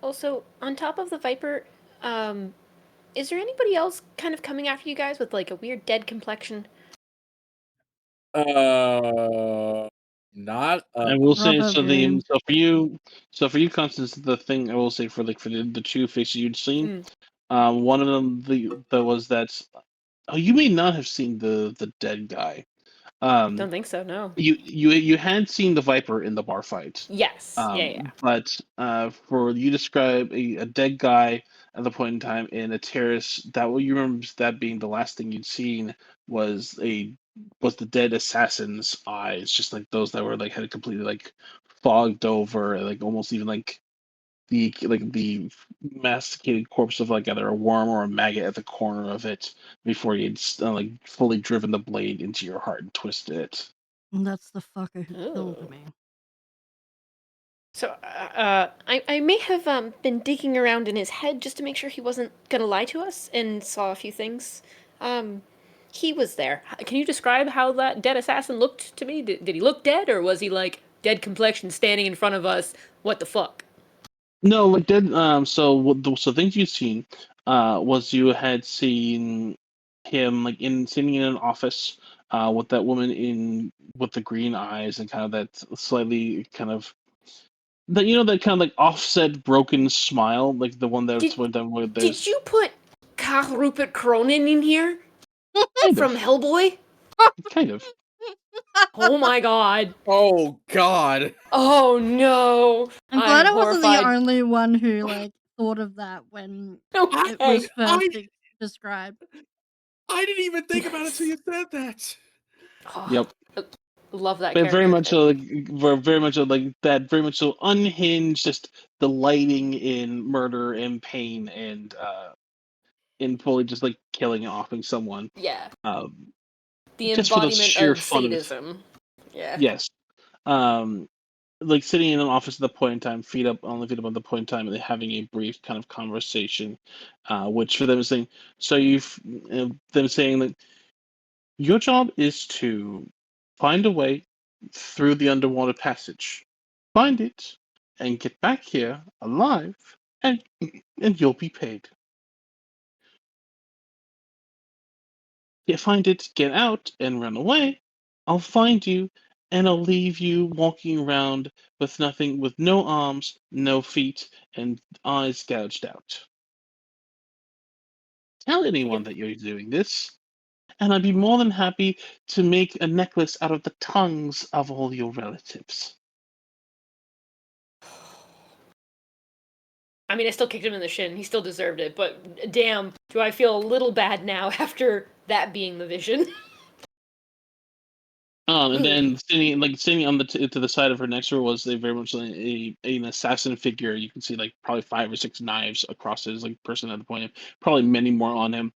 Also, on top of the Viper, um, is there anybody else kind of coming after you guys with like a weird dead complexion? Uh, not I will say Probably. so for you, Constance, the thing I will say for the two faces you'd seen, Mm, one of them the was that you may not have seen the dead guy. Um, don't think so. No. you had seen the Viper in the bar fight. Yes. Yeah. Yeah. But for you describe a dead guy at the point in time in a terrace, that what you remember that being the last thing you'd seen was the dead assassin's eyes, just like those that were like had completely like fogged over, like almost even the masticated corpse of like either a worm or a maggot at the corner of it before you'd like fully driven the blade into your heart and twisted it. That's the fucker who killed Oh. me. So, I may have been digging around in his head just to make sure he wasn't gonna lie to us, and saw a few things. Um, he was there. Can you describe how that dead assassin looked to me? Did he look dead, or was he like dead complexion standing in front of us? What the fuck? No, like did so what the so things you've seen was you had seen him like in sitting in an office with that woman in with the green eyes and kind of that slightly kind of that that kind of like offset broken smile, like the one Did that's went down where did there's you put Karl Rupert Cronin in here kind from of Hellboy? kind of Oh my god. Oh God. Oh no. I'm I'm glad I wasn't the horrified. only one who like thought of that when I it Okay. was first described. I didn't even think about it until Yes. you said that. Oh, yep. love that But very character. much so, like very much so, like that, very much so unhinged, just delighting in murder and pain and in fully just like killing and offing someone, Yeah. um, The just for the embodiment sheer of fun of it. sadism. Yeah. Yes, um, like sitting in an office at the point in time, feet up on the point in time, and having a brief kind of conversation, which for them is saying, so them saying that your job is to find a way through the underwater passage, find it, and get back here alive, and you'll be paid. You find it, get out, and run away. I'll find you, and I'll leave you walking around with nothing, with no arms, no feet, and eyes gouged out. Tell anyone Yep. that you're doing this, and I'd be more than happy to make a necklace out of the tongues of all your relatives. I mean, I still kicked him in the shin. He still deserved it, but damn, do I feel a little bad now after that being the vision? And Ugh. then sitting on to the side of her next to her was a very much like an assassin figure. You can see like probably 5 or 6 knives across his like person at the point, probably many more on him.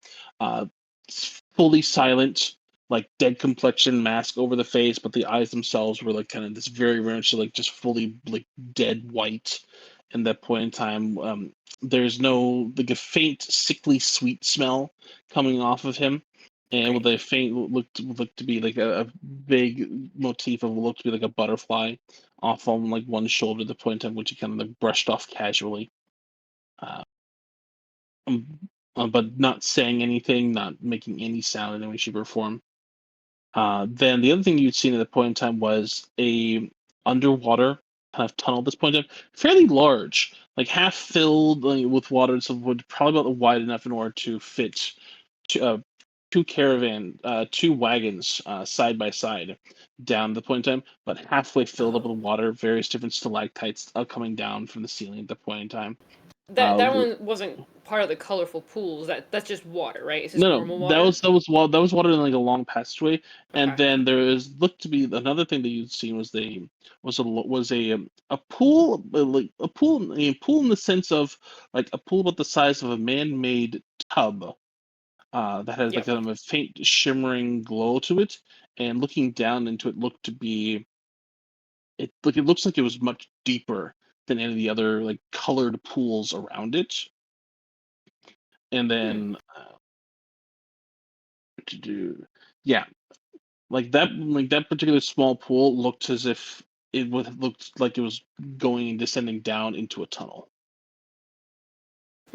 Fully silent, like dead complexion mask over the face, but the eyes themselves were like kind of this very much like just fully like dead white. In that point in time, there's no like a faint sickly sweet smell coming off of him, and with Great. a faint look to be like a big motif of what looked to be like a butterfly off on like one shoulder, the point at which he kind of like brushed off casually, uh, um, but not saying anything, not making any sound in any way, shape, or form. Then the other thing you'd seen at the point in time was a underwater kind of tunnel. At this point in time, fairly large, like half filled like, with water, so would probably about wide enough in order to fit two, two wagons side by side down the point in time, but halfway filled up Oh. with water, various different stalactites coming down from the ceiling at the point in time. That one wasn't part of the colorful pools. That's just water, right? It's just No, normal that water. was water in like a long passageway, and Okay. then there is looked to be another thing that you'd seen was a pool, like a pool in the sense of like a pool about the size of a man-made tub, that has like Yep. kind of a faint shimmering glow to it, and looking down into it looked to be it looks like it was much deeper than any of the other like colored pools around it, and Hmm. then to do yeah. Like that particular small pool looked as if it would looked like it was going and descending down into a tunnel.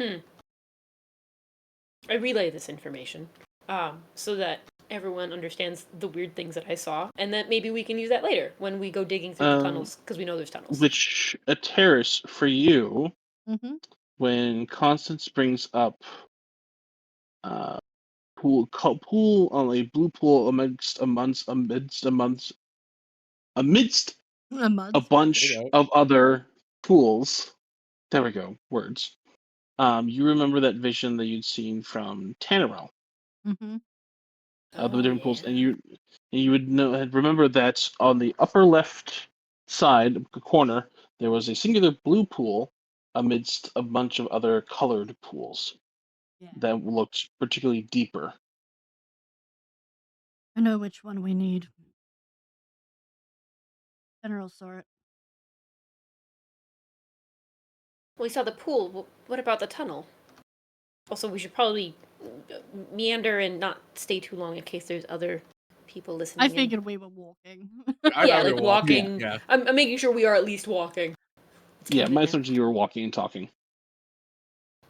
I relay this information so that everyone understands the weird things that I saw, and that maybe we can use that later when we go digging through the tunnels, because we know there's tunnels. Which a terrace for you Mm-hmm. when Constance brings up pool on a blue pool amidst A a month. bunch There you go. of other pools. There we go. Words. You remember that vision that you'd seen from Tannerel, Mm-hmm. the Oh, different pools, yeah. and you would remember that on the upper left side corner there was a singular blue pool amidst a bunch of other colored pools Yeah. that looked particularly deeper. I know which one we need. General saw it. We saw the pool. What about the tunnel? Also, we should probably meander and not stay too long in case there's other people listening I in. figured we were walking. I Yeah, thought we like were walking. walking. Yeah. I'm making sure we are at least walking. It's Yeah, my convenient. assumption you were walking and talking.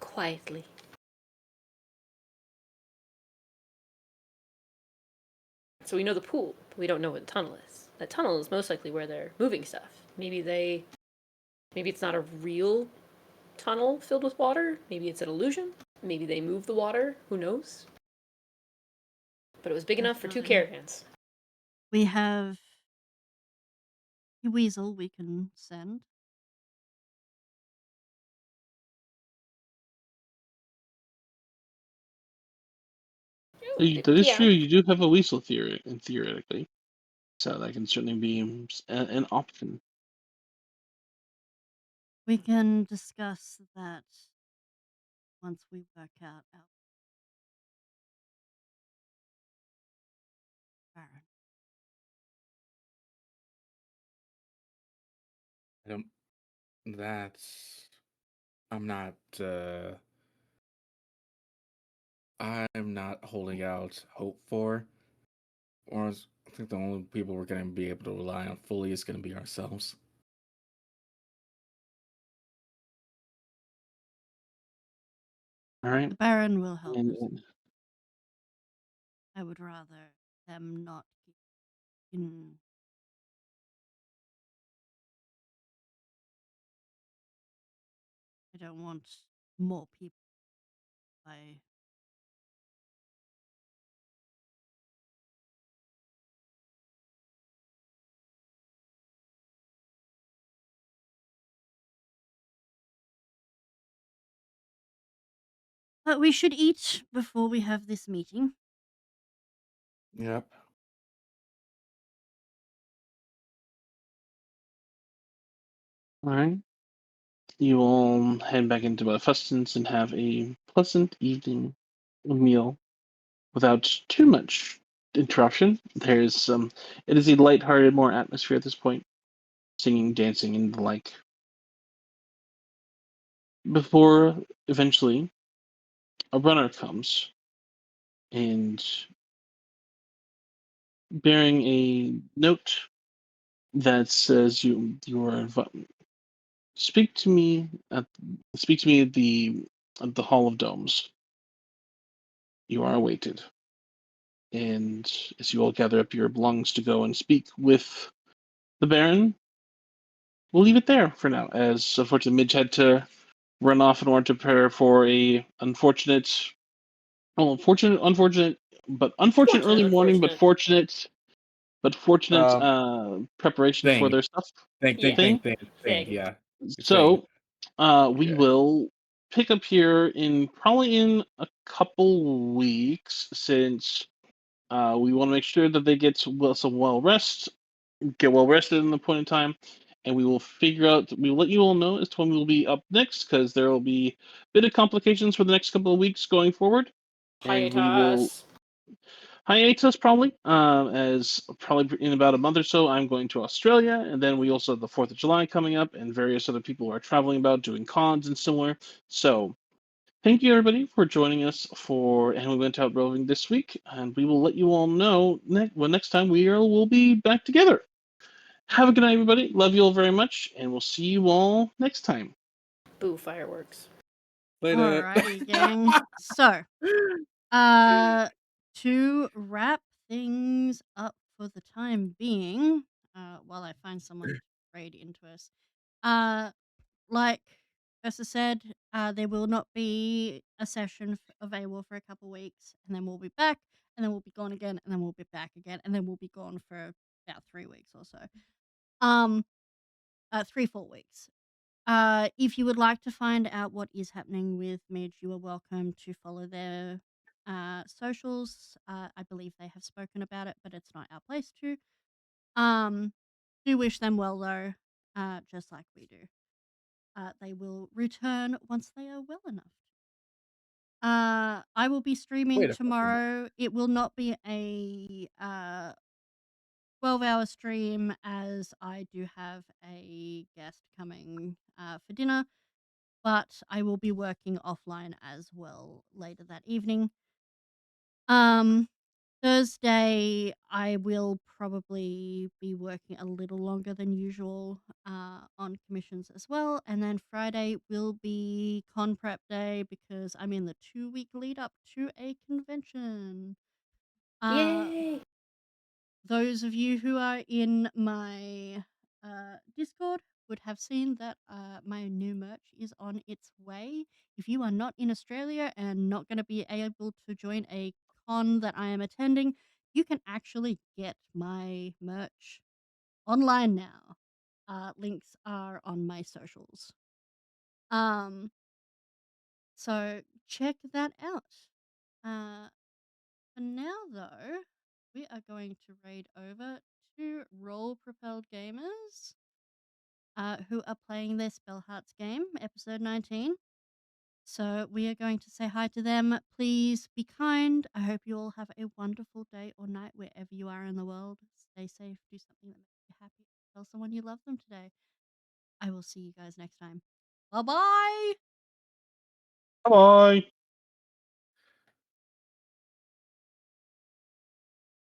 Quietly. So we know the pool, but we don't know what the tunnel is. That tunnel is most likely where they're moving stuff. Maybe it's not a real tunnel filled with water. Maybe it's an illusion. Maybe they move the water. Who knows? But it was big enough for 2 Definitely. caravans. We have a weasel we can send. That is Yeah. true. You do have a weasel theory, theoretically, so that can certainly be an option. We can discuss that once we work out our Baron. I don't. That's. I'm not. I'm not holding out hope for. Or I think the only people we're going to be able to rely on fully is going to be ourselves. All right. The Baron will help And, us. I would rather them not keep in. I don't want more people. But we should eat before we have this meeting. Yep. all right. You all head back into Fustins and have a pleasant evening meal without too much interruption. There's it is a lighthearted, more atmosphere at this point, singing, dancing, and the like. Before eventually a runner comes and bearing a note that says you are speak to me at the Hall of Domes. You are awaited. And as you all gather up your belongings to go and speak with the Baron, we'll leave it there for now, as unfortunately Midge had to run off in order to prepare for a unfortunate early morning, but fortunate Um. preparation for Thing. their stuff Yeah. thing. Thing. Yeah. Thing. So we Yeah. will pick up here in probably in a couple weeks, since we want to make sure that they get get well rested in the point in time, and we will figure out. We will let you all know as to when we will be up next, because there will be a bit of complications for the next couple of weeks going forward, and we will Hiatus. hiatus probably. As probably in about a month or so, I'm going to Australia, and then we also have the 4th of July coming up, and various other people are traveling about doing cons and similar. So thank you, everybody, for joining us for And We Went Out Roving this week, and we will let you all know when next time will be back together. Have a good night, everybody. Love you all very much, and we'll see you all next time. Boo, fireworks. But Alrighty, gang. So, to wrap things up for the time being, while I find someone to raid into us, uh, like Ursa said, there will not be a session of AWOR for a couple weeks, and then we'll be back, and then we'll be gone again, and then we'll be back again, and then we'll be gone for about 3 weeks or so. 3 4 weeks. If you would like to find out what is happening with Midge, you are welcome to follow their socials. I believe they have spoken about it, but it's not our place to. Um, do wish them well though, just like we do. They will return once they are well enough. I will be streaming Wait a fucking minute. tomorrow. It will not be a 12-hour stream as I do have a guest coming for dinner, but I will be working offline as well later that evening. Thursday, I will probably be working a little longer than usual on commissions as well. And then Friday will be con prep day because I'm in the 2-week lead up to a convention. Yay! Those of you who are in my Discord would have seen that my new merch is on its way. If you are not in Australia and not going to be able to join a con that I am attending, you can actually get my merch online now. Links are on my socials. So check that out. For now, though, we are going to raid over to Roll Propelled Gamers, who are playing their Spell Hearts game, episode 19. So we are going to say hi to them. Please be kind. I hope you all have a wonderful day or night wherever you are in the world. Stay safe. Do something that makes you happy. Tell someone you love them today. I will see you guys next time. Bye bye. Bye.